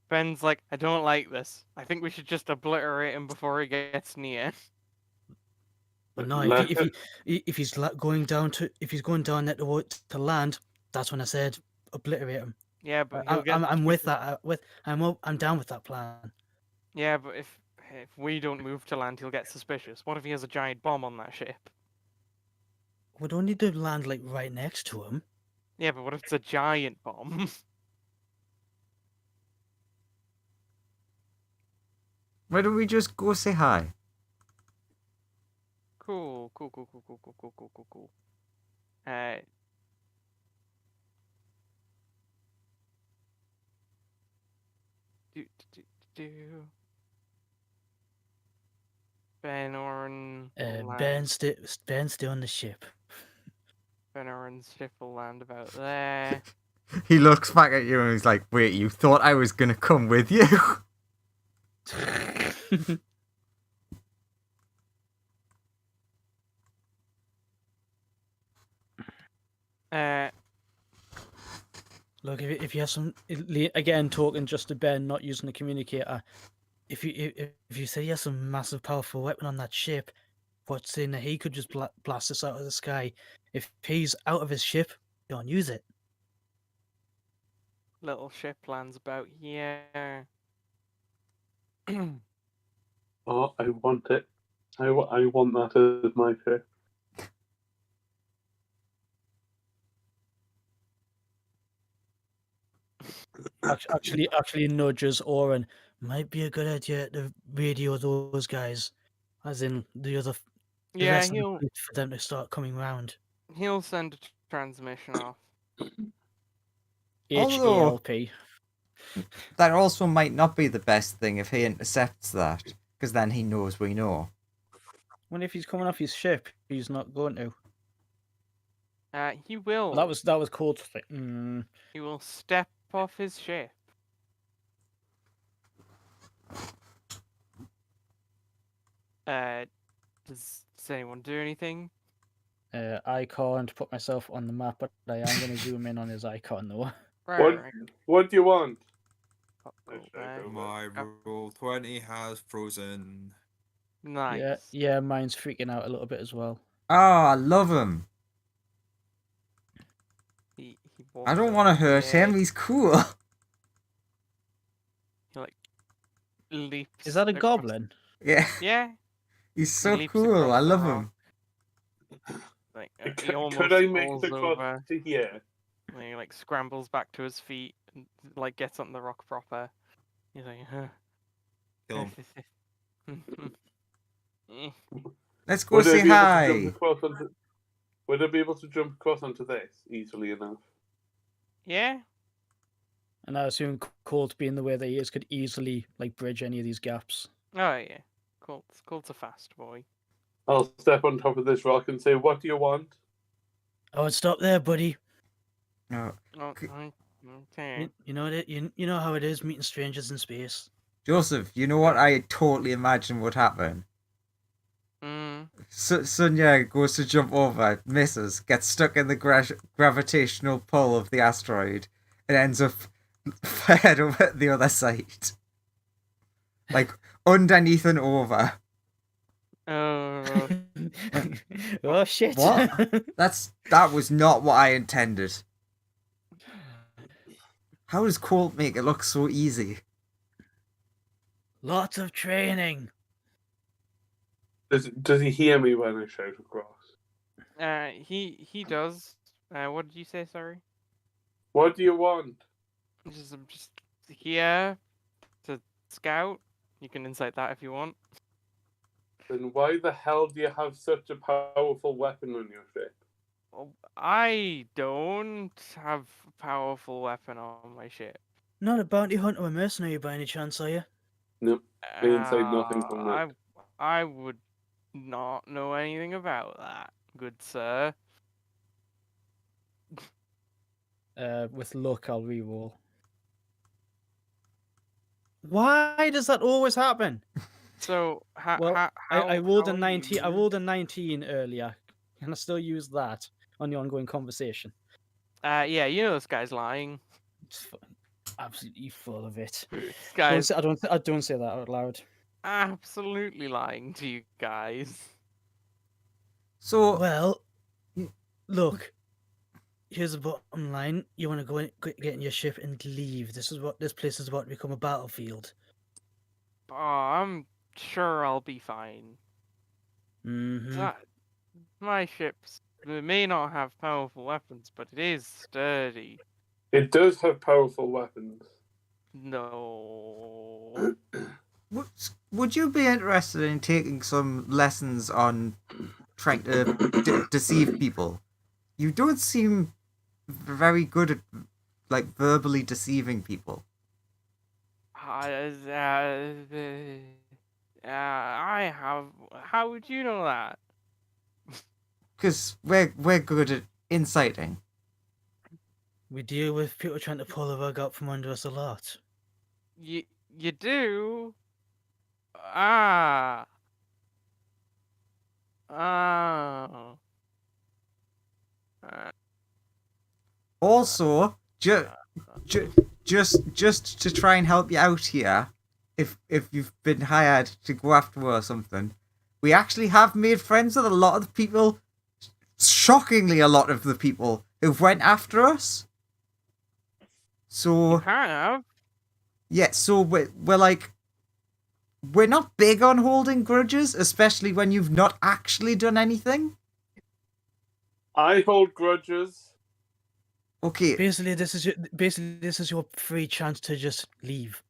Ben's like, I don't like this. I think we should just obliterate him before he gets near. But no, Let if he's going down there to land, that's when I said obliterate him. Yeah, but he'll get. I'm with that. I'm down with that plan. Yeah, but if we don't move to land, he'll get suspicious. What if he has a giant bomb on that ship? We don't need to land like right next to him. Yeah, but what if it's a giant bomb? Why don't we just go say hi? Cool. Do. Ben Oren. Ben's still on the ship. Ben Oren's ship will land about there. He looks back at you and he's like, wait, you thought I was gonna come with you? Look, if you have some, again talking just to Ben, not using the communicator. If you say he has some massive, powerful weapon on that ship, what's saying that he could just blast us out of the sky? If he's out of his ship, don't use it. Little ship lands about here. Oh, I want it. I want that as my ship. actually nudges Oren. Might be a good idea to radio those guys, as in the Yeah, rest of the fleet for them to start coming round. he'll send a transmission off. Although- HALP. That also might not be the best thing if he intercepts that, because then he knows we know. Wonder if he's coming off his ship. He's not going to. He will. Well, that was cool. He will step off his ship. Does anyone do anything? I can't put myself on the map, but I am going to zoom in on his icon though. What do you want? Pop There go should I back. go? My roll 20 has frozen. Nice. Yeah, mine's freaking out a little bit as well. Oh, I love him. He I don't walks want to up hurt there, him. He's cool. He like leaps. Is that a across- goblin? Yeah, Yeah. he's so leaps cool. across I the love rock. him. Like he Could almost I make falls the cross over. to here? And he like scrambles back to his feet and like gets on the rock proper. He's like, huh. Kill him. Let's go Would I say be able to hi. jump across onto- Would I be able to jump across onto this easily enough? Yeah. And I assume Colt, being the way that he is, could easily like bridge any of these gaps. Oh yeah. Colt's a fast boy. I'll step on top of this rock and say, "What do you want?" Oh, stop there, buddy. No, Oh, C- okay. You know it. You know how it is meeting strangers in space. Joseph, you know what I totally imagine would happen? Mm. Sunya goes to jump over, misses, gets stuck in the gravitational pull of the asteroid, and ends up fired over at the other side. Like, underneath and over. Oh. Oh shit! What? That was not what I intended. How does Colt make it look so easy? Lots of training. Does he hear me when I shout across? He does. What did you say? Sorry. What do you want? I'm just here to scout. You can incite that if you want. Then why the hell do you have such a powerful weapon on your ship? Oh, I don't have a powerful weapon on my ship. Not a bounty hunter or mercenary by any chance, are you? Nope. I inside nothing from that. I would not know anything about that, good sir. With luck, I'll re-roll. Why does that always happen? So Well, how I rolled a how are 19. I you? rolled a 19 earlier. Can I still use that on the ongoing conversation? Yeah, you know this guy's lying. It's absolutely full of it. This guy's I don't say that out loud. absolutely lying to you guys. So, Well, y- look. Here's the bottom line. You want to get in your ship and leave. This place is about to become a battlefield. Oh, I'm sure I'll be fine. Mm-hmm. My ships may not have powerful weapons, but it is sturdy. It does have powerful weapons. No. would you be interested in taking some lessons on trying to deceive people? You don't seem very good at, like, verbally deceiving people. I have. How would you know that? Because we're good at inciting. We deal with people trying to pull the rug out from under us a lot. You do. Ah. Oh. Also, just to try and help you out here, if you've been hired to go after or something, we actually have made friends with a lot of the people. Shockingly, a lot of the people who've went after us. You So have. yeah, so we're like, we're not big on holding grudges, especially when you've not actually done anything. I hold grudges. Okay, Basically, this is your free chance to just leave.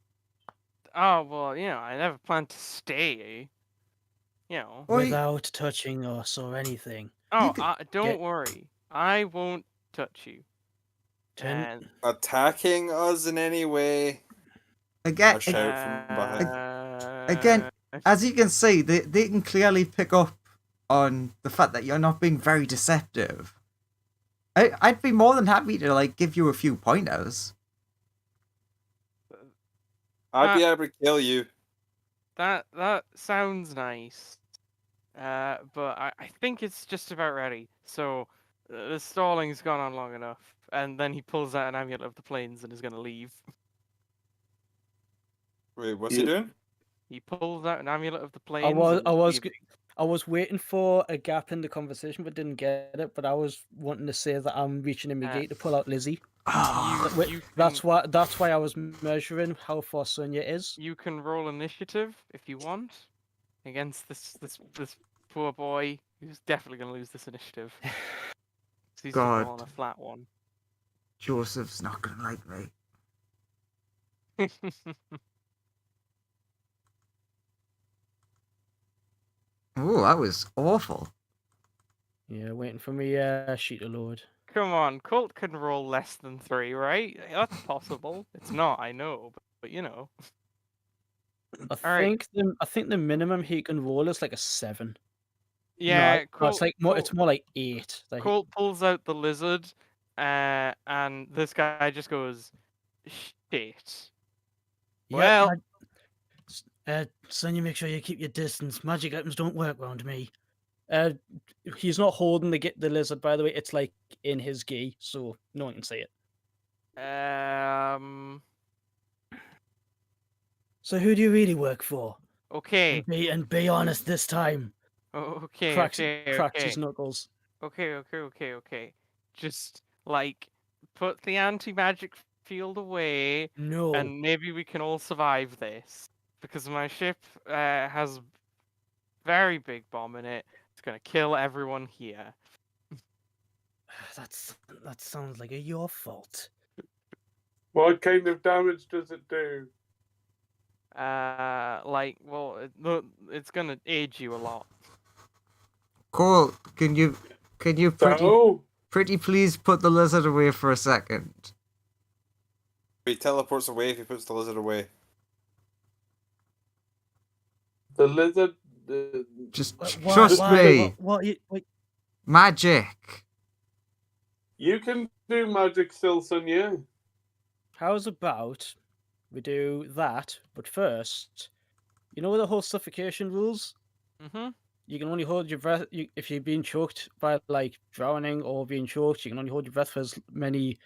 Oh well, I never planned to stay. You know. well, Without touching us or anything. Oh, could- don't get- worry. I won't touch you. Turn. And Attacking us in any way? again, A shout from behind. again, as you can see, they can clearly pick up on the fact that you're not being very deceptive. I'd be more than happy to like give you a few pointers. I'd be able to kill you. that sounds nice. But I think it's just about ready. So the stalling's gone on long enough, and then he pulls out an amulet of the plains and is gonna leave. Wait, what's he doing? He pulls out an amulet of the I plains. was and I is was leaving. I was waiting for a gap in the conversation, but didn't get it. But I was wanting to say that I'm reaching in my gate to pull out Lizzie. Oh, You That's can- why I was measuring how far Sonia is. You can roll initiative if you want against this poor boy who's definitely gonna lose this initiative. 'Cause he's just God. rolling a flat one. Joseph's not gonna like me. Oh, that was awful. Yeah, waiting for me sheet to load. Come on, Colt can roll less than 3, right? That's possible. It's not, I know, but you know. I Alright. think the minimum he can roll is like a 7. Yeah, no, Colt, it's like more. It's more like 8. That he- Colt pulls out the lizard, and this guy just goes, shit. Yeah, Well, Sonia, make sure you keep your distance. Magic items don't work round me. He's not holding the lizard, by the way. It's like in his gi, so no one can see it. So who do you really work for? okay. And be honest this time. Okay, Cracks okay. his knuckles. Okay. Just, like, put the anti-magic field away, No. and maybe we can all survive this. Because my ship has very big bomb in it. It's gonna kill everyone here. That sounds like your fault. What kind of damage does it do? It's gonna age you a lot. Cole, can you So, pretty please put the lizard away for a second? He teleports away if he puts the lizard away. the lizard. Just Why- trust why- me. What? Magic. You can do magic still, Sonia. How's about we do that? But first, you know the whole suffocation rules. Mm-hmm. You can only hold your breath if you're being choked by like drowning or being choked. You can only hold your breath for as many.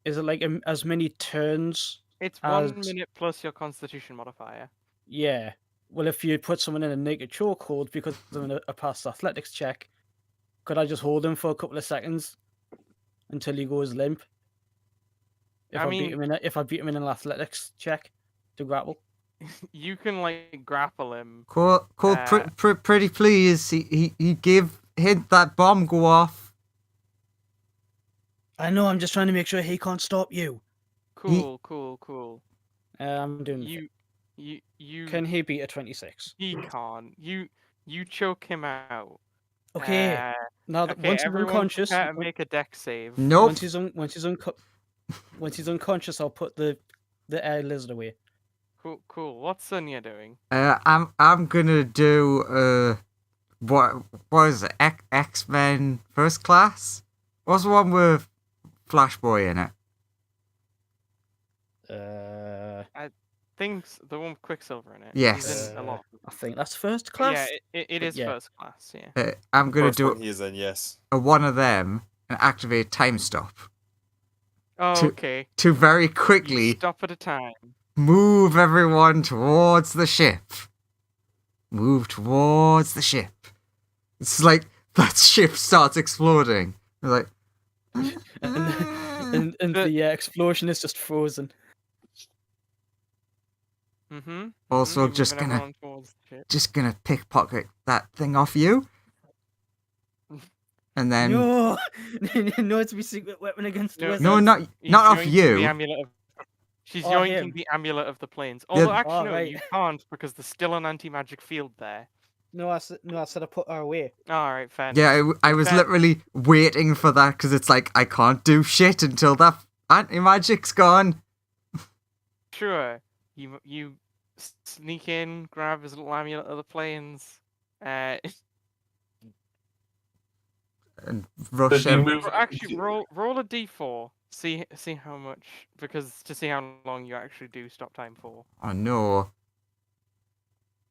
Is it like as many turns? It's As- 1 minute plus your constitution modifier. Yeah. Well, if you put someone in a naked chokehold because of a past athletics check, could I just hold him for a couple of seconds until he goes limp? If I I beat mean- him in an athletics check to grapple. You can like grapple him. Cole, pretty please. He gave hint that bomb go off. I know. I'm just trying to make sure he can't stop you. Cool. I'm doing. You Can he beat a 26? he can't. You choke him out. Okay. Now that Okay, once he's everyone unconscious, prepare to make a deck save. Nope. once he's unconscious, I'll put the air lizard away. Cool. What's Sonia doing? I'm gonna do what is it? X-Men First Class? What's the one with Flash Boy in it? Things the one with Quicksilver in it. Yes. He's in a lot. I think that's first But class. yeah, it But is yeah. first class. Yeah. I'm gonna First do one he is in, yes. a one of them and activate time stop Oh, To- okay. to very You quickly stop at a time. move everyone towards the ship. Move towards the ship. It's like that ship starts exploding. It's like, and But- the explosion is just frozen. Mm-hmm. Also, just gonna pickpocket that thing off you. And then No, no, it's my secret weapon against No, wizards. no, not He's not off yoinking you. The amulet of... She's Oh, yoinking him. the amulet of the plains. Although, actually, Oh, no, right. you can't because there's still an anti-magic field there. No, I said I put her away. All right, fair Yeah, enough. I was Fair- literally waiting for that because it's like I can't do shit until that anti-magic's gone. Sure. You sneak in, grab his little amulet of the plains. And rush Does he him. move? Actually, roll a d4. See how much, because to see how long you actually do stop time for. Oh no.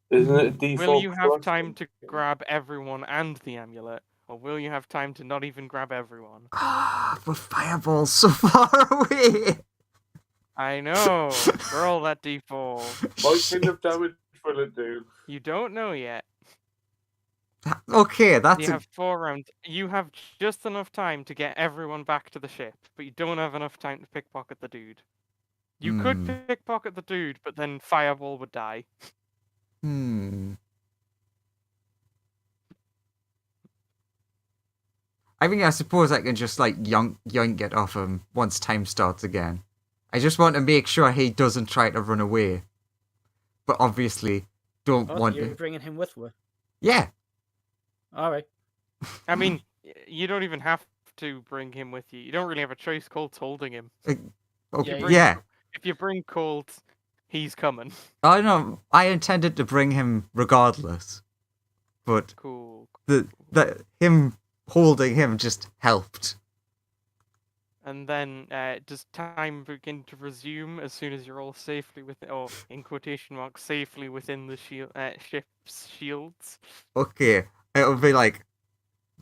Isn't it a D4? Will you have plus? time to grab everyone and the amulet, or will you have time to not even grab everyone? But Fireball's so far away. I know. Roll that d4. What kind of damage will it do? You don't know yet. Okay, that's You have 4 rounds. You have just enough time to get everyone back to the ship, but you don't have enough time to pickpocket the dude. You could pickpocket the dude, but then Fireball would die. I mean, I suppose I can just like yoink it off him once time starts again. I just want to make sure he doesn't try to run away. But obviously, don't Oh, want you're to. bringing him with you. Yeah. All right. I mean, you don't even have to bring him with you. You don't really have a choice. Colt's holding him. Okay, Yeah, yeah. If you bring Colt, he's coming. I know. I intended to bring him regardless, but Cool. the him holding him just helped. And then, does time begin to resume as soon as you're all safely within, or in quotation marks, safely within the ship's shields? Okay, it'll be like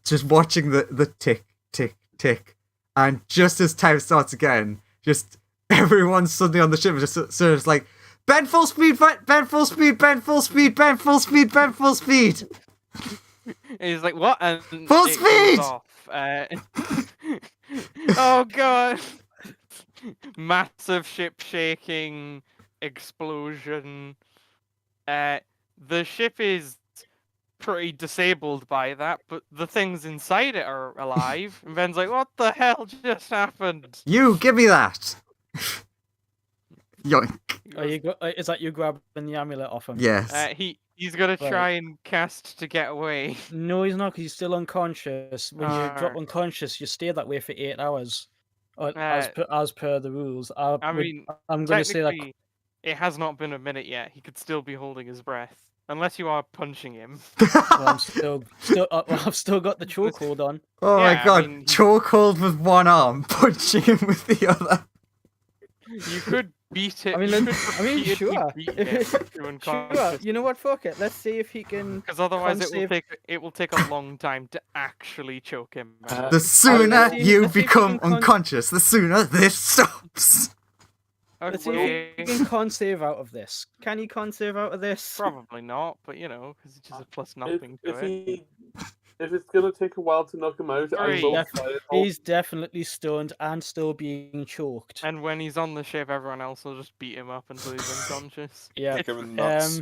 just watching the tick, tick, tick, and just as time starts again, just everyone suddenly on the ship is just so it's like bend full speed, bend full speed, bend full speed, bend full speed, bend full speed. And he's like, what? And Full it goes speed! off. Oh god! Massive ship shaking explosion. The ship is pretty disabled by that, but the things inside it are alive. And Ben's like, what the hell just happened? You give me that. Yoink. Is that you grabbing the amulet off him? Yes. He's gonna Right. try and cast to get away. No, he's not, because he's still unconscious. When you drop Ah. unconscious, you stay that way for 8 hours. Uh, As per the rules. I mean, I'm going to say that. technically, it has not been a minute yet. He could still be holding his breath, unless you are punching him. Well, I've still got the chokehold on. Oh yeah, my I god, mean, chokehold with one arm, punching him with the other. You could beat it. I mean, sure. Sure. You know what? Fuck it. Let's see if he can. Because otherwise, conceive- it will take a long time to actually choke him. out. The sooner see- you let's see if become we can unconscious, the sooner this stops. Let's see Okay. if he can con save out of this. Can he con save out of this? Probably not, but you know, because it's just a plus nothing to it. If it's gonna take a while to knock him out, I Three. will Def- fire. He's definitely stunned and still being choked. And when he's on the ship, everyone else will just beat him up until he's unconscious. Yeah. Kick him in the nuts.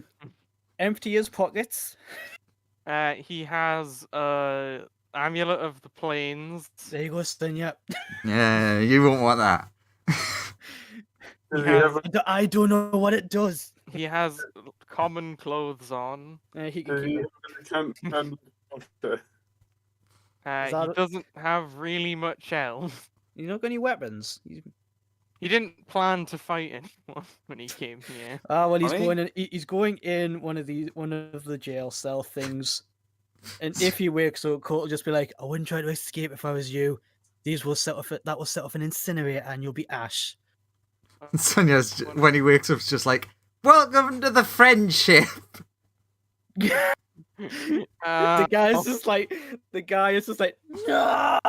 Empty his pockets. He has amulet of the plains. There you go, stun. Yep. Yeah, you won't want that. Does he has- have I don't know what it does. He has common clothes on. He does can he keep have it. a can Is He that a- doesn't have really much else. You not got any weapons? He didn't plan to fight anyone when he came here. Ah, well, he's Funny. going in. He's going in one of the jail cell things, and if he wakes up, Colt will just be like, "I wouldn't try to escape if I was you. That will set off an incinerator, and you'll be ash." Sonya's, when he wakes up, is just like, welcome to the friendship. The guy is just like, no.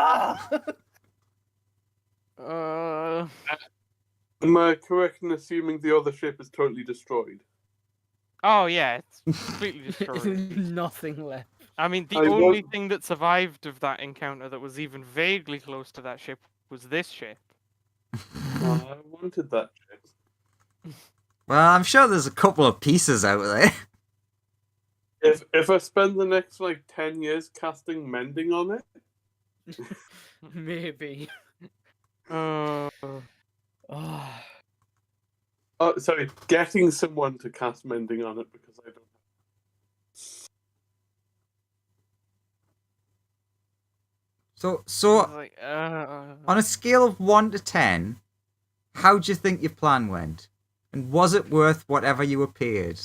Am I correct in assuming the other ship is totally destroyed? Oh yeah, it's completely destroyed. Nothing left. I mean, the I only was- thing that survived of that encounter that was even vaguely close to that ship was this ship. I wanted that ship. Well, I'm sure there's a couple of pieces out there. If I spend the next like 10 years casting mending on it, Maybe. Uh, Oh, Oh, sorry, getting someone to cast mending on it because I don't. So it's like, on a scale of 1 to 10, how do you think your plan went? And was it worth whatever you were paid?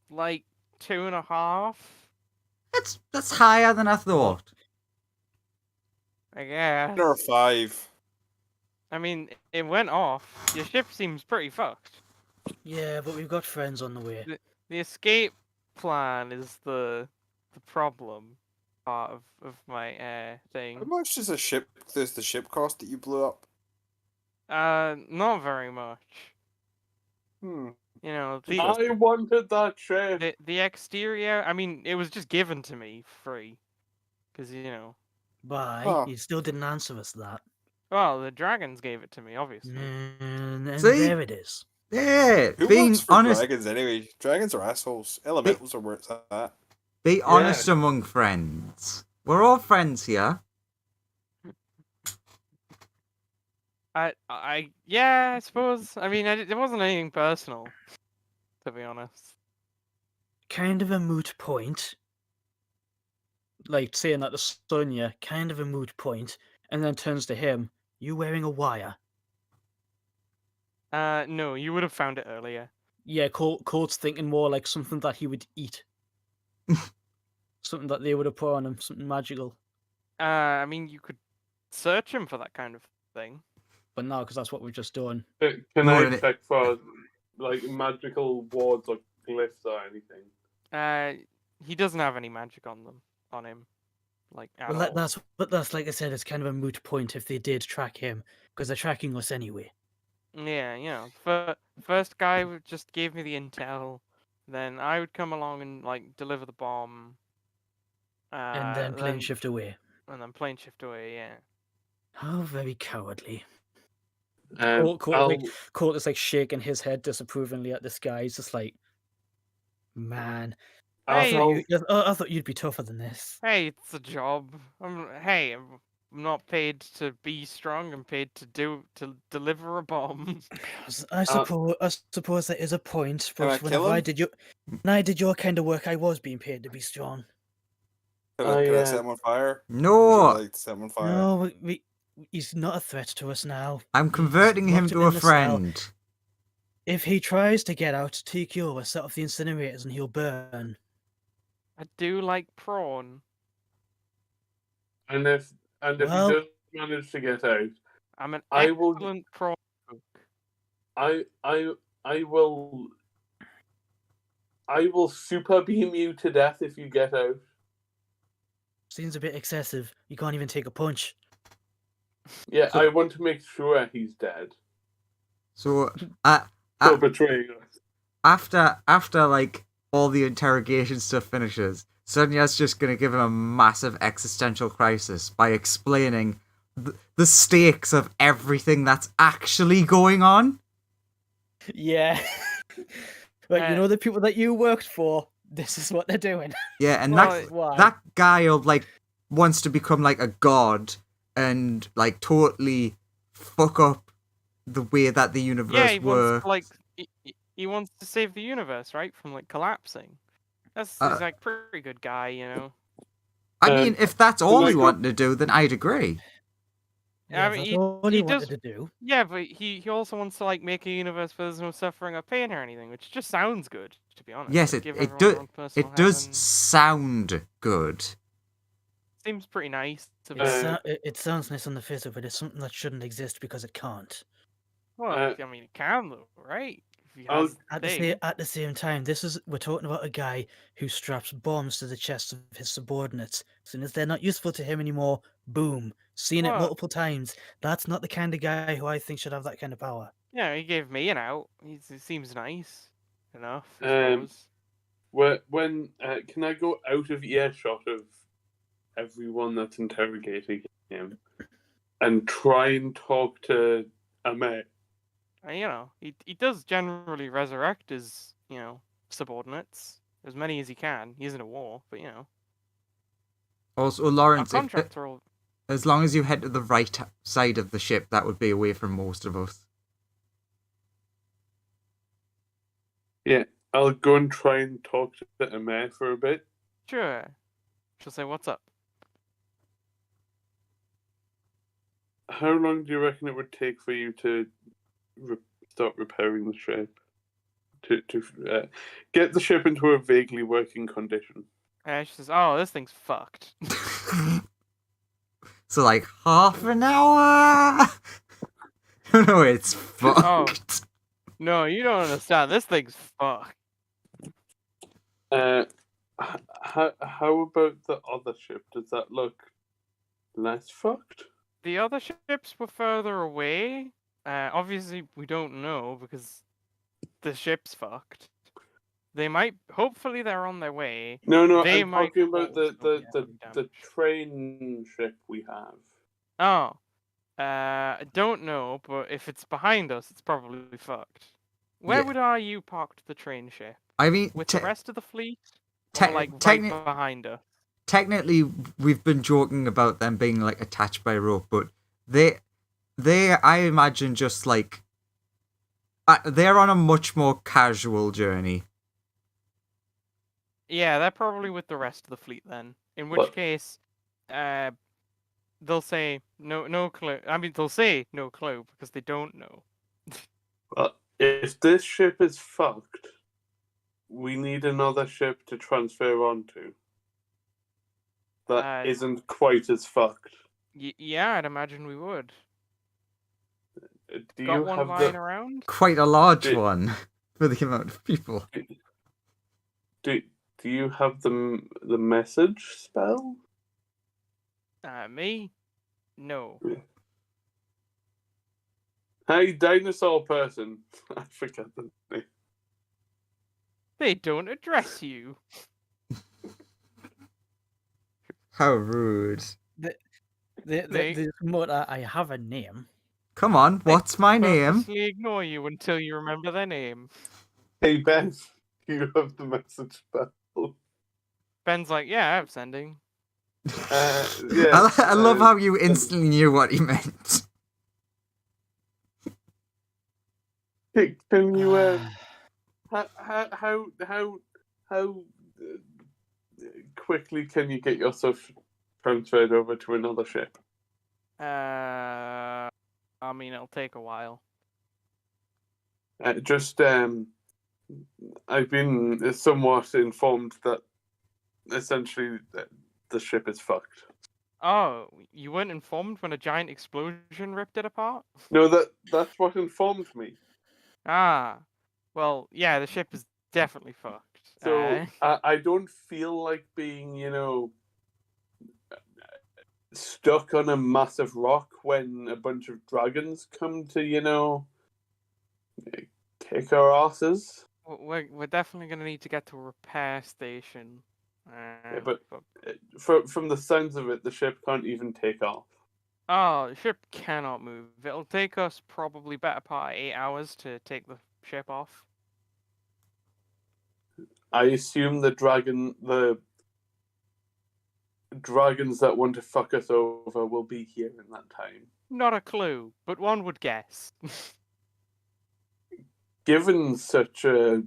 like 2.5, That's higher than I thought. I guess. Or 5. I mean, it went off. Your ship seems pretty fucked. yeah, but we've got friends on the way. The escape plan is the problem part of my How thing. much does the ship cost that you blew up? Not very much. Hmm. You know, I wanted that ship. the exterior. I mean, it was just given to me free, because you know. Bye. Huh. You still didn't answer us that. Well, the dragons gave it to me, obviously. And See? there it is. Yeah, Who being works for honest, dragons anyway? Dragons are assholes. Elementals are where it's at. be honest among friends. We're all friends here. Yeah, I suppose. I mean, it wasn't anything personal, to be honest. Kind of a moot point. Like saying that to Sonia, kind of a moot point, and then turns to him. You wearing a wire? No, you would have found it earlier. Yeah, Colt's thinking more like something that he would eat. Something that they would have put on him, something magical. I mean, you could search him for that kind of thing. But no, because that's what we've just done. Can No, I it- check for like magical wards or glyphs or anything? He doesn't have any magic on him, like at Well, all. that's like I said, it's kind of a moot point if they did track him, because they're tracking us anyway. Yeah, you know, first guy just gave me the intel, then I would come along and like deliver the bomb. And then plane shift away. And then plane shift away. Yeah. How very cowardly. I'll- Colt is like shaking his head disapprovingly at this guy. He's just like, man, Hey, I thought you'd be tougher than this. Hey, it's a job. I'm not paid to be strong. I'm paid to deliver a bomb. I suppose that is a point, Can I but kill whenever him? when I did your kind of work, I was being paid to be strong. Could I set him on fire? No, Like set him on fire. No, he's not a threat to us now. I'm converting him locked to in a the cell. friend. If he tries to get out, take you over, set off the incinerators, and he'll burn. I do like prawn. And if Well- he does manage to get out, I'm an I will- excellent prawn cook. I will super beam you to death if you get out. Seems a bit excessive. You can't even take a punch. Yeah, So- I want to make sure he's dead So, for betraying us. after like all the interrogation stuff finishes, Sonya's just gonna give him a massive existential crisis by explaining the stakes of everything that's actually going on. Yeah. Like, you know the people that you worked for, this is what they're doing. Yeah, and Well, Why? that guy wants to become like a god and like totally fuck up the way that the universe Yeah, he works. wants he wants to save the universe, right, from like collapsing. He's like pretty good guy, you know. I mean, if that's all like he a- wanted to do, then I'd agree. Yeah, I mean, that's he- all he he does- wanted to do. Yeah, but he also wants to like make a universe where there's no suffering or pain or anything, which just sounds good, to be honest. Yes, Like, it give it everyone does their own personal it does heaven. sound good. Seems pretty nice. To be It, honest. sou- it, it sounds nice on the face of it. It's something that shouldn't exist because it can't. Well, I mean, it can though, right? If you I'll- have At the the, thing. at the same time, we're talking about a guy who straps bombs to the chests of his subordinates. As soon as they're not useful to him anymore, boom. Seen it Well- multiple times. That's not the kind of guy who I think should have that kind of power. Yeah, he gave me an out. He seems nice enough. I Um, suppose. When can I go out of earshot of everyone that's interrogating him and try and talk to Ahmet? And, you know, he does generally resurrect his, you know, subordinates as many as he can. He isn't a war, but you know. Also, Our Lawrence, contracts are all. as long as you head to the right side of the ship, that would be away from most of us. Yeah, I'll go and try and talk to Emma for a bit. Sure. She'll say, "What's up?" How long do you reckon it would take for you to start repairing the ship? To get the ship into a vaguely working condition. She says, "Oh, this thing's fucked." So, like, half an hour? No, it's fucked. No, you don't understand. This thing's fucked. How about the other ship? Does that look less fucked? The other ships were further away. Obviously, we don't know because the ship's fucked. They might. Hopefully, they're on their way. No, They I'm might talking about also be the heavily damaged. train ship we have. Oh, I don't know, but if it's behind us, it's probably fucked. Where Yeah. would you parked the train ship? I mean, With the rest of the fleet? te- Or like right techni- behind us? technically, we've been joking about them being like attached by rope, but they, I imagine, just like they're on a much more casual journey. Yeah, they're probably with the rest of the fleet then. In which But- case, they'll say no clue. I mean, they'll say no clue because they don't know. But if this ship is fucked, we need another ship to transfer onto. That isn't quite as fucked. Yeah, I'd imagine we would. Do Got you one have lying the around? Quite a large Did- one for the amount of people. do you have the message spell? Me? No. Hey, dinosaur person. I forget the name. They don't address you. How rude. The motor, I have a name. Come on, what's my name? Purposely ignore you until you remember their name. Hey, Ben, you have the message spell. Ben's like, yeah, I'm sending. Yeah. I love how you instantly knew what he meant. Can you how quickly can you get yourself transferred over to another ship? I mean, it'll take a while. I've been somewhat informed that essentially the ship is fucked. Oh, you weren't informed when a giant explosion ripped it apart? No, that's what informed me. Ah, well, yeah, the ship is definitely fucked. So I don't feel like being, stuck on a massive rock when a bunch of dragons come to, kick our asses. We're definitely gonna need to get to a repair station. Yeah, but from the sounds of it, the ship can't even take off. Oh, the ship cannot move. It'll take us probably better part of 8 hours to take the ship off. I assume the dragons that want to fuck us over will be here in that time. Not a clue, but one would guess. Given such a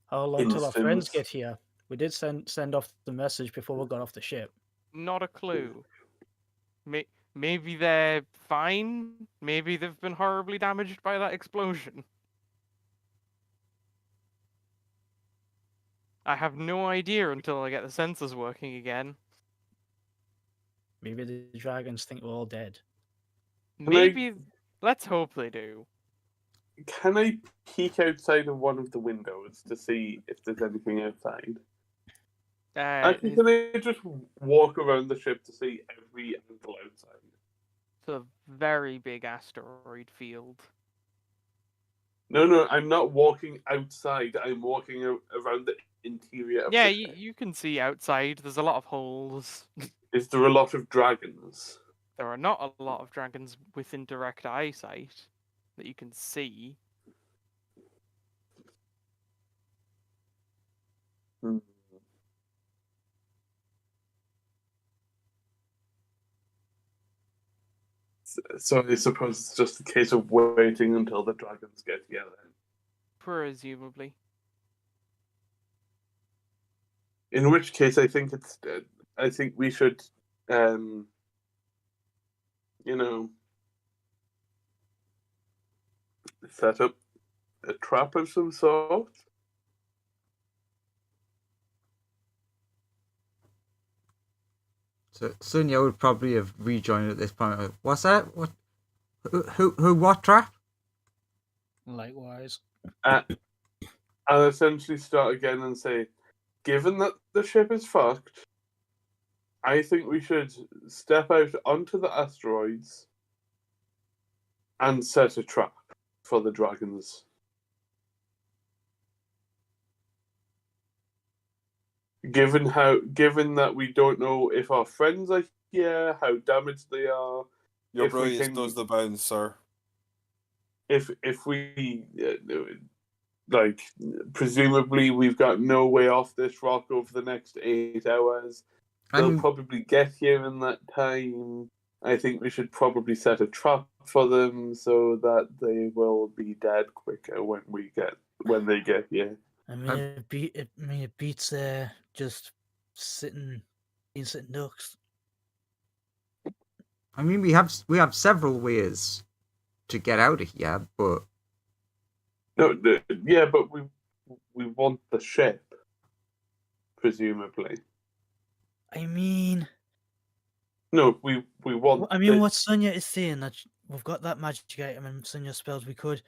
How long till our friends Instance. get here? We did send off the message before we got off the ship. Not a clue. Maybe they're fine. Maybe they've been horribly damaged by that explosion. I have no idea until I get the sensors working again. Maybe the dragons think we're all dead. Maybe. Let's hope they do. Can I peek outside of one of the windows to see if there's anything outside? Actually, can I just walk around the ship to see every angle outside? It's a very big asteroid field. No, I'm not walking outside. I'm walking around the interior of Yeah, the you, ship. you can see outside. There's a lot of holes. Is there a lot of dragons? There are not a lot of dragons within direct eyesight that you can see. So I suppose it's just a case of waiting until the dragons get together. Presumably. In which case, I think I think we should, set up a trap of some sort. So Sonia would probably have rejoined at this point. What's that? What? Who? What trap? Likewise. I'll essentially start again and say, given that the ship is fucked, I think we should step out onto the asteroids and set a trap for the dragons. Given that we don't know if our friends are here, how damaged they are, Your if we brilliance can- knows the bounds, sir. if we like, presumably we've got no way off this rock over the next 8 hours. They'll I'm probably get here in that time. I think we should probably set a trap for them so that they will be dead quicker when they get here. I mean, it beats just sitting ducks. I mean, we have several ways to get out of here, but No, yeah, but we want the ship, presumably. I mean, No, we want. I mean, this. what Sonia is saying, that we've got that magic item and Sonia spells, we could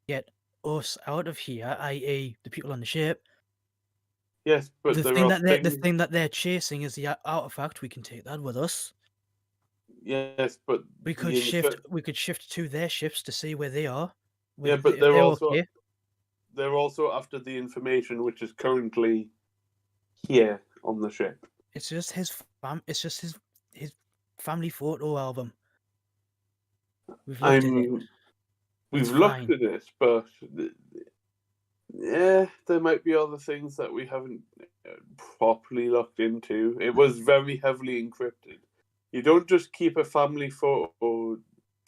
get us out of here, i.e., the people on the ship. Yes, but The there thing are that the things. thing that they're chasing is the artifact. We can take that with us. Yes, but We could the shift. We could shift to their ships to see where they are. Yeah, but if they're they're also okay. they're also after the information which is currently here on the ship. It's just his his family photo album. We've looked at it. We've It's looked fine. at it, but yeah, there might be other things that we haven't properly looked into. It was very heavily encrypted. You don't just keep a family photos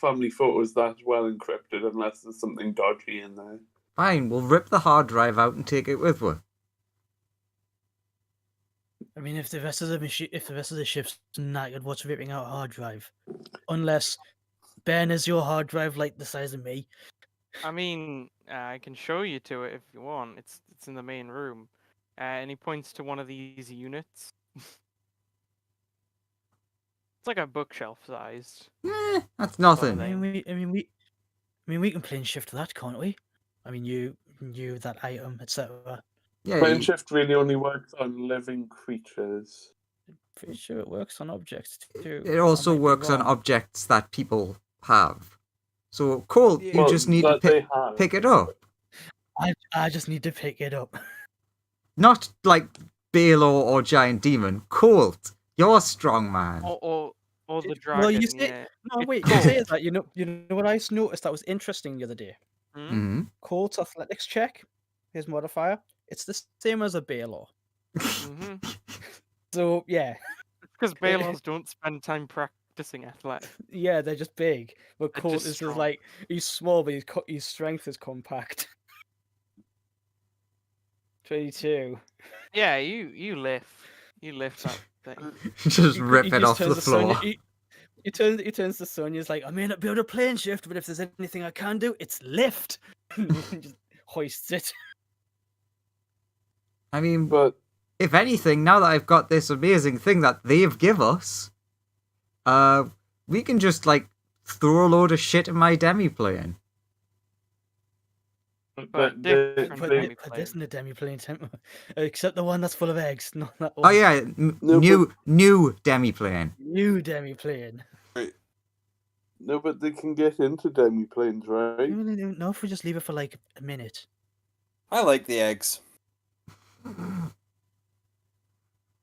that well encrypted unless there's something dodgy in there. fine, we'll rip the hard drive out and take it with us. I mean, if the rest of the ship's knackered, what's ripping out a hard drive? Unless Ben is your hard drive, like the size of me. I mean, I can show you to it if you want. It's in the main room. And he points to one of these units. It's like a bookshelf sized. That's I nothing. mean, we can plane shift that, can't we? I mean, you that item, etc. Yeah, Plane shift really only works on living creatures. Pretty sure it works on objects too. it also I might be works on wrong. objects that people have. So, Cole, you Well, just need to that they have. pick it up. I just need to pick it up. Not like Baelor or Giant Demon. Colt, you're a strong man. Or the dragon. Well, you say yeah. no. It's Wait, cool. you say that. You know what I noticed that was interesting the other day. Hmm? Hmm. Colt's athletics check, his modifier, it's the same as a Baelor. Hmm. So yeah, Because Baelors don't spend time practicing athletics. yeah, they're just big. But They're Colt just is just strong. like he's small, but his strength is compact. 22. Yeah, you lift that thing. Just rip He it just off turns the to Sonia- floor. He turns to Sonia. He's like, I may not be able to plane shift, but if there's anything I can do, it's lift. Just hoists it. I mean, But if anything, now that I've got this amazing thing that they've give us, we can just like throw a load of shit in my demi-plane. But they- different Put, they- demi- put this in the demi-plane temple, except the one that's full of eggs, not that Oh one. yeah, No, new demi-plane. New demi-plane. no, but they can get into demi-planes, right? No, if we just leave it for like a minute. I like the eggs.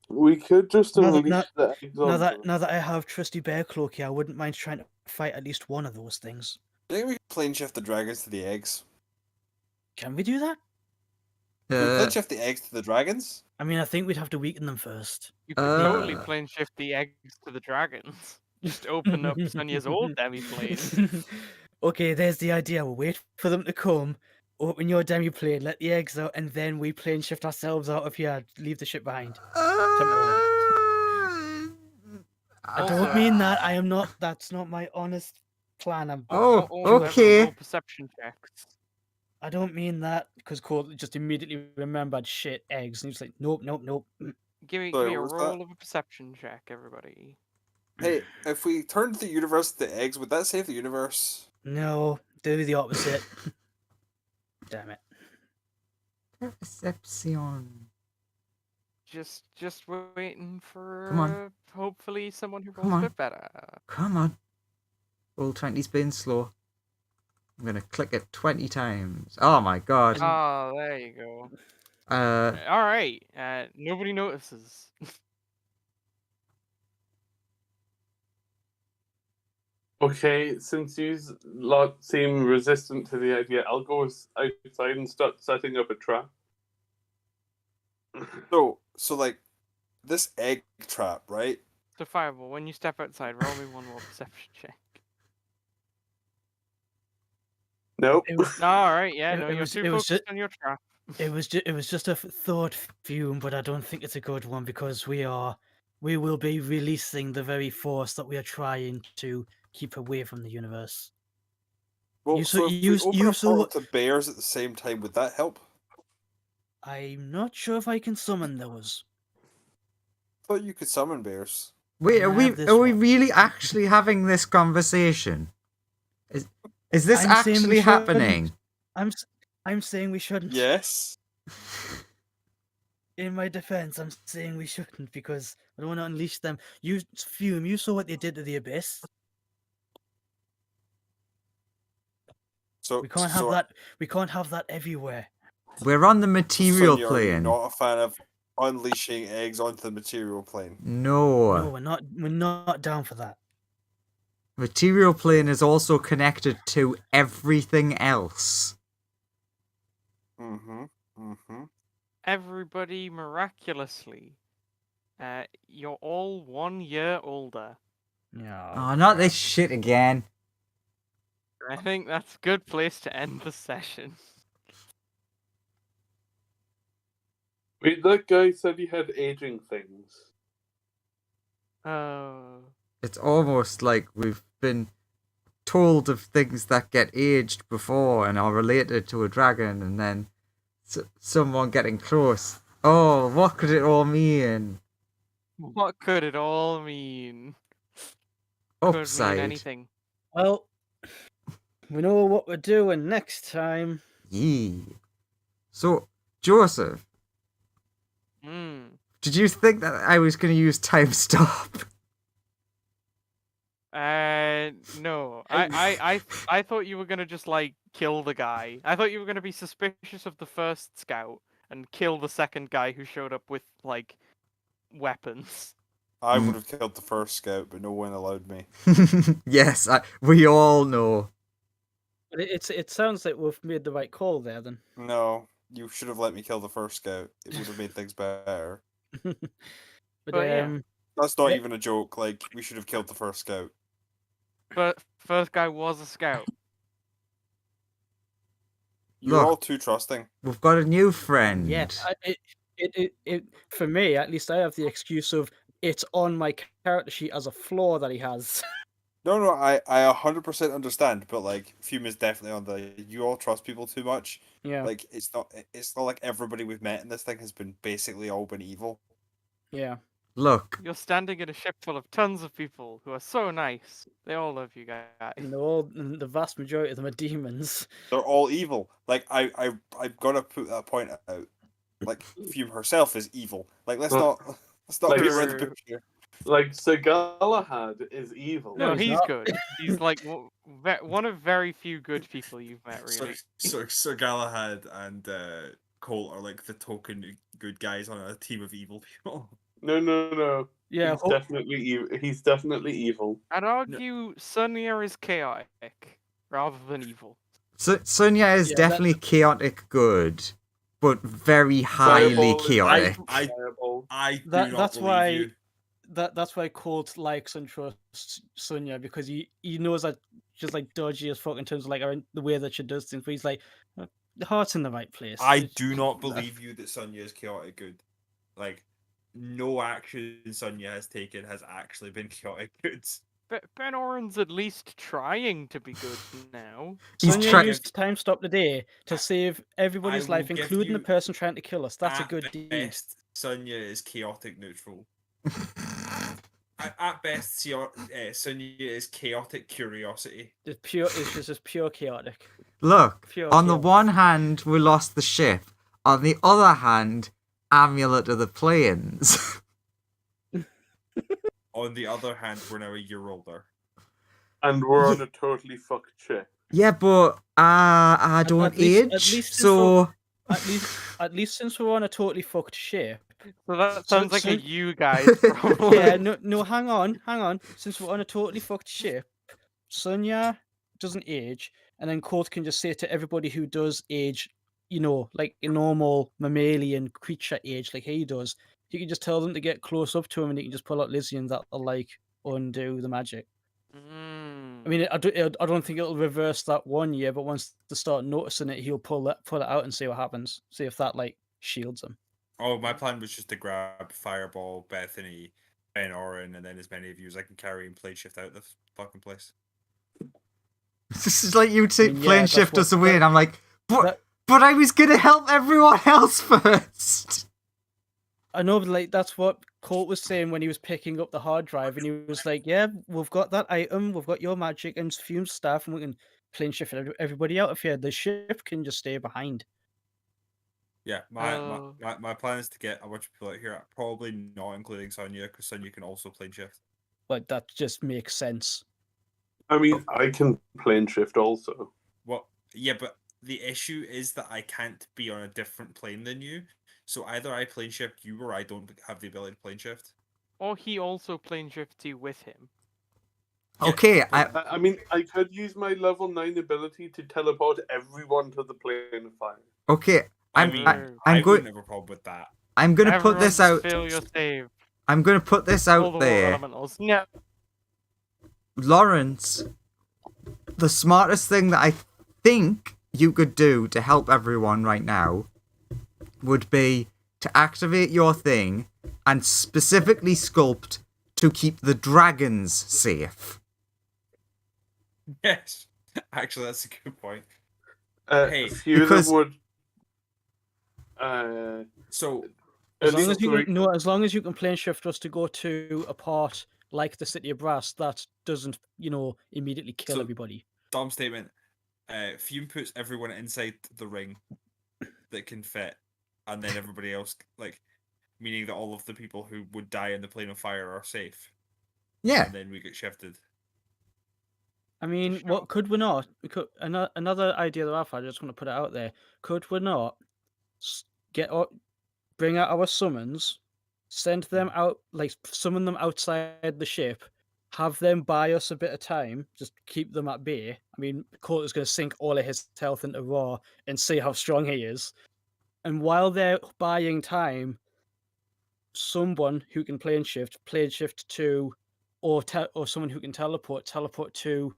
We could just No, unleash no- the eggs on them. Now that I have trusty bear cloak here, I wouldn't mind trying to fight at least one of those things. I think we can plane shift the dragons to the eggs. Can we do that? Can we Uh, plane shift the eggs to the dragons? I mean, I think we'd have to weaken them first. You could totally Uh. plane shift the eggs to the dragons. Just open up Sonia's old demi plane. Okay, there's the idea. We'll wait for them to come. Open your demi plane, let the eggs out, and then we plane shift ourselves out of here. Leave the ship behind. Temporarily. I don't mean that. I am not. That's not my honest plan. Oh, Everyone okay. roll perception checks. I don't mean that because Cole just immediately remembered shit eggs, and he was like, nope, nope, nope. Give me Sorry, a what was roll that? of a perception check, everybody. Hey, if we turned the universe to eggs, would that save the universe? No, do the opposite. Damn it. Perception. Just waiting for Come on. hopefully someone who Come rolls a on. bit better. Come on. Roll 20's been slow. I'm gonna click it 20 times. Oh my god. Oh, there you go. Uh, All right. Nobody notices. Okay, since you lot seem resistant to the idea, I'll go outside and start setting up a trap. So like this egg trap, right? So Fireball, when you step outside, roll me one more perception check. Nope. It was, All right, yeah, It- no, it you're was- too it was focused ju- on your trap. it was just a thought fume, but I don't think it's a good one because we will be releasing the very force that we are trying to keep away from the universe. Well, You so saw- if you- we open you a saw- portal to bears at the same time, would that help? I'm not sure if I can summon those. I thought you could summon bears. wait, I are we have this are we one. really actually having this conversation? Is this I'm saying we actually happening? I'm saying we shouldn't. Yes. In my defense, I'm saying we shouldn't because I don't want to unleash them. You fume. You saw what they did to the abyss. So We can't have that. We can't have that everywhere. We're on the material Sonia, are you plane. not a fan of unleashing eggs onto the material plane? No. No, we're not. We're not down for that. Material plane is also connected to everything else. Everybody, miraculously, you're all 1 year older. No. Oh, not this shit again. I think that's a good place to end the session. Wait, that guy said he had aging things. Oh. It's almost like we've been told of things that get aged before and are related to a dragon, and then someone getting close. Oh, what could it all mean? What could it all mean? Could mean Upside. anything. Well, we know what we're doing next time. Yee. So, Joseph, did you think that I was going to use time stop? No. I thought you were gonna just like kill the guy. I thought you were gonna be suspicious of the first scout and kill the second guy who showed up with like weapons. I would have killed the first scout, but no one allowed me. Yes, we all know. But it sounds like we've made the right call there. Then. No, you should have let me kill the first scout. It would have made things better. But yeah. That's not Yeah. even a joke. Like, we should have killed the first scout. But first guy was a scout. You're Look. all too trusting. We've got a new friend. Yeah, it for me at least I have the excuse of it's on my character sheet as a flaw that he has. No, I 100% understand, but like, Fume is definitely on the. You all trust people too much. Yeah, Like, it's not like everybody we've met in this thing has been basically all been evil. yeah. Look, You're standing in a ship full of tons of people who are so nice. They all love you guys. And the vast majority of them are demons. They're all evil. Like, I've gotta put that point out. Like, Fume herself is evil. Like, let's Well, not like, put her in the we're- picture. Like, Sir Galahad is evil. No, he's he's not. good. He's like one of very few good people you've met, really. Sir Galahad and Colt are like the token good guys on a team of evil people. No. Yeah, He's definitely evil. He's definitely evil. I'd argue Sonia is chaotic rather than evil. Sonia is Yeah, definitely chaotic good, but very highly Fireball is chaotic. I Fireball. I do That- not that's believe why- you. that's why Colt likes and trusts Sonya, because he knows that she's like dodgy as fuck in terms of like the way that she does things. But he's like, the heart's in the right place. I It's- do not believe you that Sonya is chaotic good. Like, no action Sonya has taken has actually been chaotic good. Ben Oren's at least trying to be good now. He's Sonya try- used time stop today to save everybody's will life, give including the you- person trying to kill us. That's a At good deed. best, Sonya is chaotic neutral. At best, Sonya is chaotic curiosity. It's just pure chaotic. Look, Pure on the chaos. one hand, we lost the ship. On the other hand, Amulet of the Plains. On the other hand, we're now a year older. And we're on a totally fucked ship. Yeah, but I don't at least age, since so At least since we're on a totally fucked ship. So that sounds like a Son- you guys problem. Yeah, no, hang on. Since we're on a totally fucked ship, Sonya doesn't age, and then Colt can just say to everybody who does age, like a normal mammalian creature age, like he does, he can just tell them to get close up to him, and he can just pull out Lysian that'll like undo the magic. I mean, I don't think it'll reverse that 1 year, but once they start noticing it, he'll pull it out and see what happens. See if that like shields him. Oh, my plan was just to grab Fireball, Bethany, Ben Oren, and then as many of you as I can carry and plane shift out the fucking place. this is like you mean, yeah, plane that's shift what- us away, and I'm like, that- but I was gonna help everyone else first. I know, but like that's what Colt was saying when he was picking up the hard drive, and he was like, "Yeah, we've got that item, we've got your magic and Fume stuff, and we can plane shift everybody out of here. The ship can just stay behind." Yeah, Oh. my plan is to get a bunch of people out here, probably not including Sonya, because Sonya can also plane shift. But that just makes sense. I mean, I can plane shift also. Well, yeah, but the issue is that I can't be on a different plane than you. So either I plane shift you or I don't have the ability to plane shift. Or he also plane shifts you with him. Yeah, Okay, I mean, I could use my level 9 ability to teleport everyone to the plane of fire. okay. I'm mean, I'm I going. wouldn't have a problem with that. I'm gonna put this Everyone out. Fail your save. I'm gonna put this All out the water there. elementals. No. Lawrence, the smartest thing that I think you could do to help everyone right now would be to activate your thing and specifically sculpt to keep the dragons safe. Yes, actually, that's a good point. A few because- of them would. So As At long as least you three- can, no, as long as you can plane shift us to go to a part like the City of Brass that doesn't, immediately kill So- everybody. dumb statement. Fume puts everyone inside the ring that can fit, and then everybody else, like, meaning that all of the people who would die in the plane of fire are safe, Yeah. and then we get shifted. I mean, Sure. what could we not? We could another idea that I've had. I just want to put it out there. Could we not bring out our summons, send them out, like summon them outside the ship, have them buy us a bit of time, just keep them at bay. I mean, Colt is going to sink all of his health into Raw and see how strong he is. And while they're buying time, someone who can plane shift to, or someone who can teleport to,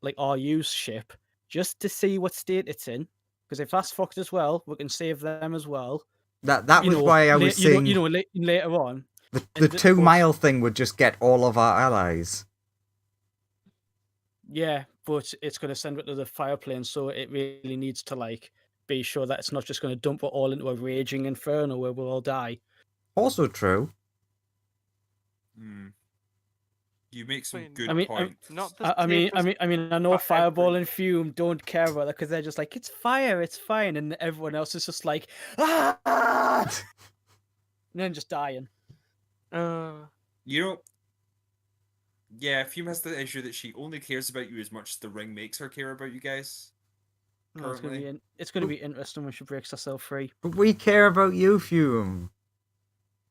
like RU's ship, just to see what state it's in. Because if that's fucked as well, we can save them as well. That was why I was saying later on. the and 2 but- mile thing would just get all of our allies. Yeah, but it's going to send it to the fire plane, so it really needs to like be sure that it's not just going to dump it all into a raging inferno where we'll all die. Also true. You make some Wait, good I mean, points. Not the I mean, safest I know for Fireball and Fume don't care about that because they're just like, it's fire, it's fine, and everyone else is just like, ah, and then just dying. You know, yeah, Fume has the issue that she only cares about you as much as the ring makes her care about you guys. No, Currently. it's going to be interesting when she breaks herself free. But we care about you, Fume.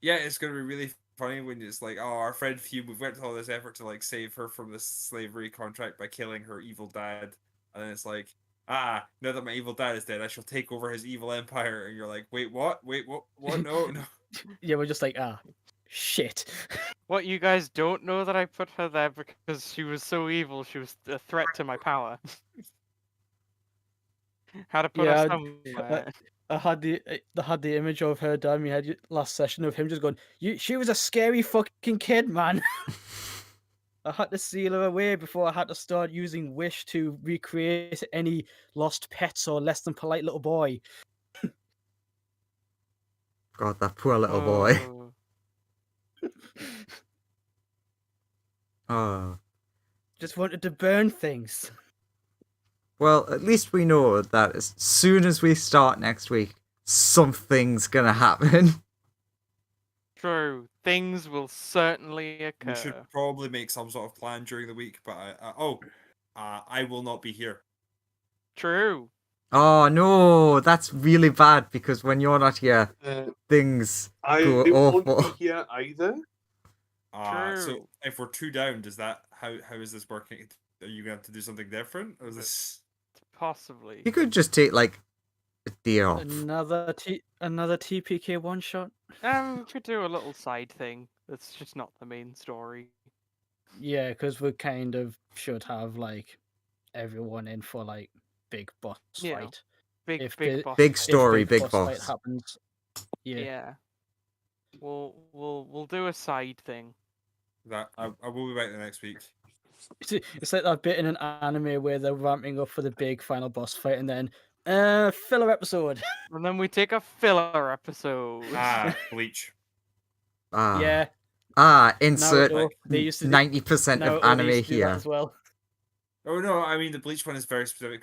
Yeah, it's gonna be really funny when it's like, oh, our friend Fume, we've went to all this effort to like save her from this slavery contract by killing her evil dad, and then it's like, now that my evil dad is dead, I shall take over his evil empire. And you're like, wait, what? What? No, no. Yeah, we're just like, shit. What you guys don't know that I put her there because she was so evil. She was a threat to my power. Had to put her Yeah, somewhere. I had the image of her dad in my head last session of him just going, she was a scary fucking kid, man. I had to seal her away before I had to start using Wish to recreate any lost pets or less than polite little boy. God, that poor little boy. Oh. Oh. Just wanted to burn things. Well, at least we know that as soon as we start next week, something's gonna happen. True. Things will certainly occur. We should probably make some sort of plan during the week, but I will not be here. True. Oh no, that's really bad because when you're not here, things I go won't awful. be here either. So True. if we're 2 down, does that how is this working? Are you gonna have to do something different, or is this? Possibly. You could just take like a day off. Another TPK one shot. We could do a little side thing. That's just not the main story. Yeah, because we kind of should have like everyone in for like big boss Yeah. fight. Big If big the- boss. Big fight. story, if big fight boss. happens. Yeah. Yeah. We'll do a side thing. That I will be back the next week. It's like that bit in an anime where they're ramping up for the big final boss fight and then filler episode. And then we take a filler episode. Bleach. Yeah. Insert Naruto, they used to do- 90% of Naruto, they anime used to do that here. as well. Oh no, I mean the Bleach one is very specific